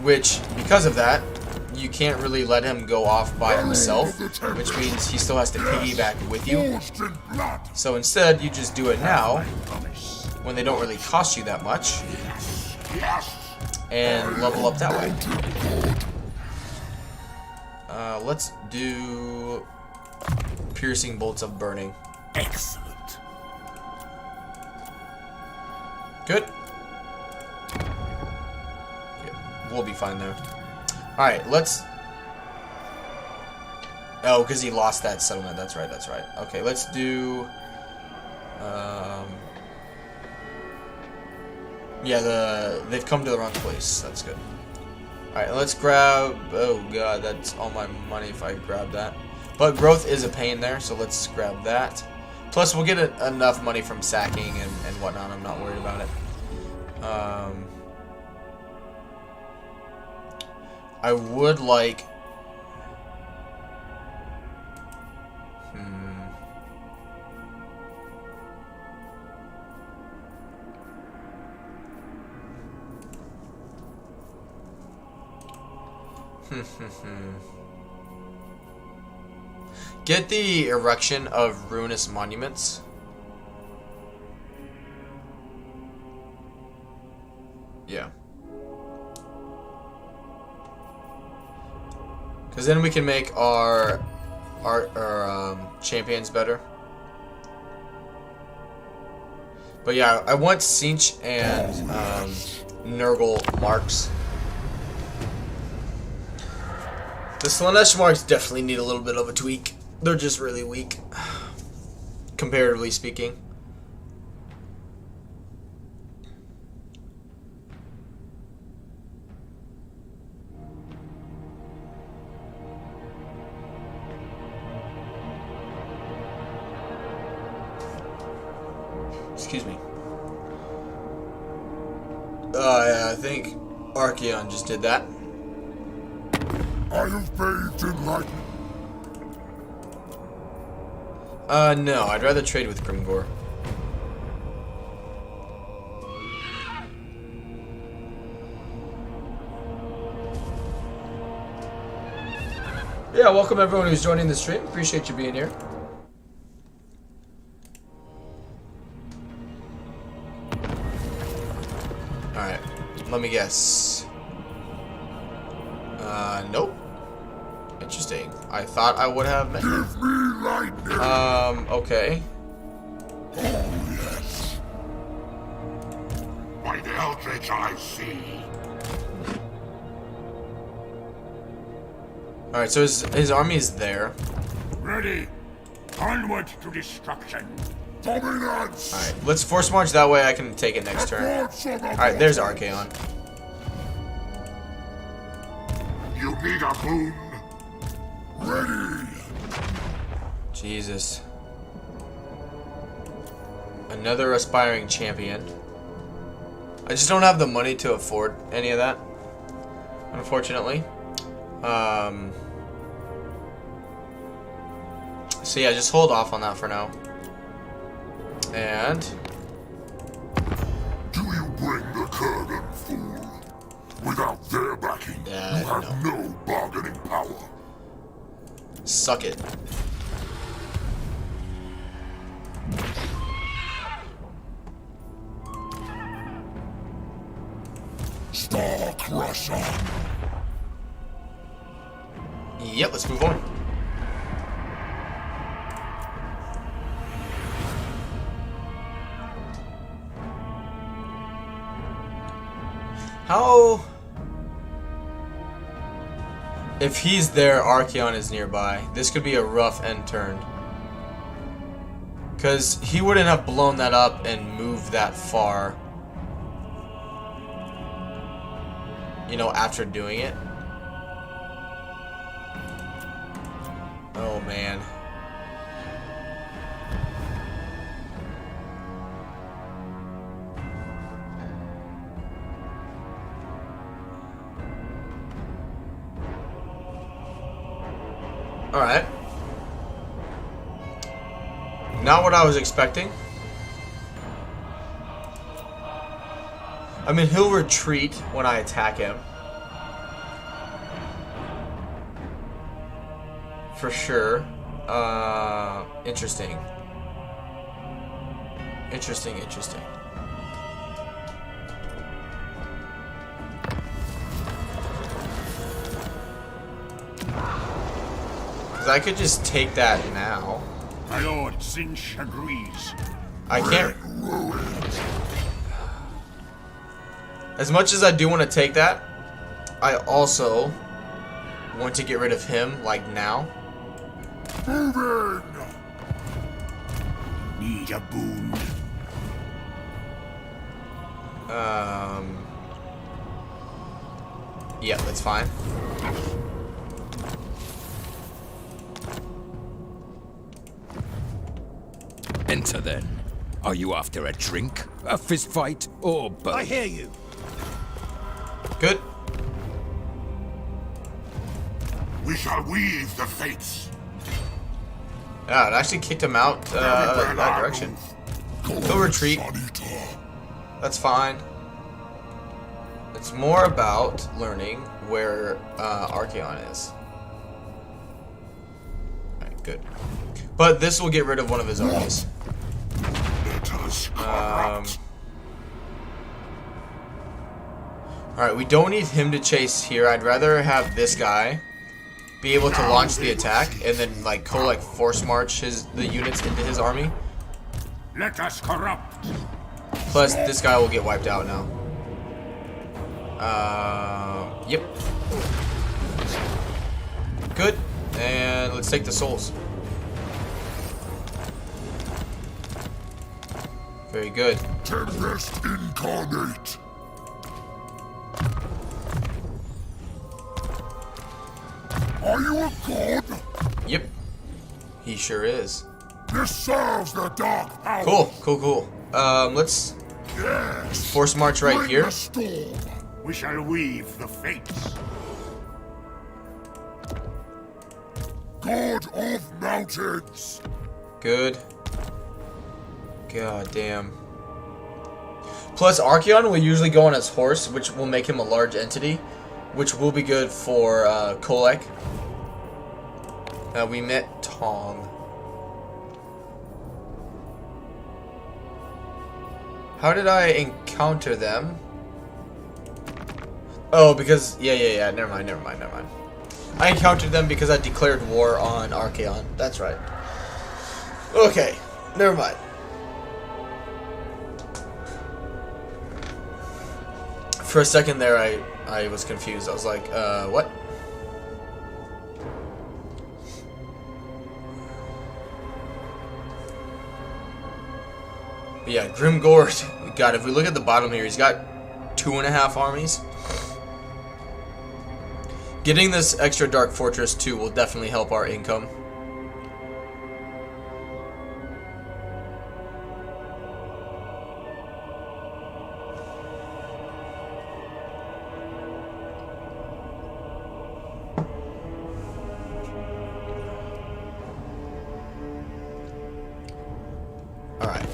Which, because of that, you can't really let him go off by himself, which means he still has to piggyback with you. So instead, you just do it now, when they don't really cost you that much, and level up that way. Let's do piercing bolts of burning. Excellent. Good. Yeah, we'll be fine there. Alright, let's... Oh, because he lost that settlement. That's right, that's right. Okay, let's do... Yeah, they've come to the wrong place. That's good. Alright, let's grab... Oh god, that's all my money if I grab that. But growth is a pain there, so let's grab that. Plus, we'll get enough money from sacking and whatnot. I'm not worried about it. I would like... Get the erection of ruinous monuments. Yeah. Because then we can make our champions better. But yeah, I want Sinch and Nurgle marks. The Slanesh marks definitely need a little bit of a tweak. They're just really weak, comparatively speaking. Excuse me. Yeah, I think Archaeon just did that. I have bathed in lightning. No, I'd rather trade with Grimgor. Yeah, welcome everyone who's joining the stream. Appreciate you being here. Alright, let me guess. Nope. Interesting. I thought I would have met. Give me lightning. Okay. Oh, yes. By the eldritch I see. Alright, so his army is there. Ready. Onward to destruction. Dominance. Alright, let's force march that way I can take it next turn. Alright, there's Archaeon. You need a boon. Ready. Jesus. Another aspiring champion. I just don't have the money to afford any of that, unfortunately. So yeah, just hold off on that for now. And Do you bring the curtain, fool? Without their backing, Yeah, you have no bargaining power. suck it. Star Crusher. Yep, let's move on. How... If he's there, Archeon is nearby. This could be a rough end turn. Because he wouldn't have blown that up and moved that far. You know, after doing it. Oh, man. Alright. Not what I was expecting. I mean, he'll retreat when I attack him. For sure. Interesting. Interesting. Because I could just take that now. My lord Zinch agrees. I can't... As much as I do want to take that, I also want to get rid of him, like, now. Moving! Need a boon. Yeah, that's fine. Enter then. Are you after a drink, a fist fight, or both? I hear you. Good. We shall weave the fates. Yeah, it actually kicked him out that direction. He'll retreat. That's fine. It's more about learning where Archeon is. Alright, good. But this will get rid of one of his armies. Alright, we don't need him to chase here. I'd rather have this guy be able to launch the attack and then like Kholek force march the units into his army. Let us corrupt. Plus this guy will get wiped out now. Yep. Good. And let's take the souls. Very good. Tempest incarnate. Are you a god? Yep. He sure is. This serves the dark power. Cool. Let's Yes. force march right Bring here. the storm. We shall weave the fates. God of mountains. Good. God damn. Plus, Archeon will usually go on his horse, which will make him a large entity, which will be good for Kholek. We met Tong. How did I encounter them? Oh, because... Yeah. Never mind. I encountered them because I declared war on Archeon. That's right. Okay. Never mind. For a second there, I was confused. I was like, what? But yeah, Grimgord. God, if we look at the bottom here, he's got 2.5 armies. Getting this extra Dark Fortress 2 will definitely help our income.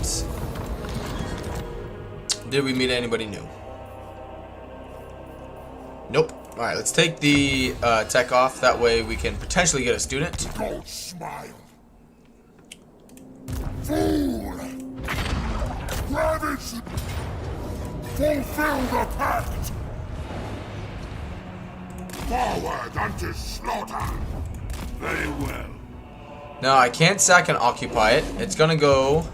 Alright. Did we meet anybody new? Nope. Alright, let's take the tech off. That way we can potentially get a student. Don't smile. Fool! Ravage! Fulfill the pact! Forward unto slaughter! Very well. Now I can't sack and occupy it. It's gonna go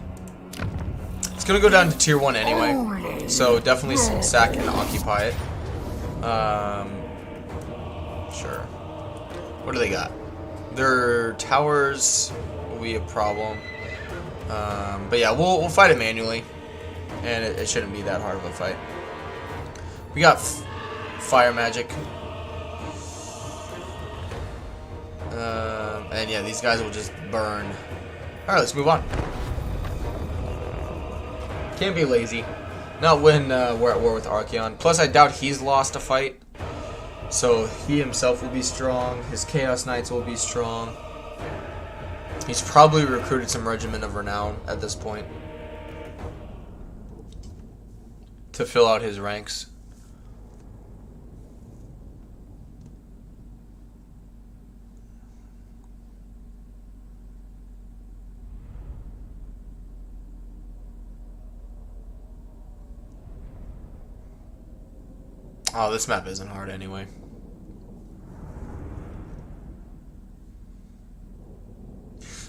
down to tier 1 anyway. So definitely sack and occupy it. Sure. What do they got? Their towers will be a problem. But yeah, we'll fight it manually, and it shouldn't be that hard of a fight. We got fire magic. And yeah, these guys will just burn. Alright, let's move on. Can't be lazy. Not when we're at war with Archeon. Plus, I doubt he's lost a fight. So, he himself will be strong. His Chaos Knights will be strong. He's probably recruited some Regiment of Renown at this point to fill out his ranks. Oh, this map isn't hard anyway.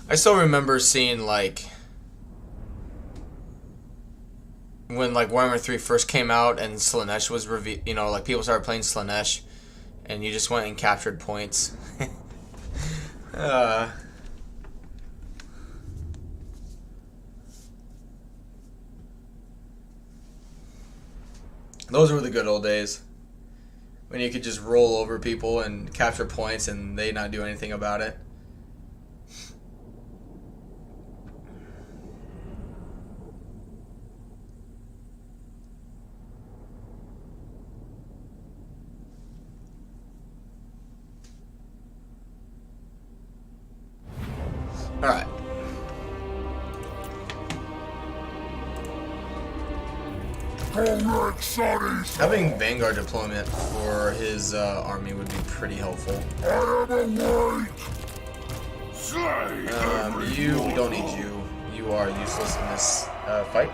I still remember seeing, like, when, like, Warhammer 3 first came out and Slaanesh was revealed, you know, like, people started playing Slaanesh and you just went and captured points. Those were the good old days. When you could just roll over people and capture points and they not do anything about it. Alright. Having Vanguard deployment for his army would be pretty helpful. We don't need you. You are useless in this fight.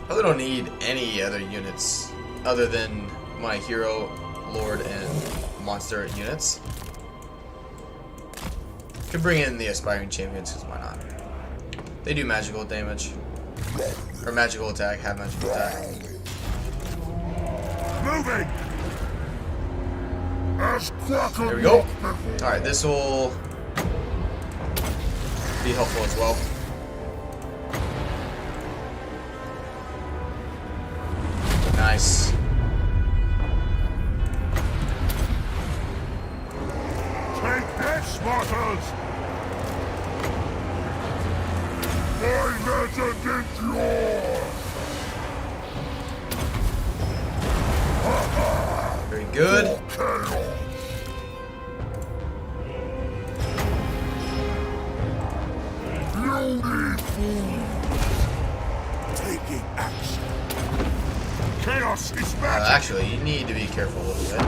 Probably don't need any other units other than my hero, lord, and monster units. Could bring in the aspiring champions, because why not? They do magical damage. Or magical attack, have magical attack. Moving! There we go. Alright, this will be helpful as well. Nice. Take this, mortals! My legend is yours! Very good. Taking action. Chaos is magic. Actually, you need to be careful a little bit.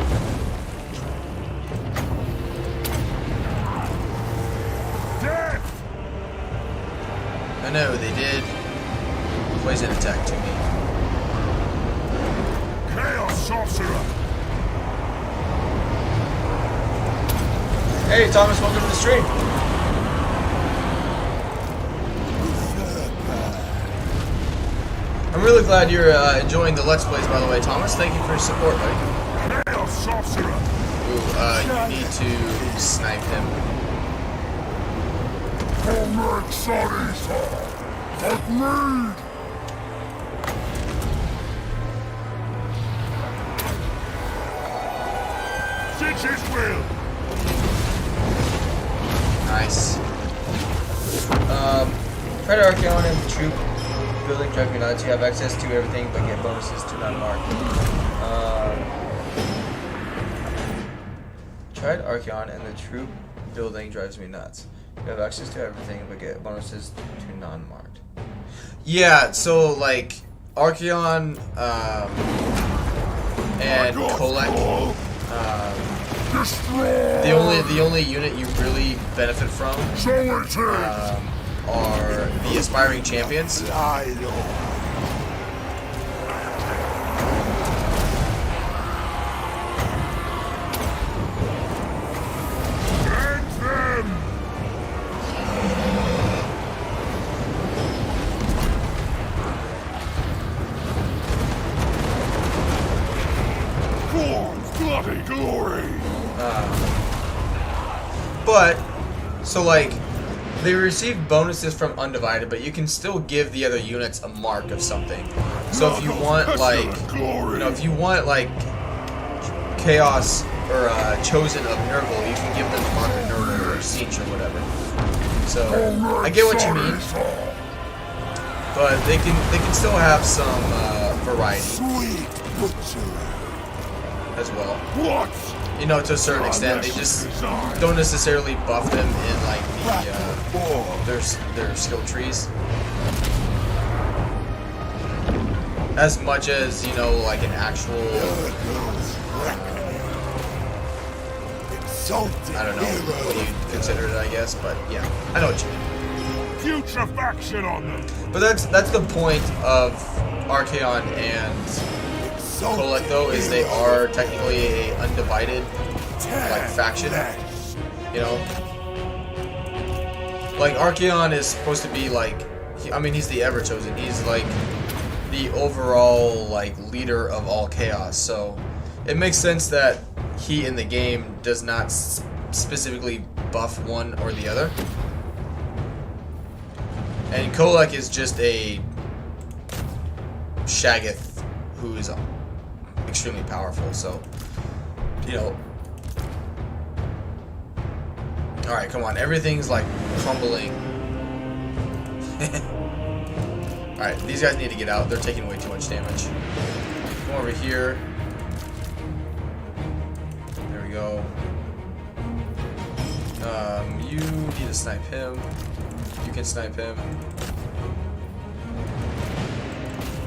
Death! I know they did poison attack to me. Chaos sorcerer. Hey Thomas, welcome to the stream. I'm really glad you're enjoying the Let's Plays, by the way, Thomas. Thank you for your support, buddy. Chaos sorcerer. Ooh, you need to snipe him. Kholek Suneater. Agreed. Sitch's will. Nice. Try to Archeon and the troop building drive me nuts. You have access to everything but get bonuses to not mark. Tried Archeon and the troop building drives me nuts. You have access to everything but get bonuses to non-marked. Yeah, so like Archeon and Kholek, the only unit you really benefit from are the aspiring champions. Glory. But so like they receive bonuses from Undivided, but you can still give the other units a mark of something. So if you want like, if you want like Chaos or Chosen of Nurgle, you can give them a mark of Nurgle or Siege or whatever. So I get what you mean, but they can still have some variety as well. You know, to a certain extent, they just don't necessarily buff them in like their skill trees as much as, you know, like an actual, I don't know what you consider it, I guess, but yeah, I know what you mean. Putrefaction on them. But that's the point of Archeon and Kholek, though, is they are technically a undivided like faction. You know, like Archeon is supposed to be like, I mean, he's the Ever Chosen. He's like the overall like leader of all chaos. So it makes sense that he in the game does not specifically buff one or the other. And Kholek is just a Shaggoth who is extremely powerful, so, you know. Alright, come on, everything's like crumbling. Alright, these guys need to get out. They're taking way too much damage. Come over here. There we go. You need to snipe him. You can snipe him.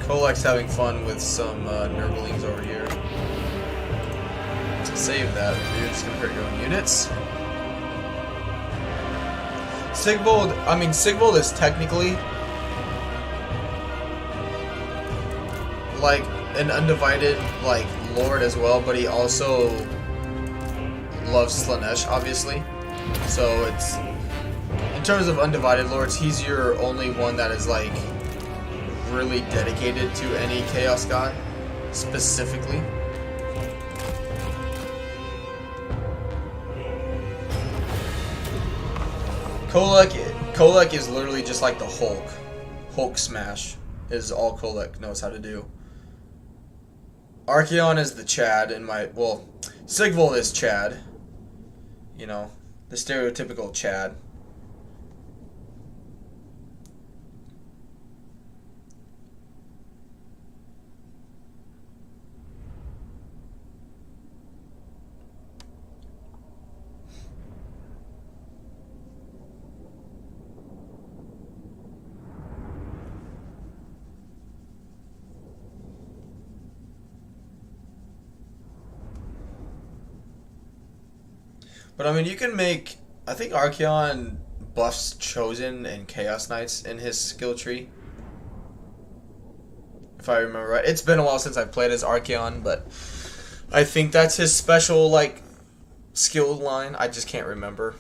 Kholek's having fun with some Nurglings over here. Save that. You're just gonna hurt your own units. Sigvold is technically like an undivided like lord as well, but he also loves Slanesh, obviously. So it's, in terms of undivided lords, he's your only one that is like really dedicated to any Chaos God specifically. Kholek is literally just like the Hulk. Hulk smash is all Kholek knows how to do. Archeon is the Chad in my, well, Sigvold is Chad. You know, the stereotypical Chad. But I mean, you can make, I think Archeon buffs Chosen and Chaos Knights in his skill tree, if I remember right. It's been a while since I've played as Archeon, but I think that's his special, like, skill line. I just can't remember.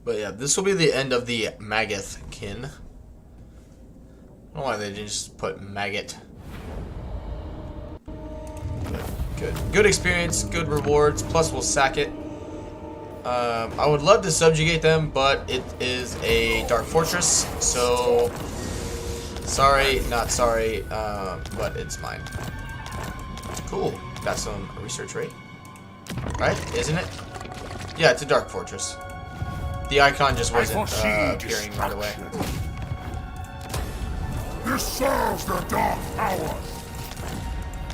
But yeah, this will be the end of the Maggoth kin. I don't know why they didn't just put Maggot. Good experience, good rewards, plus we'll sack it. I would love to subjugate them, but it is a Dark Fortress, so sorry, not sorry, but it's mine. Cool. got some research rate. Right? Isn't it? Yeah, it's a dark fortress. The icon just wasn't appearing right away. This serves the dark powers.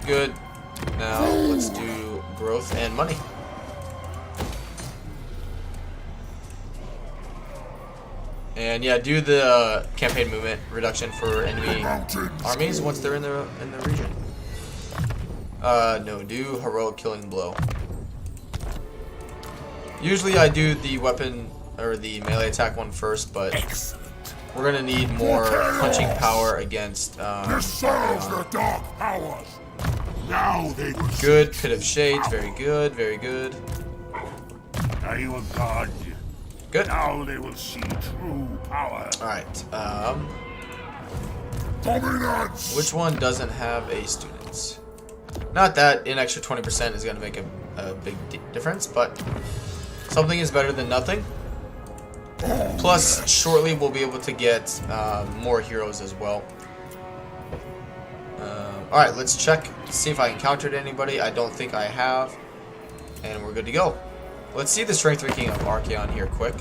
Good. Now let's do growth and money. And yeah, do the campaign movement reduction for enemy armies once they're in the region. No, do heroic killing blow. Usually I do the weapon or the melee attack one first, but we're gonna need more punching power against. This serves the dark powers. Now they will Good. Pit of Shades. Very good. Very good. Are you a god? Good. Now they will see true power. All right. Dominance. Which one doesn't have a student? Not that an extra 20% is going to make a big difference, but something is better than nothing. Plus, shortly we'll be able to get more heroes as well. Alright, let's check, see if I encountered anybody. I don't think I have. And we're good to go. Let's see the strength ranking of Archaon here quick.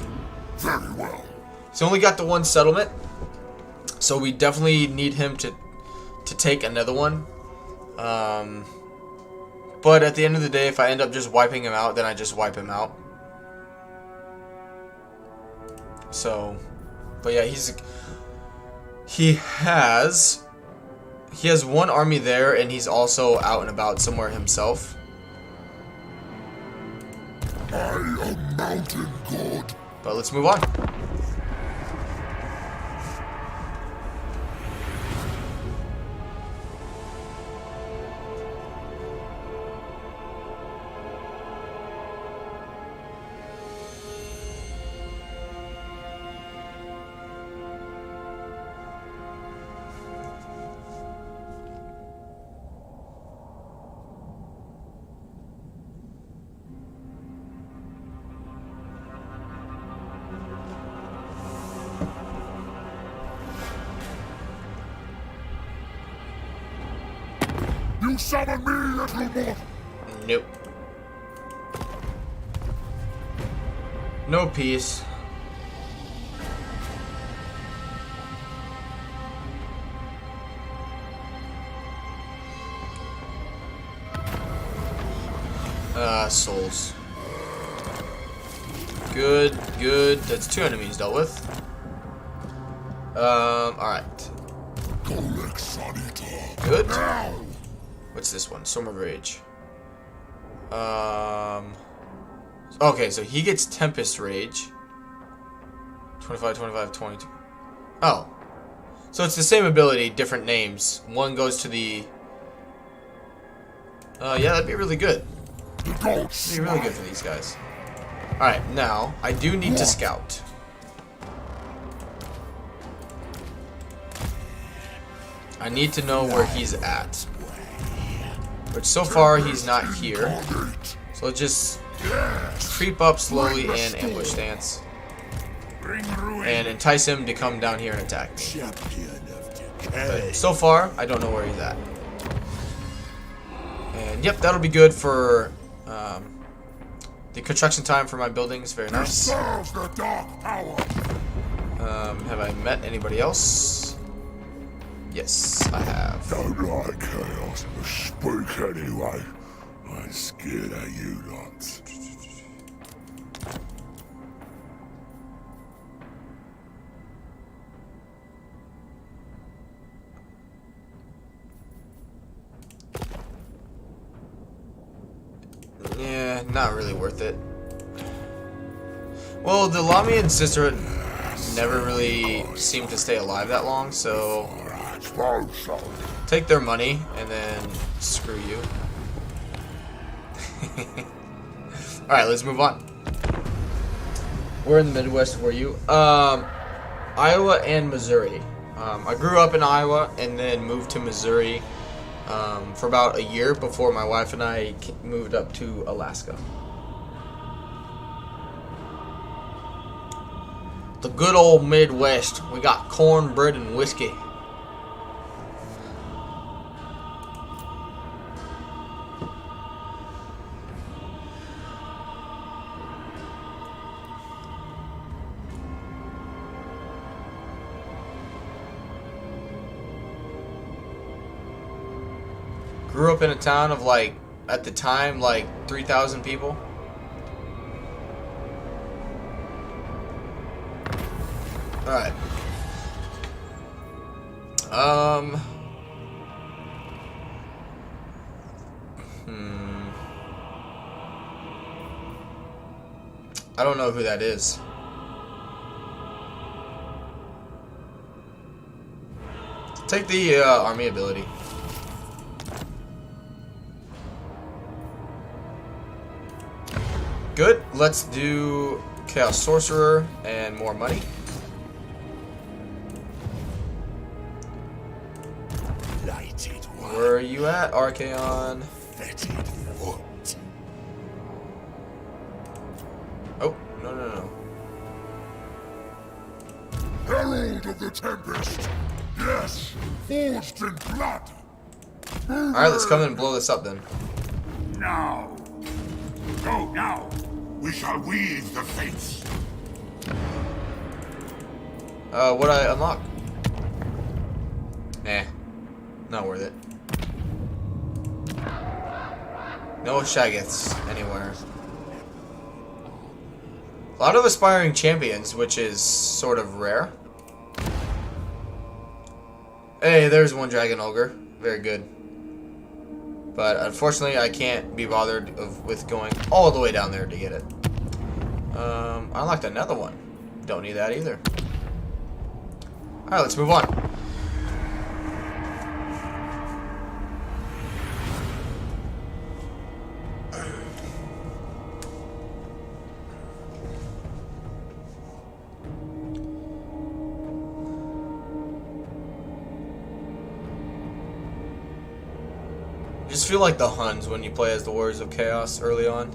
Very well. He's only got the one settlement, so we definitely need him to take another one. But at the end of the day, if I end up just wiping him out, then I just wipe him out. So, but yeah, he has one army there, and he's also out and about somewhere himself. I am mountain god. But let's move on. You summon me, little mortal. Nope. No peace. Souls. Good, good. That's 2 enemies dealt with. Alright. Kholek Suneater. Good. Now. What's this one? Storm of Rage. Okay, so he gets Tempest Rage. 25, 25, 22. Oh. So it's the same ability, different names. One goes to the... yeah, that'd be really good. That'd be really good for these guys. Alright, now, I do need to scout. I need to know where he's at. Which so far, he's not here. So let's just creep up slowly and ambush stance. And entice him to come down here and attack me. But so far, I don't know where he's at. And yep, that'll be good for the construction time for my buildings. Very nice. Have I met anybody else? Yes, I have. Don't like chaos, but speak anyway. I'm scared of you lot. Yeah, not really worth it. Well, the Lamian Sisterhood never really seemed to stay alive that long, so take their money and then screw you. Alright, let's move on. Where in the Midwest were you? Iowa and Missouri. I grew up in Iowa and then moved to Missouri for about a year before my wife and I moved up to Alaska. The good old Midwest. We got cornbread and whiskey. Grew up in a town of like, at the time, like 3,000 people. Alright. I don't know who that is. Take the army ability. Good. Let's do Chaos Sorcerer and more money. Lighted one. Where are you at, Archaon? Fetid foot. Oh, no. Herald of the Tempest. Yes, forged in blood. Alright, let's come in and blow this up then. Now. Go now. We shall weave the fates. What'd I unlock? Nah. Not worth it. No Shaggoths anywhere. A lot of aspiring champions, which is sort of rare. Hey, there's one Dragon Ogre. Very good. But unfortunately, I can't be bothered with going all the way down there to get it. I unlocked another one. Don't need that either. Alright, let's move on. I just feel like the Huns when you play as the Warriors of Chaos early on.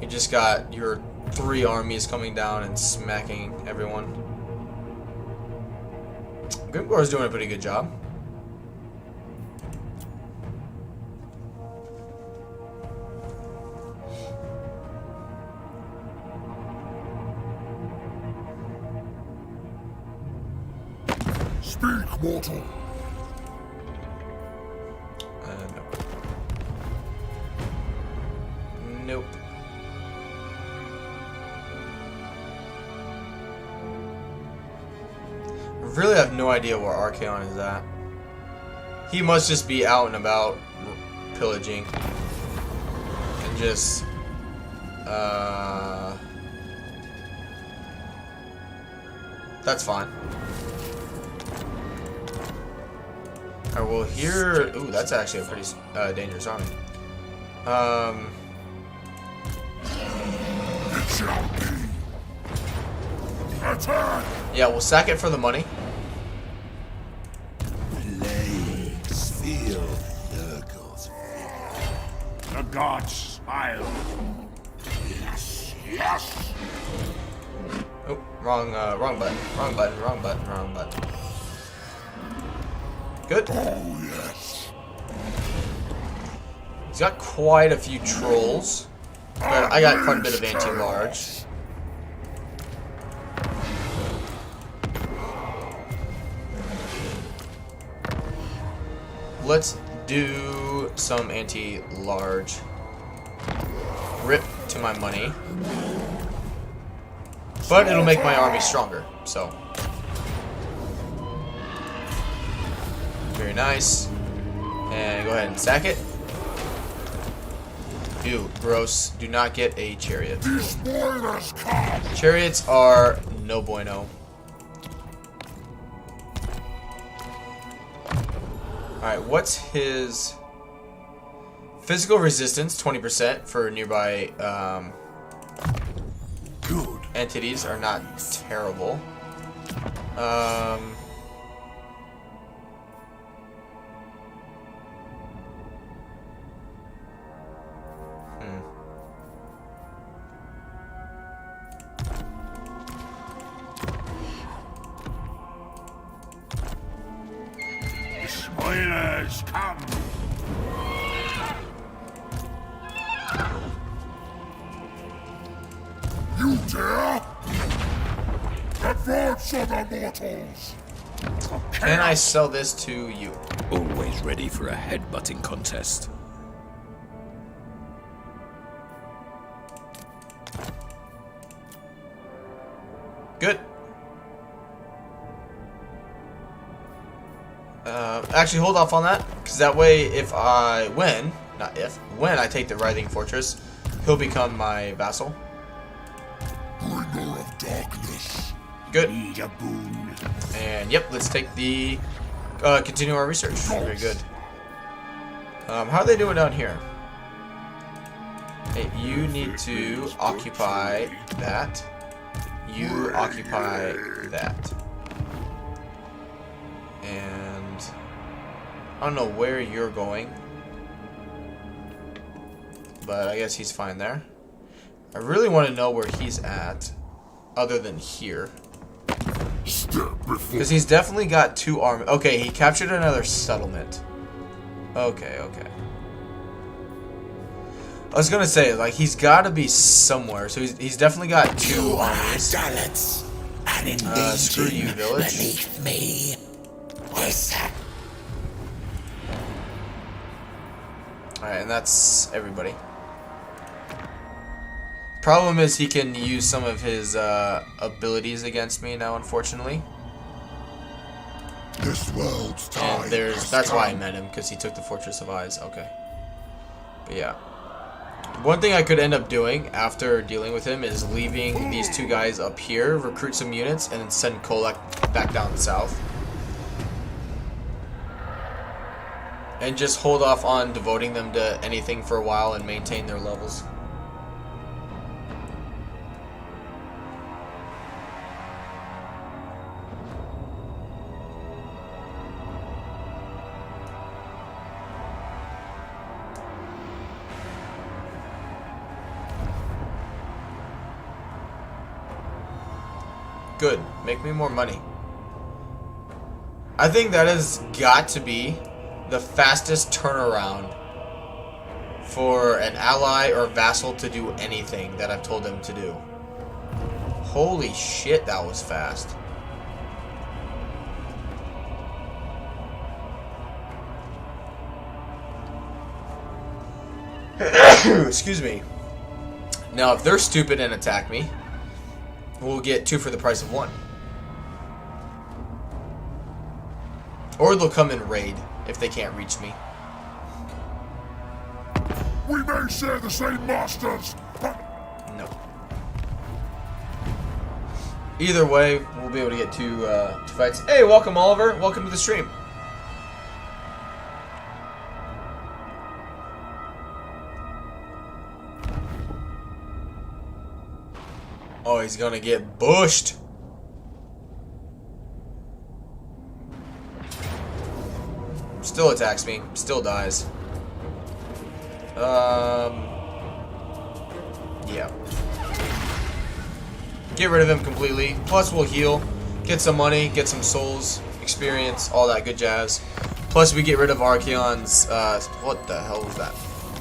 You just got your 3 armies coming down and smacking everyone. Grimgor's doing a pretty good job. Speak, mortal. Nope. I really have no idea where Archaon is at. He must just be out and about pillaging. And just... That's fine. I will hear... Ooh, that's actually a pretty dangerous army. It shall be. Attack! Yeah, we'll sack it for the money. Plagues feel circles. The gods smile. Yes, yes. Oh, wrong button. Wrong button. Wrong button. Wrong button. Good. Oh, yes. He's got quite a few trolls. But I got quite a bit of anti-large. Let's do some anti-large. Rip to my money. But it'll make my army stronger, so. Very nice. And go ahead and sack it. Ew, gross. Do not get a chariot. Chariots are no bueno. Alright, what's his... Physical resistance, 20% for nearby entities are not terrible. Spoilers come. You dare? Advance on the mortals. of chaos. Can I sell this to you? Always ready for a headbutting contest. Good. Actually, hold off on that, because that way, when I take the Writhing Fortress, he'll become my vassal. Bringer of darkness. Good. Need a boon. And yep, let's take the continue our research. Very good. How are they doing down here? Hey, you need to occupy that. You occupy that. And I don't know where you're going, but I guess he's fine there. I really want to know where he's at, other than here. Because he's definitely got 2 army. Okay, he captured another settlement. Okay, okay. I was gonna say, like, he's got to be somewhere. So he's definitely got 2 armies. Screw you, village. Me. Alright, and that's everybody. Problem is he can use some of his abilities against me now, unfortunately. This world's time. And that's why I met him, because he took the Fortress of Eyes. Okay. But yeah. One thing I could end up doing after dealing with him is leaving these 2 guys up here, recruit some units, and then send Kholek back down south. And just hold off on devoting them to anything for a while and maintain their levels. Good. Make me more money. I think that has got to be the fastest turnaround for an ally or vassal to do anything that I've told them to do. Holy shit, that was fast. Excuse me. Now, if they're stupid and attack me, we'll get 2 for the price of 1. Or they'll come and raid if they can't reach me. We may share the same masters, but No. Either way, we'll be able to get 2 fights. Hey, welcome Oliver. Welcome to the stream. Oh, he's gonna get bushed. Still attacks me. Still dies. Yeah. Get rid of him completely. Plus, we'll heal, get some money, get some souls, experience, all that good jazz. Plus, we get rid of Archaon's. What the hell was that?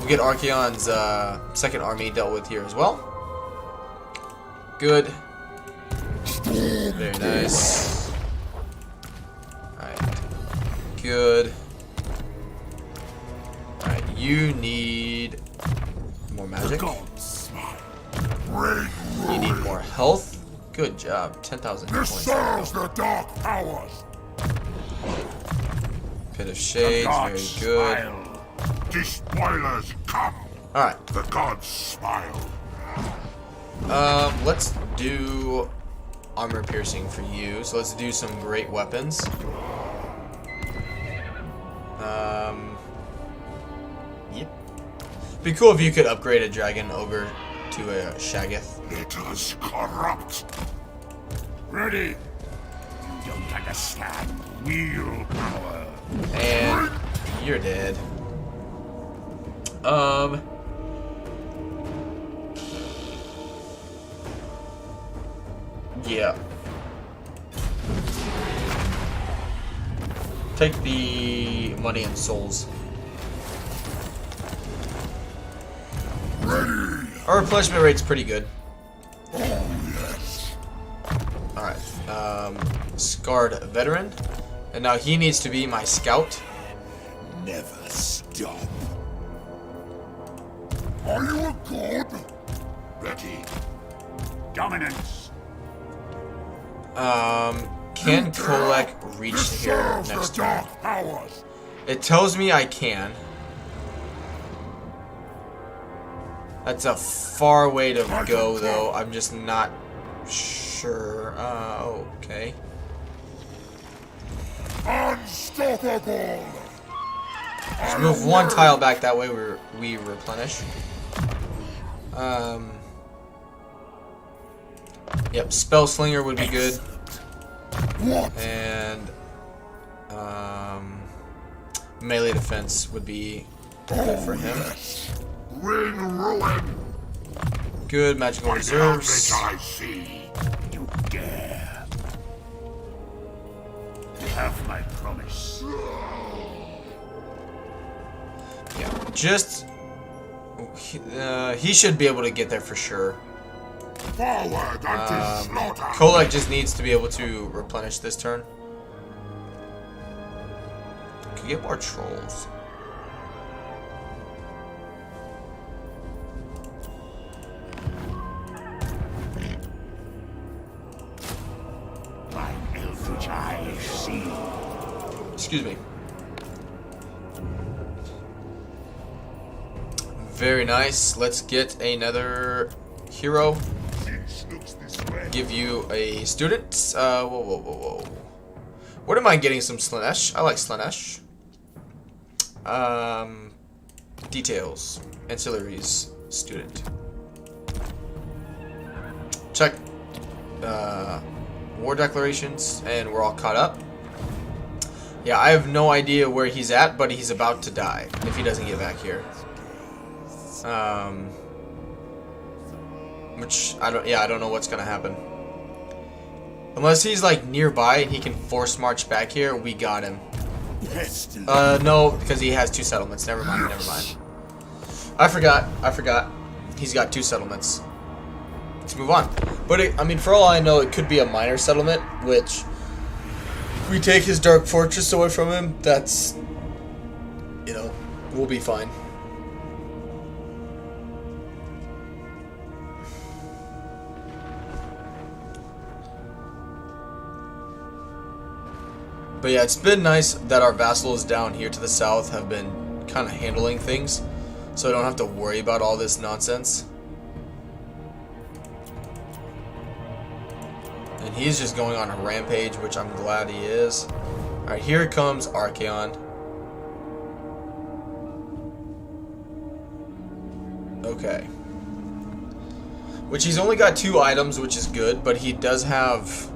We get Archaon's 2nd army dealt with here as well. Good. Very nice. Alright. Good. Alright, you need more magic. You need more health. Good job. 10,000 this points. serves the dark powers. Pit of Shades, very good. Smile. Despoilers come. Alright. The gods smile. Let's do armor piercing for you. So let's do some great weapons. Yep. Be cool if you could upgrade a dragon ogre to a Shaggoth. Let us corrupt. Ready? You don't understand real power. And you're dead. Yeah. Take the money and souls. Ready? Our replenishment rate's pretty good. Oh, yes. Alright. Scarred Veteran. And now he needs to be my scout. Never stop. Are you a god? Ready. Dominance. Can Kholek reach here next turn? Powers. It tells me I can. That's a far way to go, though. I'm just not sure. Okay. Unstoppable. Just move one tile back that way. We replenish. Yep, Spell Slinger would be good. What? And melee defense would be good for him. Bring ruin. Good magical reserves. I see. You dare. Have my promise. Yeah, just he should be able to get there for sure. Forward unto slaughter. Kholek just needs to be able to replenish this turn. Could get more trolls. My eldritch eyes see. Excuse me. Very nice. Let's get another hero. Give you a student. Whoa. What am I getting? Some Slanesh. I like Slanesh. Details. Ancillaries. Student. Check. War declarations, and we're all caught up. Yeah, I have no idea where he's at, but he's about to die if he doesn't get back here. Which I don't know what's gonna happen. Unless he's like nearby and he can force march back here, we got him. No, because he has 2 settlements. Never mind. I forgot. He's got 2 settlements. Let's move on. But I mean, for all I know, it could be a minor settlement, which if we take his Dark Fortress away from him, that's, you know, we'll be fine. But yeah, it's been nice that our vassals down here to the south have been kind of handling things, so I don't have to worry about all this nonsense. And he's just going on a rampage, which I'm glad he is. Alright, here comes Archaon. Okay. Which he's only got 2 items, which is good, but he does have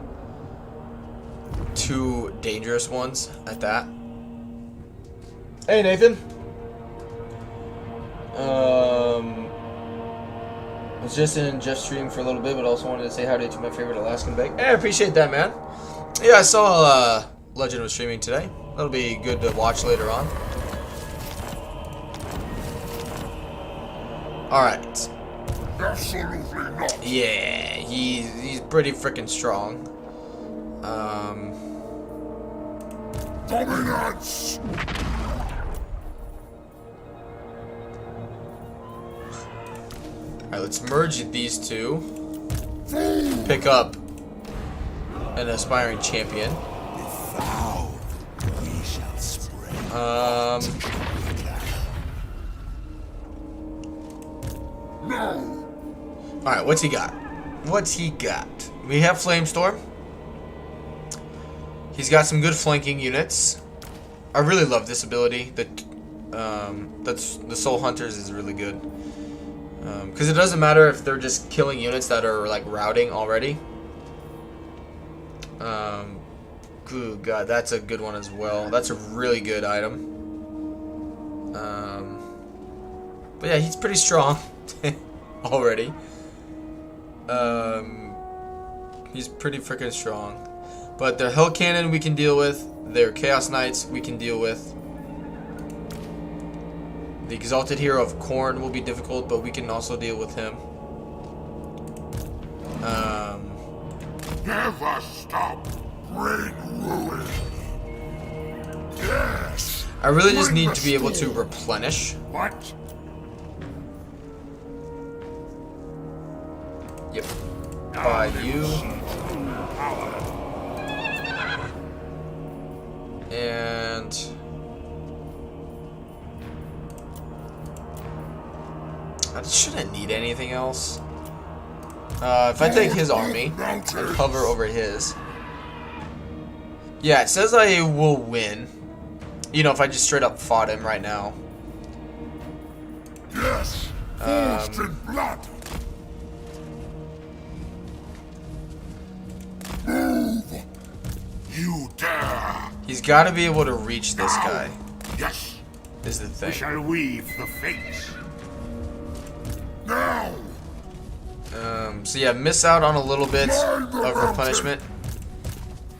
2 dangerous ones at that. Hey, Nathan. Was just in Jeff's stream for a little bit, but also wanted to say howdy to my favorite Alaskan bake. Hey, I appreciate that, man. Yeah, I saw Legend was streaming today. That'll be good to watch later on. Alright. Absolutely not. Yeah, he's pretty freaking strong. Dominance. Alright, let's merge these 2. Pick up an aspiring champion. Alright, what's he got? We have Flamestorm. He's got some good flanking units. I really love this ability. That's the Soul Hunters is really good. Because it doesn't matter if they're just killing units that are like routing already. Good God, that's a good one as well. That's a really good item. But yeah, he's pretty strong already. He's pretty freaking strong. But their Hell Cannon we can deal with. Their Chaos Knights we can deal with. The Exalted Hero of Khorne will be difficult, but we can also deal with him. Never stop. Bring ruin. Yes. I really just need to be able to replenish. What? Yep. By you. And I shouldn't need anything else. If I take his army and hover over his, yeah, it says I will win. You know, if I just straight up fought him right now. Yes. Forced in blood. Move. You dare. He's got to be able to reach this guy. Yes. Is the We thing. shall weave the fates. Now. So yeah, miss out on a little bit of replenishment.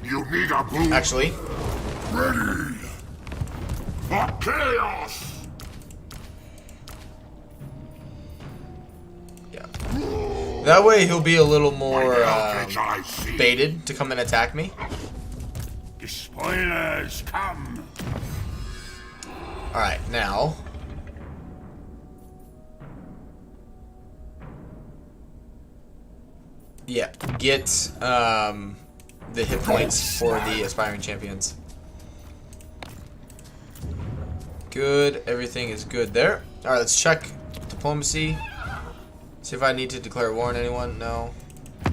You need a boon. Actually, Ready. For chaos. yeah. That way he'll be a little more Eldritch I see. baited to come and attack me. The spoilers come. Alright, now. Yeah, get the hit points for the aspiring champions. Good, everything is good there. Alright, let's check diplomacy. See if I need to declare war on anyone. No.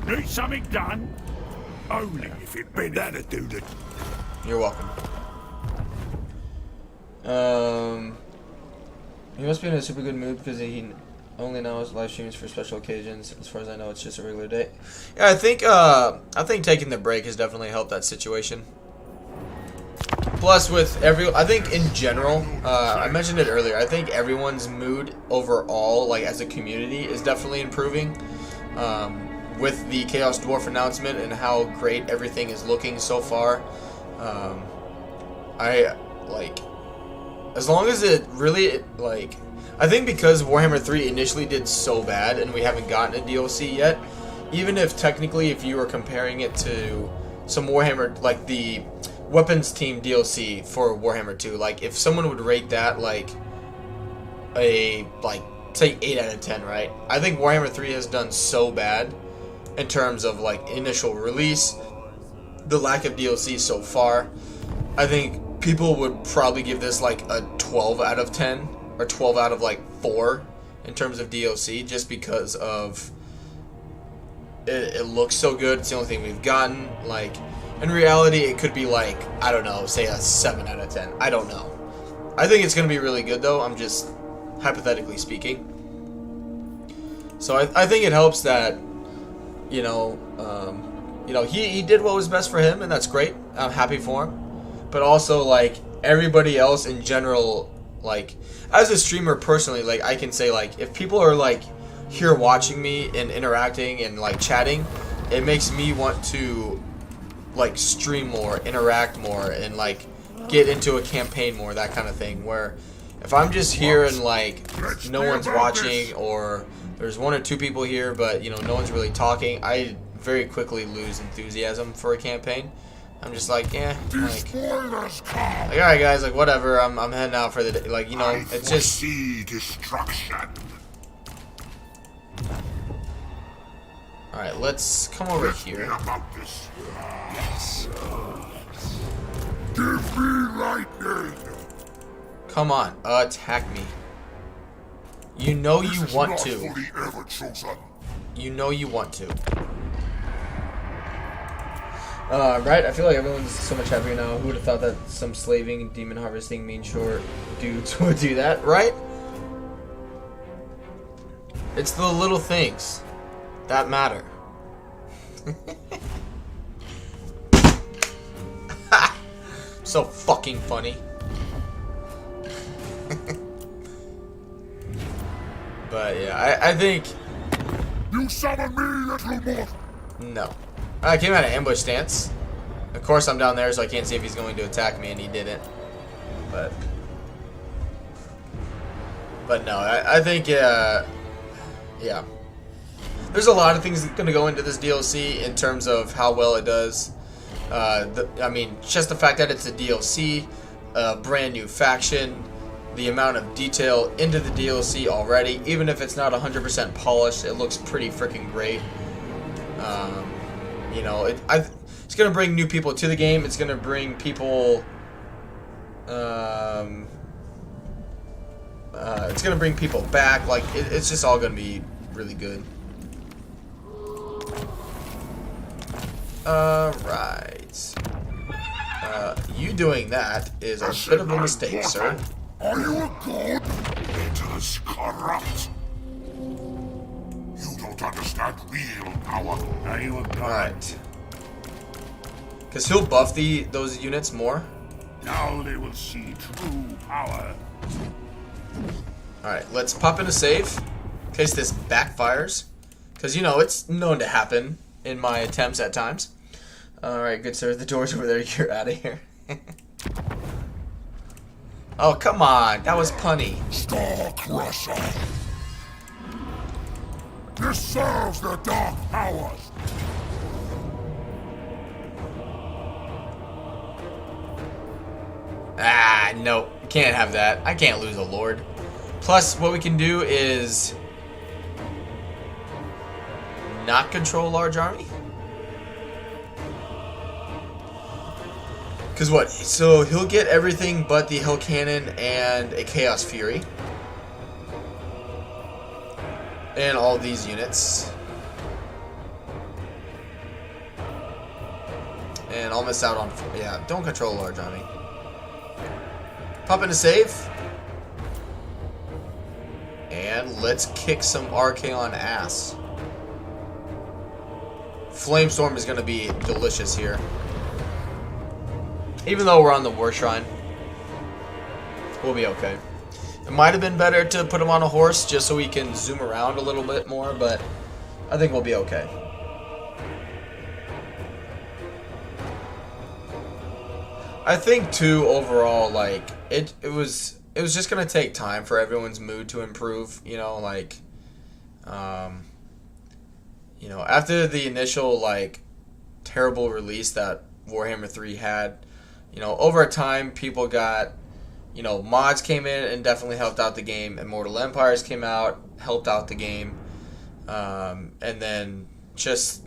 Need something done? Only if it be that to do it. You're welcome. He must be in a super good mood because he only knows live streams for special occasions. As far as I know, it's just a regular day. Yeah, I think taking the break has definitely helped that situation. Plus, with I think in general, I mentioned it earlier. I think everyone's mood overall, like as a community, is definitely improving. With the Chaos Dwarf announcement and how great everything is looking so far. I like, as long as it really like, I think because Warhammer 3 initially did so bad and we haven't gotten a DLC yet, even if technically if you were comparing it to some Warhammer, like the weapons team DLC for Warhammer 2, like if someone would rate that like a, like say 8 out of 10, right? I think Warhammer 3 has done so bad in terms of like initial release, the lack of DLC so far. I think people would probably give this like a 12 out of 10 or 12 out of like 4 in terms of DLC, just because of it looks so good. It's the only thing we've gotten. Like in reality, it could be like, I don't know, say a 7 out of 10. I don't know. I think it's gonna be really good though. I'm just hypothetically speaking. So I think it helps that you know he did what was best for him, and that's great. I'm happy for him. But also, like, everybody else in general, like, as a streamer personally, like, I can say, like, if people are, like, here watching me and interacting and, like, chatting, it makes me want to, like, stream more, interact more, and, like, get into a campaign more, that kind of thing. Where if I'm just here and, like, no one's watching, or there's 1 or 2 people here, but, you know, no one's really talking, I very quickly lose enthusiasm for a campaign. I'm just like, yeah, like alright guys, like whatever, I'm heading out for the day. Like, you know, it's just destruction. Alright, let's come over here. About this. Yes. Give me lightning. Come on, attack me. You know you want to. You know you want to. Right? I feel like everyone's so much happier now. Who would have thought that some slaving, demon harvesting, mean short dudes would do that, right? It's the little things that matter. So fucking funny. But yeah, I think... You summon me, little mortal. No. I came out of ambush stance. Of course I'm down there, so I can't see if he's going to attack me, and he didn't. But no, I think, yeah. There's a lot of things going to go into this DLC in terms of how well it does. I mean, just the fact that it's a DLC, a brand new faction. The amount of detail into the DLC already, even if it's not 100% polished, it looks pretty freaking great. You know, it's gonna bring new people to the game. It's gonna bring people. It's gonna bring people back. Like it's just all gonna be really good. Alright. You doing that is a bit of a mistake, sir. Are you a god? It is corrupt. You don't understand real power. Are you a god? Alright. Because he'll buff those units more. Now they will see true power. Alright, let's pop in a save. In case this backfires. Because, you know, it's known to happen in my attempts at times. Alright, good sir. The door's over there. You're out of here. Oh, come on. That was punny. Star Crusher. This serves the dark powers. Ah, no. Can't have that. I can't lose a lord. Plus, what we can do is not control a large army. Because what? So he'll get everything but the Hell Cannon and a Chaos Fury. And all these units. And I'll miss out on... Yeah, don't control a large army. Pop in a save. And let's kick some Archaon ass. Flamestorm is going to be delicious here. Even though we're on the War Shrine, we'll be okay. It might have been better to put him on a horse just so he can zoom around a little bit more, but I think we'll be okay. I think too, overall, like it was just gonna take time for everyone's mood to improve. You know, like, you know, after the initial like terrible release that Warhammer 3 had. You know, over time, people got, you know, mods came in and definitely helped out the game. ImmortalEmpires came out, helped out the game. And then just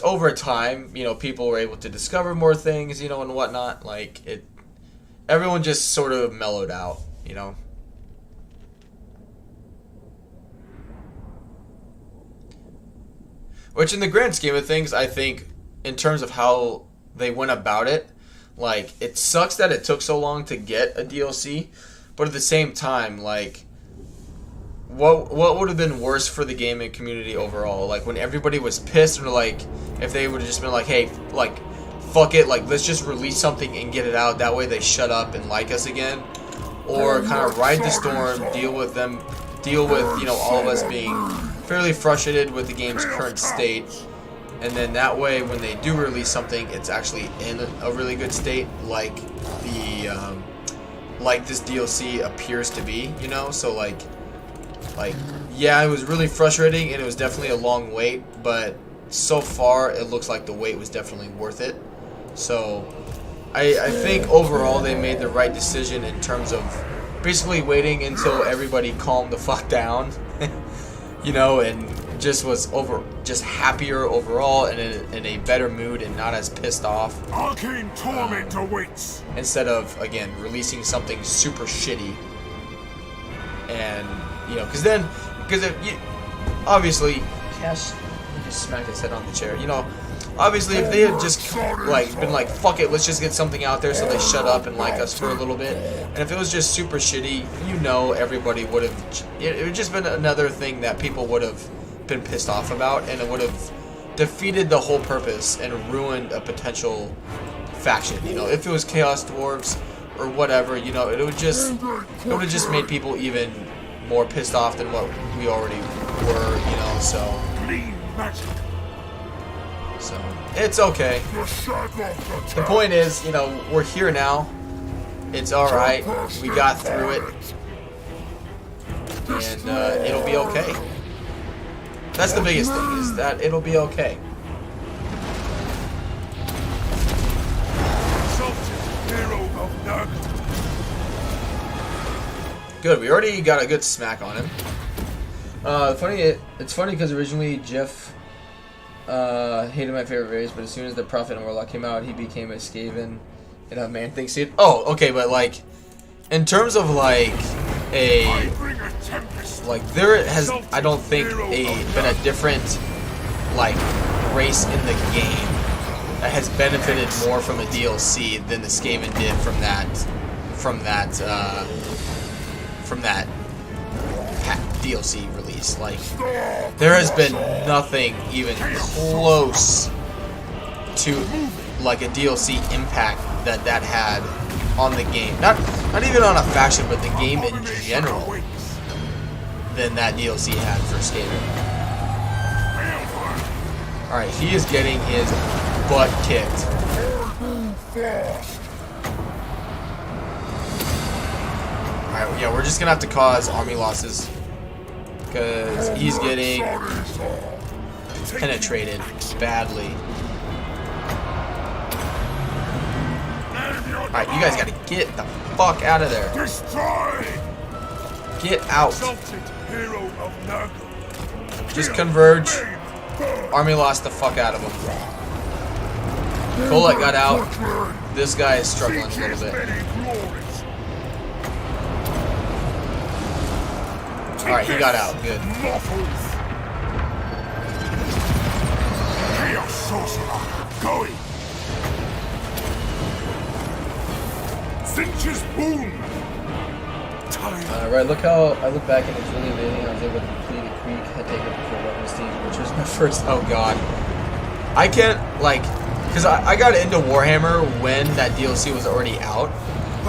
over time, you know, people were able to discover more things, you know, and whatnot. Like, everyone just sort of mellowed out, you know. Which, in the grand scheme of things, I think, in terms of how they went about it, like, it sucks that it took so long to get a DLC, but at the same time, like, what would have been worse for the gaming community overall? Like, when everybody was pissed, or like, if they would have just been like, hey, like, fuck it, like, let's just release something and get it out, that way they shut up and like us again, or kind of ride the storm, deal with, you know, all of us being fairly frustrated with the game's current state. And then that way, when they do release something, it's actually in a really good state, like like this DLC appears to be, you know. So like, yeah, it was really frustrating, and it was definitely a long wait. But so far, it looks like the wait was definitely worth it. So I think overall they made the right decision in terms of basically waiting until everybody calmed the fuck down, you know, and just was just happier overall and in a better mood and not as pissed off. Arcane torment awaits. Instead of, again, releasing something super shitty. And, you know, because obviously, Cash, he just smacked his head on the chair. You know, obviously if they had just like been like, fuck it, let's just get something out there so they shut up and like us for a little bit. And if it was just super shitty, you know, everybody would have, it would just been another thing that people would have been pissed off about, and it would have defeated the whole purpose and ruined a potential faction. You know, if it was Chaos Dwarves or whatever, you know, it would have just made people even more pissed off than what we already were, you know. So it's okay. The point is, you know, we're here now. It's all right. We got through it, and it'll be okay. That's the biggest thing, is that it'll be okay. Hero of Good, we already got a good smack on him. It's funny because originally Jeff hated my favorite race, but as soon as the Prophet and Warlock came out, he became a Skaven and a Man-Thing seed. Oh, okay, but like, in terms of like there has, I don't think, been a different like race in the game that has benefited more from a DLC than the Skaven did from that DLC release. Like, there has been nothing even close to like a DLC impact that had on the game. Not even on a faction, but the game in general, than that DLC had for Skaven. Alright, he is getting his butt kicked. Alright, yeah, we're just gonna have to cause army losses, because he's getting penetrated badly. Alright, you guys gotta get the fuck out of there. Get out. Just converge. Army lost the fuck out of him. Kholek got out. This guy is struggling a little bit. Alright, he got out. Good. Going. Finch's boom. Right, look how I look back and it's really amazing. I was able to complete a Greek had taken up for weapons team, which was my first. Oh god. I can't, like, because I got into Warhammer when that DLC was already out.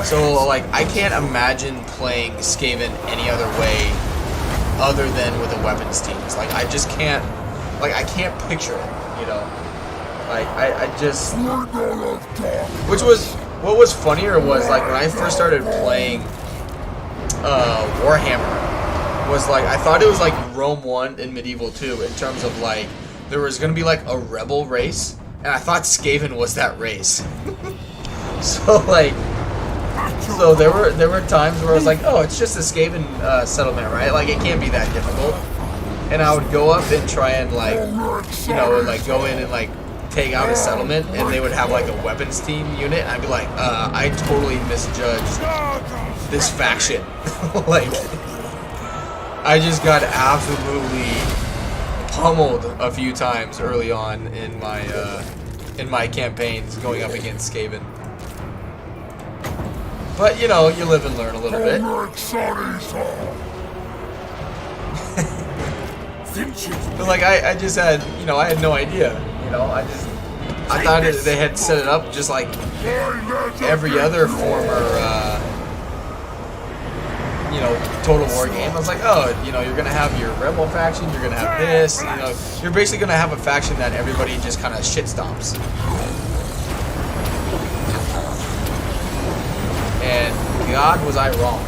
So, like, I can't imagine playing Skaven any other way other than with a weapons team. Like, I just can't, like, I can't picture it, you know? Like, I just... Which was, what was funnier was, like, when I first started playing Warhammer, was, like, I thought it was, like, Rome 1 and Medieval 2 in terms of, like, there was going to be, like, a rebel race, and I thought Skaven was that race. So, like... So there were times where I was like, oh, it's just a Skaven settlement, right? Like, it can't be that difficult. And I would go up and try and, like, you know, like, go in and, like, take out a settlement, and they would have, like, a weapons team unit, and I'd be like, I totally misjudged this faction. Like, I just got absolutely pummeled a few times early on in my campaigns going up against Skaven. But, you know, you live and learn a little bit. But, like, I just had, you know, I had no idea. You know, I thought they had set it up just like every other former, you know, Total War game. I was like, oh, you know, you're going to have your Rebel faction, you're going to have this, you know, you're basically going to have a faction that everybody just kind of shit stomps. And God, was I wrong.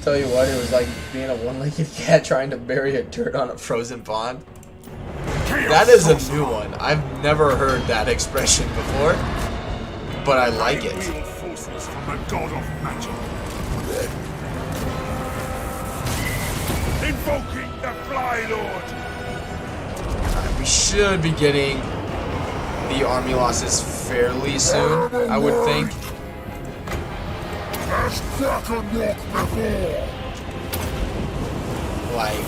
Tell you what, it was like being a one-legged cat trying to bury a turd on a frozen pond. That is a new one. I've never heard that expression before, but I like it. Invoking the Fly Lord. We should be getting the army losses fairly soon, I would think. Like,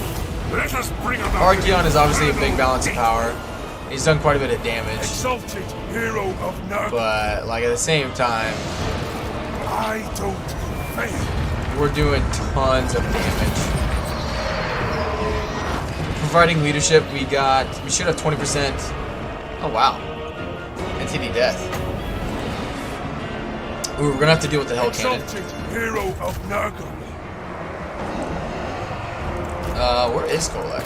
Archeon is obviously a big balance of power. He's done quite a bit of damage. But, like, at the same time, we're doing tons of damage. Providing leadership, we should have 20%. Oh wow. Entity death. Ooh, we're gonna have to deal with the Hell Cannon. Where is Kholek?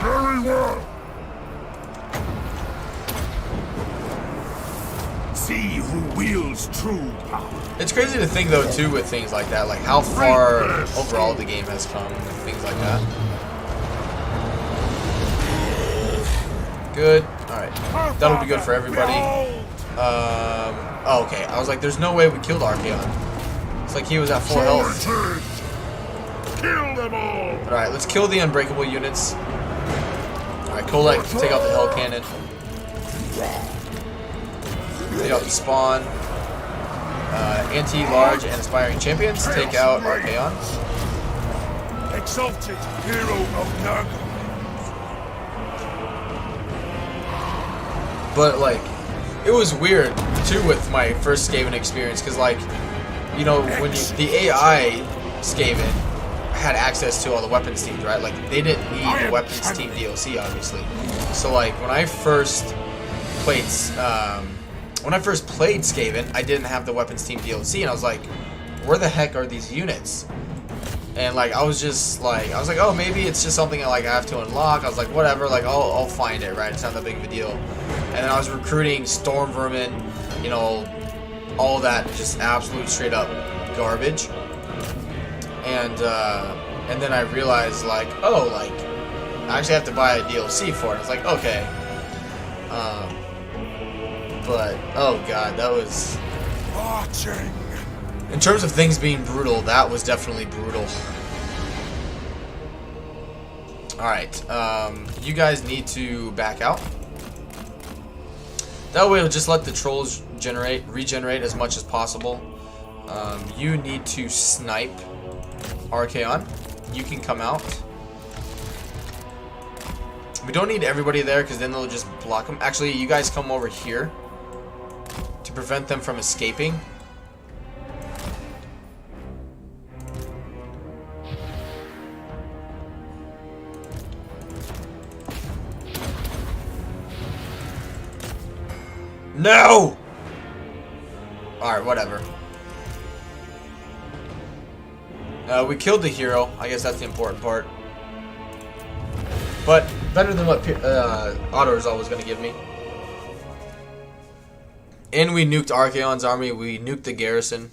Very well. See who wields true power. It's crazy to think, though, too, with things like that, like how far overall the game has come and things like that. Good. Alright. That'll be good for everybody. Oh, okay. I was like, there's no way we killed Archaon. It's like he was at full health. Kill them all! Alright, let's kill the unbreakable units. Alright, Kholek, take out the Hell Cannon. Take out the Spawn. Anti-large and aspiring champions, take out Archaon. Exalted hero of Nurgle. But like, it was weird too with my first Skaven experience, because like, you know, when the AI Skaven had access to all the weapons teams, right? Like, they didn't need the weapons team DLC, obviously. So like, when I first played Skaven, I didn't have the weapons team DLC, and I was like, where the heck are these units? And like, I was like, oh, maybe it's just something I have to unlock. I was like, whatever, like, I'll find it, right? It's not that big of a deal. And then I was recruiting Storm Vermin, you know, all that just absolute straight up garbage. And then I realized, like, oh, like, I actually have to buy a DLC for it. I was like, okay. But, oh god, that was... Marching. In terms of things being brutal, that was definitely brutal. Alright, you guys need to back out. That way it'll just let the trolls regenerate as much as possible. You need to snipe Archaon. You can come out. We don't need everybody there because then they'll just block them. Actually, you guys come over here to prevent them from escaping. No! Alright, whatever. We killed the hero. I guess that's the important part. But better than what Otto is always going to give me. And we nuked Archaon's army. We nuked the garrison.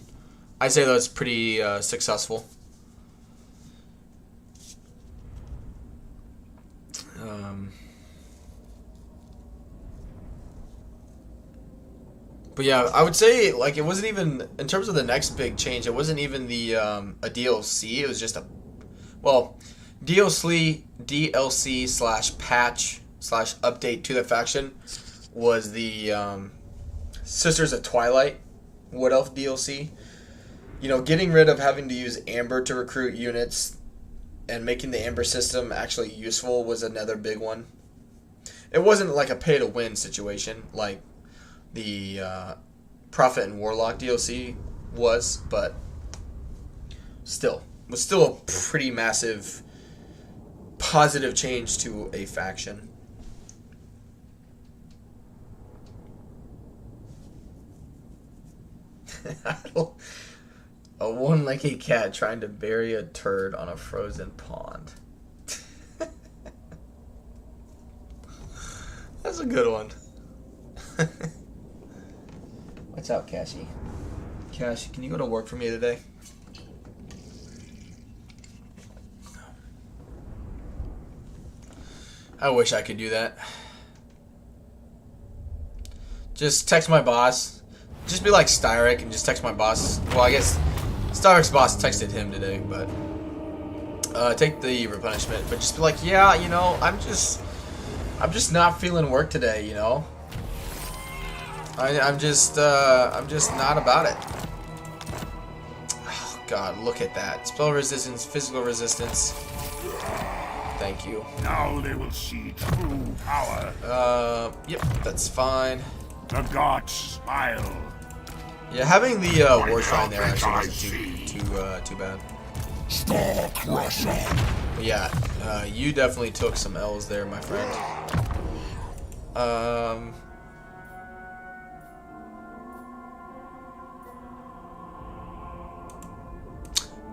I say that's pretty successful. But yeah, I would say, like, it wasn't even, in terms of the next big change, it wasn't even the a DLC. It was just a, well, DLC slash patch slash update to the faction was the Sisters of Twilight Wood Elf DLC. You know, getting rid of having to use Amber to recruit units and making the Amber system actually useful was another big one. It wasn't like a pay-to-win situation like the Prophet and Warlock DLC was, but still, was still a pretty massive positive change to a faction. A one-legged cat trying to bury a turd on a frozen pond. That's a good one. What's up, Cassie? Cash, can you go to work for me today? I wish I could do that. Just text my boss. Just be like Styrek and just text my boss. Well, I guess Styrek's boss texted him today, but take the replenishment. But just be like, yeah, you know, I'm just not feeling work today, you know. I'm just not about it. Oh God, look at that. Spell resistance, physical resistance. Thank you. Now they will see true power. Yep, that's fine. The gods smile. Yeah, having the war shrine there actually wasn't too bad. Star Crusher. But yeah, you definitely took some L's there, my friend.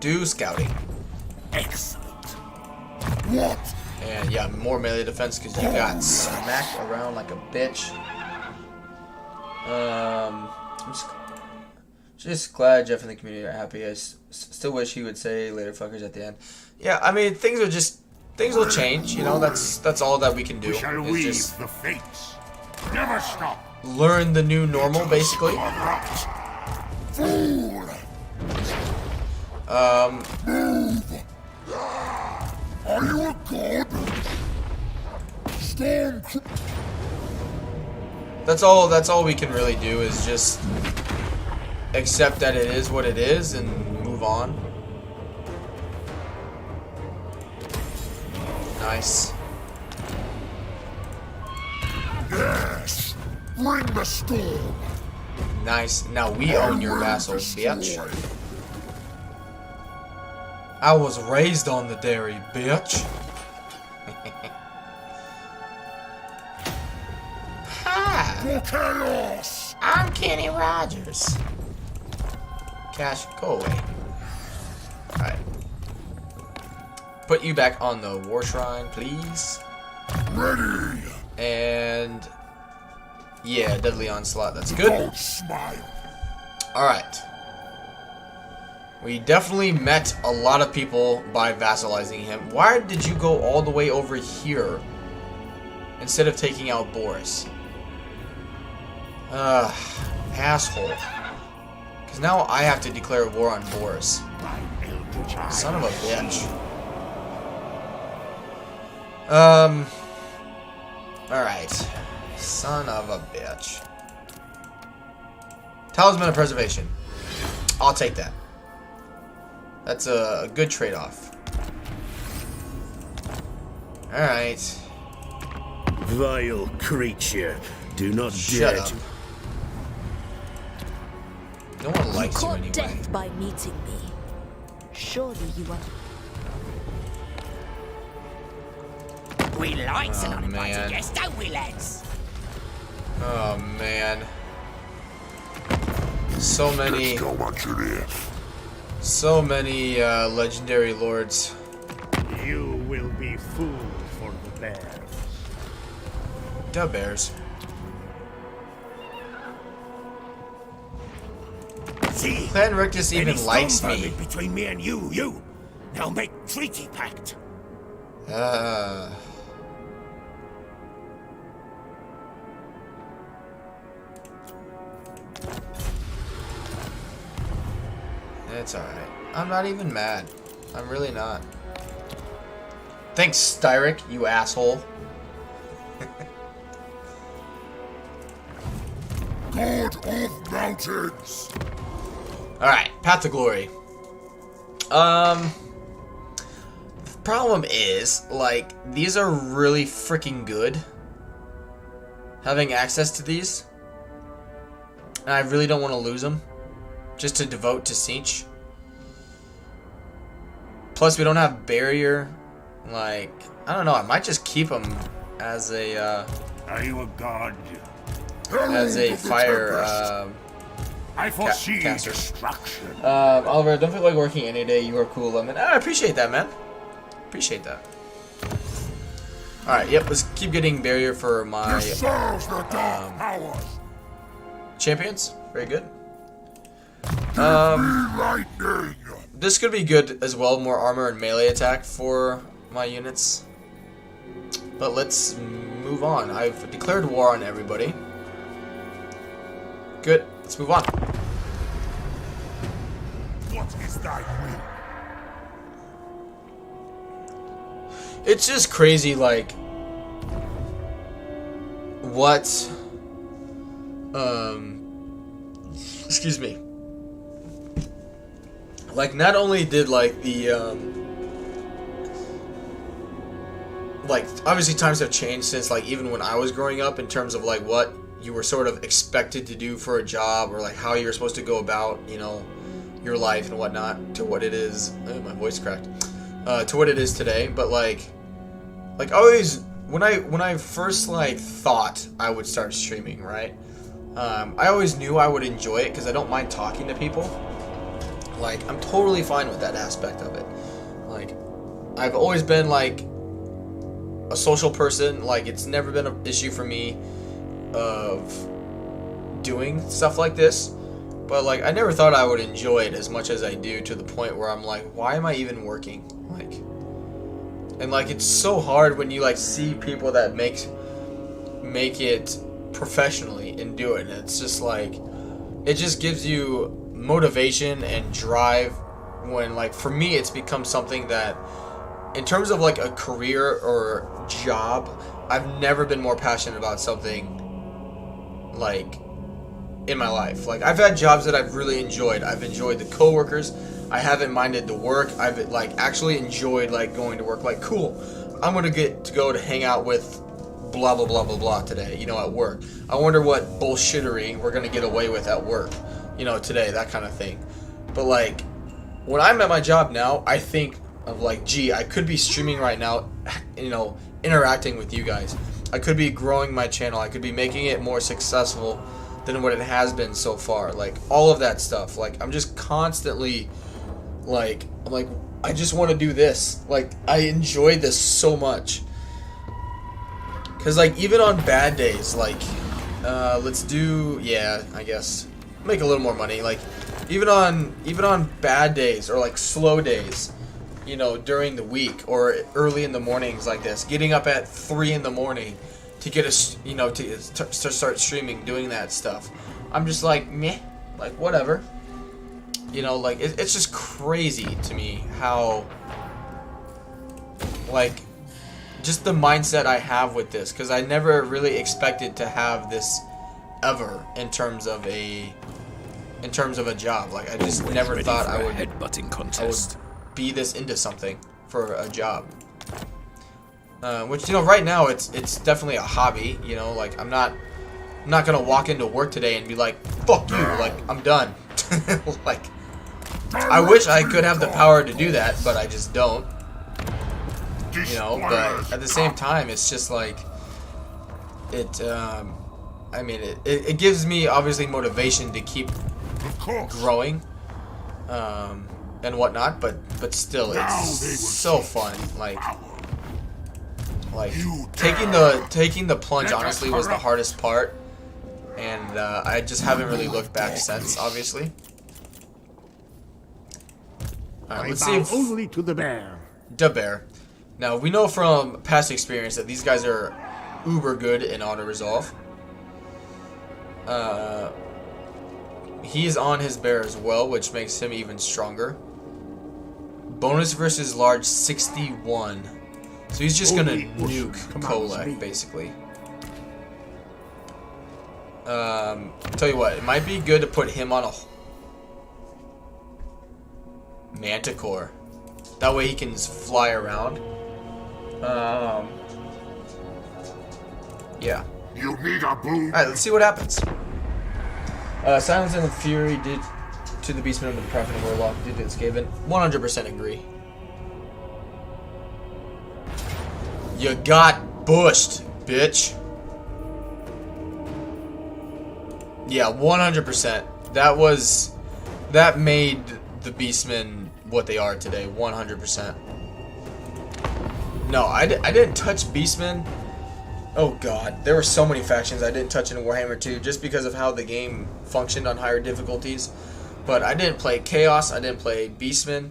Do scouting. Excellent. What? And yeah, more melee defense because you got smacked around like a bitch. I'm just glad Jeff and the community are happy. I still wish he would say later fuckers at the end. Yeah, I mean, things are just things will change. You know, that's all that we can do. We shall Is weave just the fates. Never stop. learn the new normal, basically. Fool. Um, Are you a god? Storm. that's all we can really do is just accept that it is what it is and move on. Nice. Yes. Bring the storm. Nice. Now we own your vassals, bitch. Destroy. I was raised on the dairy, bitch. Hi, For chaos. I'm Kenny Rogers. Cash, go away. Alright. Put you back on the war shrine, please. Ready. And yeah, deadly onslaught. That's good. Don't smile. Alright. We definitely met a lot of people by vassalizing him. Why did you go all the way over here instead of taking out Boris? Asshole. Because now I have to declare war on Boris. Son of a bitch. Alright. Son of a bitch. Talisman of Preservation. I'll take that. That's a good trade-off. Alright. Vile creature, do not Shut dare up. to... No one You likes you caught anyway. death by meeting me. Surely you are. We like an Oh, uninvited man. guest, don't we, lads? Oh man. So many Go watch your ear. legendary lords. You will be food for the bear. The bears. See, Clan Rictus even any likes storm me. vermin between me and you. Now make treaty pact. It's alright. I'm not even mad. I'm really not. Thanks, Styric, you asshole. God of mountains. Alright, Path to Glory. The problem is, like, these are really freaking good. Having access to these. And I really don't want to lose them. Just to devote to Siege. Plus, we don't have Barrier. Like, I don't know, I might just keep them as a, Are you a god? fire, I foresee caster. destruction. Oliver, don't feel like working any day. You are cool, Lemon. I appreciate that, man. Appreciate that. Alright, yep, let's keep getting Barrier for my Yourselves the dark powers. champions. Very good. Lightning. This could be good as well. More armor and melee attack for my units. But let's move on. I've declared war on everybody. Good. Let's move on. What is thy will? It's just crazy, like, what, excuse me. Like, not only did, like, the, like, obviously times have changed since, like, even when I was growing up in terms of, like, what you were sort of expected to do for a job or, like, how you were supposed to go about, you know, your life and whatnot to what it is. My voice cracked. To what it is today, but, like always, when I first, like, thought I would start streaming, right? I always knew I would enjoy it because I don't mind talking to people. Like, I'm totally fine with that aspect of it. Like, I've always been, like, a social person. Like, it's never been an issue for me of doing stuff like this. But, like, I never thought I would enjoy it as much as I do, to the point where I'm like, why am I even working? Like, And like it's so hard when you like see people that make it professionally and do it. And it's just like it just gives you motivation and drive when like for me it's become something that in terms of like a career or job, I've never been more passionate about something like in my life. Like I've had jobs that I've really enjoyed. I've enjoyed the coworkers. I haven't minded the work. I've like actually enjoyed like going to work. Like cool, I'm gonna get to go to hang out with blah blah blah blah blah today. You know, at work. I wonder what bullshittery we're gonna get away with at work. You know, today, that kind of thing. But like when I'm at my job now, I think of like, gee, I could be streaming right now, you know, interacting with you guys. I could be growing my channel. I could be making it more successful than what it has been so far. Like all of that stuff. Like I'm just constantly like I'm like I just want to do this. Like I enjoy this so much. Cause like even on bad days, like let's do I guess make a little more money. Like even on bad days or like slow days, you know, during the week or early in the mornings like this, getting up at 3 in the morning to get a, you know, to start streaming, doing that stuff. I'm just like meh, like whatever. You know, like it's just crazy to me how like just the mindset I have with this, because I never really expected to have this ever in terms of a job. Like I just never thought I would headbutting contest. Be this into something for a job. Which, you know, right now it's definitely a hobby. You know, like I'm not gonna walk into work today and be like, fuck you, like I'm done. Like I wish I could have the power to do that, but I just don't. You know, but at the same time, it's just like it. I mean, it gives me obviously motivation to keep growing, and whatnot. But still, it's so fun. Like taking the plunge honestly was the hardest part, and I just haven't really looked back since. Obviously. All right, let's see if only to the bear. The bear. Now, we know from past experience that these guys are uber good in auto-resolve. He is on his bear as well, which makes him even stronger. Bonus versus large 61. So he's just gonna nuke Kholek, basically. Tell you what, it might be good to put him on a Manticore. That way he can fly around. Yeah. You need a boom. Alright, let's see what happens. Silence and Fury did to the Beastman with the Prophet of Warlock did to Skaven. 100% agree. You got bushed, bitch. Yeah, 100%. That made the Beastmen what they are today. 100%. No, I didn't touch Beastmen. Oh god, there were so many factions I didn't touch in Warhammer 2 just because of how the game functioned on higher difficulties. But I didn't play Chaos, I didn't play Beastmen.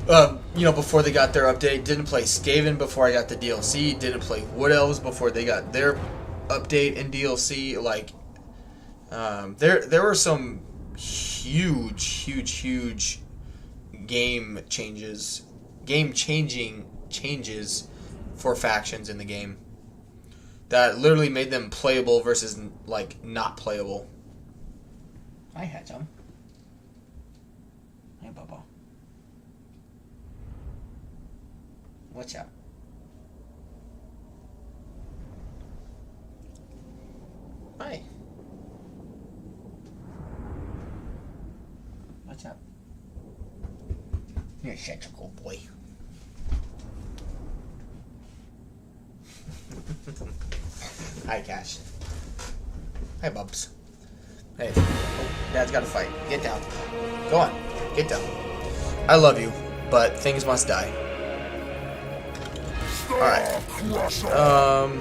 You know, before they got their update. Didn't play Skaven before I got the DLC. Didn't play Wood Elves before they got their update and DLC. Like, there were some huge game-changing changes for factions in the game that literally made them playable versus like not playable. I had some. Hey, Bubba. What's up? Hi. What's up? You're such a cool boy. Hi, Cash. Hi, Bubs. Hey. Oh, Dad's got to fight. Get down. Go on. Get down. I love you, but things must die. Alright. Alright,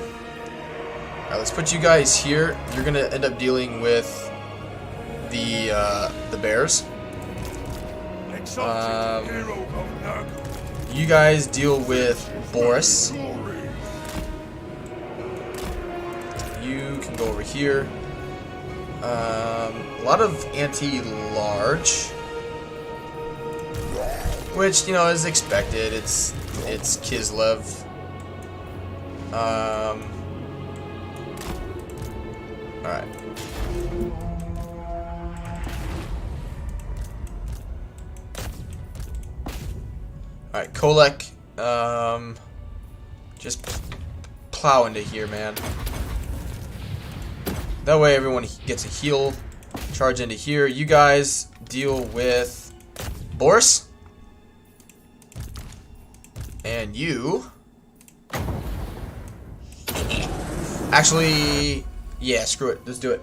let's put you guys here. You're gonna end up dealing with the bears. You guys deal with Boris. You can go over here. A lot of anti-large, which, you know, is expected. It's Kislev. Alright. Alright, Kholek, just plow into here, man. That way everyone gets a heal. Charge into here. You guys deal with Boris. And you... Actually, yeah, screw it. Let's do it.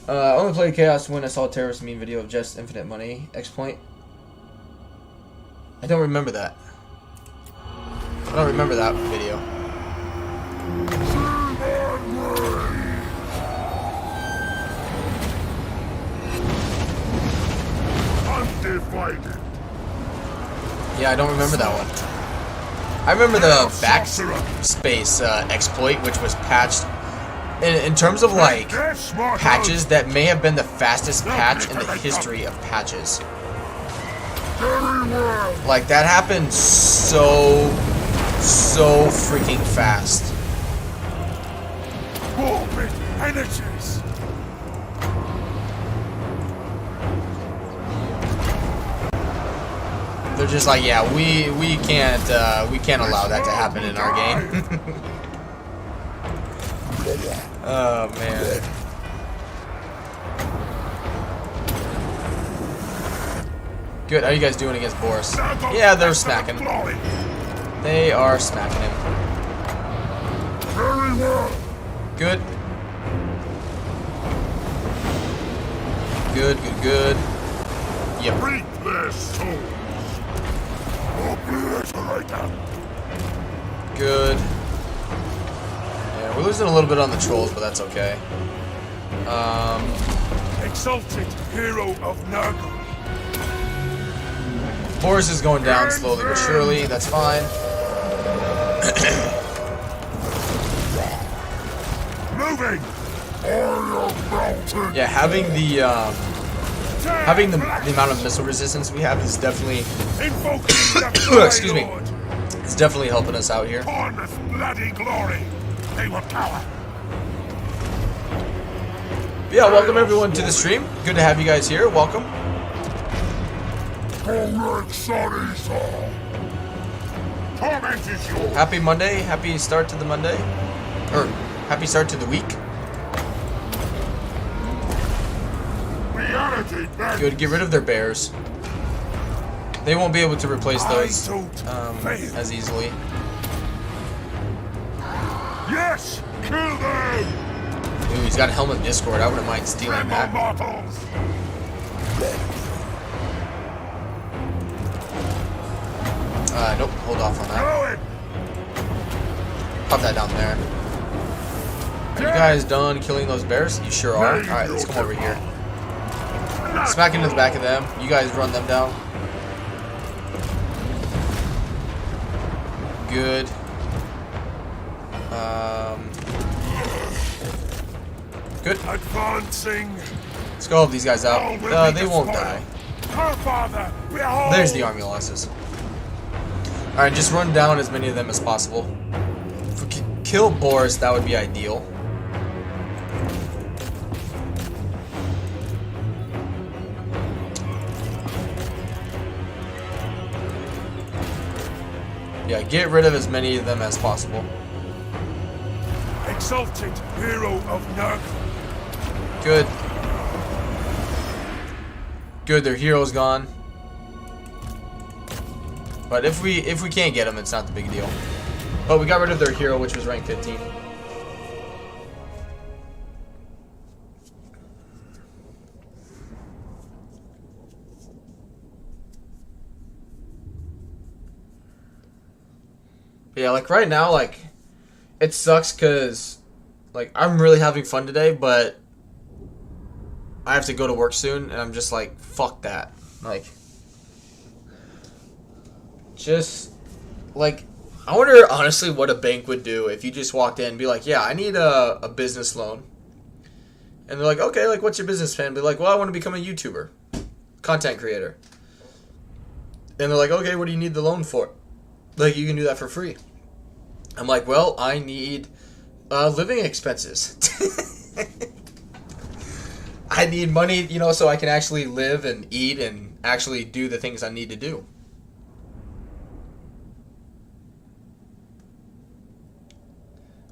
Only played Chaos when I saw a terrorist meme video of just infinite money. X-Point. I don't remember that. I don't remember that video. Undivided. Yeah, I don't remember that one. I remember the backspace exploit, which was patched. In terms of like patches, that may have been the fastest patch in the history of patches. Like, that happened so freaking fast. Orbit energies. They're just like, yeah, we can't allow that to happen in our game. Oh man. Good. How are you guys doing against Boris? Yeah, they're smacking. They are smacking him. Very well. Good. Good, good, good. Yep. Reap their souls. Obliterate them. Good. Yeah, we're losing a little bit on the trolls, but that's okay. Exalted hero of Nurgle. Boris is going down slowly but surely. That's fine. Moving. Yeah, having the amount of missile resistance we have is definitely excuse me. It's definitely helping us out here. Bournemouth bloody glory. They will cower. Yeah, welcome everyone to the stream. Good to have you guys here. Welcome. Happy Monday. Happy start to the Monday. Or happy start to the week. Good. Get rid of their bears. They won't be able to replace those as easily. Yes, kill them. Ooh, he's got a helmet Discord. I wouldn't mind stealing that. Nope. Hold off on that. Pop that down there. Are you guys done killing those bears? You sure are. Alright, let's come over here. Smack into the back of them. You guys run them down. Good. Good. Advancing. Let's go help these guys out. They won't die. There's the army losses. Alright, just run down as many of them as possible. If we could kill Boris, that would be ideal. Yeah, get rid of as many of them as possible. Exalted hero of Nurgle. Good. Good, their hero's gone. But if we can't get them, it's not the big deal. But we got rid of their hero, which was rank 15. Yeah, like right now, like it sucks because like I'm really having fun today, but I have to go to work soon, and I'm just like, fuck that. Like, just Like, I wonder honestly what a bank would do if you just walked in and be like, yeah, I need a business loan. And they're like, okay, like, what's your business plan? Be like, well, I want to become a YouTuber, content creator. And they're like, okay, what do you need the loan for? Like, you can do that for free. I'm like, well, I need living expenses. I need money, you know, so I can actually live and eat and actually do the things I need to do.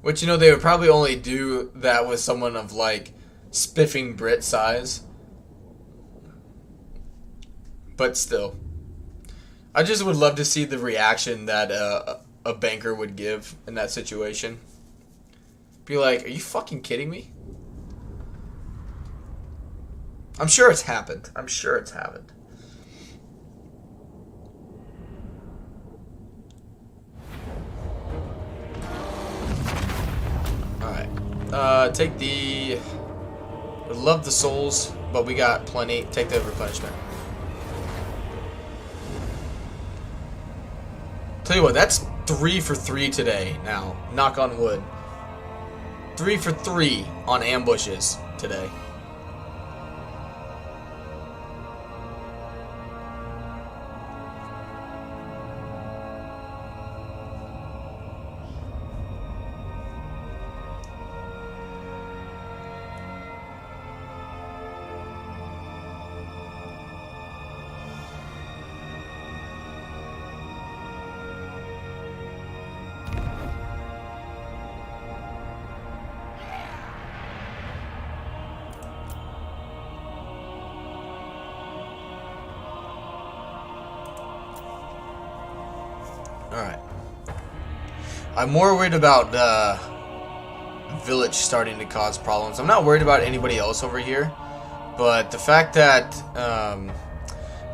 Which, you know, they would probably only do that with someone of, like, spiffing Brit size. But still. I just would love to see the reaction that a banker would give in that situation. Be like, are you fucking kidding me? I'm sure it's happened. I'm sure it's happened. Alright. Take the... Would love the souls, but we got plenty. Take the replenishment. Tell you what, that's 3 for 3 today now. Knock on wood. 3 for 3 on ambushes today. Alright. I'm more worried about village starting to cause problems. I'm not worried about anybody else over here, but the fact that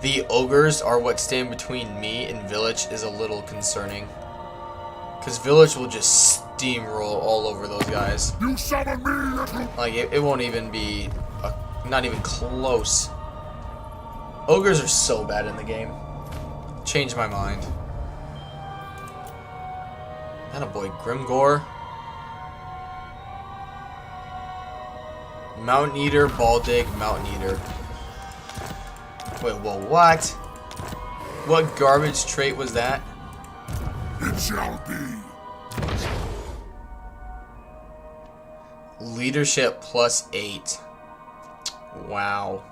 the ogres are what stand between me and village is a little concerning. Because village will just steamroll all over those guys. You summon me, little... Like, it won't even be... not even close. Ogres are so bad in the game. Change my mind. Attaboy, Grimgore. Mountain Eater, Baldig, Mountain Eater. Wait, well, what? What garbage trait was that? It shall be. Leadership +8. Wow.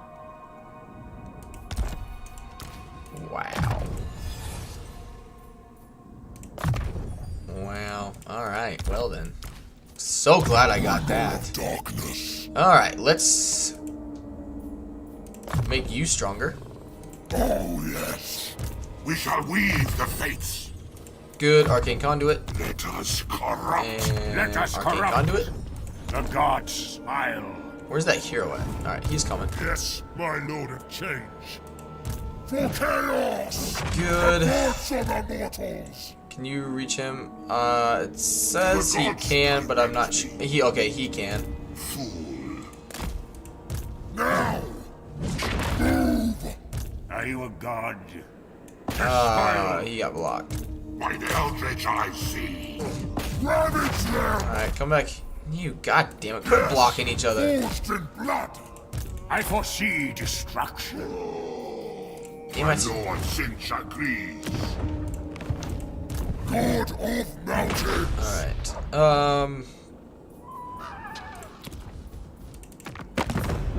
Wow. Wow. Alright, well then. So glad I got that. Darkness. Alright, let's make you stronger. Oh, yes. We shall weave the fates. Good. Arcane Conduit. Let us corrupt. And Let us Arcane corrupt. Conduit. The gods smile. Where's that hero at? Alright, he's coming. Yes, my lord of change. For chaos. Good. Lords of the mortals. Can you reach him? It says he can, but I'm not sure. Okay, he can. Fool. Now. Move. Are you a god? He got blocked. By the eldritch I see. Ravage them. Alright, come back. You goddamn it. Quit blocking each other. Forced in blood. I foresee destruction. Damn My it. lord Sinch agrees. God of mountains. Alright.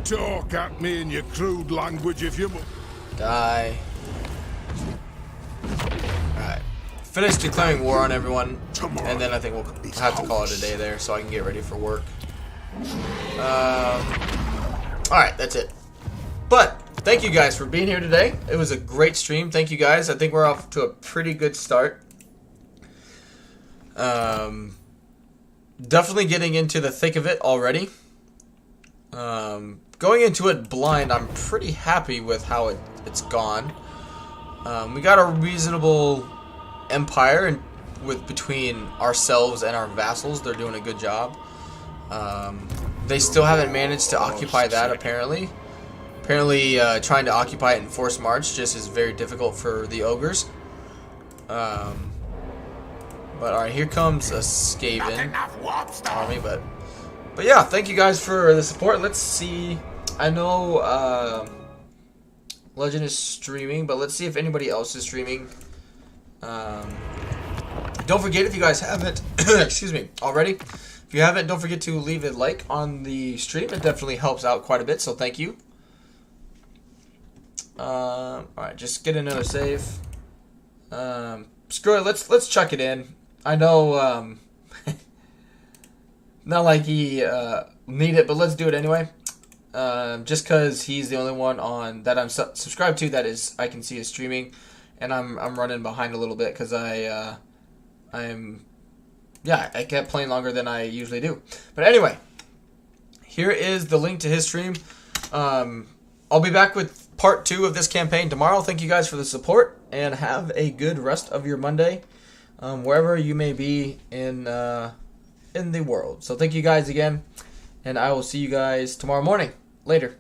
Talk at me in your crude language if you... Die. Alright. Finish declaring war on everyone, and then I think we'll have to call it a day there so I can get ready for work. Alright, that's it. But, thank you guys for being here today. It was a great stream. Thank you guys. I think we're off to a pretty good start. Definitely getting into the thick of it already. Going into it blind, I'm pretty happy with how it's gone. We got a reasonable empire, and between ourselves and our vassals, they're doing a good job. They still haven't managed to occupy that, apparently. Apparently, trying to occupy it in forced march just is very difficult for the ogres. But alright, here comes a Not Skaven enough warp stuff. army, but yeah, thank you guys for the support. Let's see. I know Legend is streaming, but let's see if anybody else is streaming. Don't forget, if you guys haven't, excuse me, already, if you haven't, don't forget to leave a like on the stream. It definitely helps out quite a bit, so thank you. Alright, just get another save. Screw it, let's chuck it in. I know, not like he need it, but let's do it anyway. Just because he's the only one on that I'm subscribed to that is I can see is streaming, and I'm running behind a little bit because I kept playing longer than I usually do. But anyway, here is the link to his stream. I'll be back with part 2 of this campaign tomorrow. Thank you guys for the support, and have a good rest of your Monday, wherever you may be in the world. So thank you guys again, and I will see you guys tomorrow morning. Later.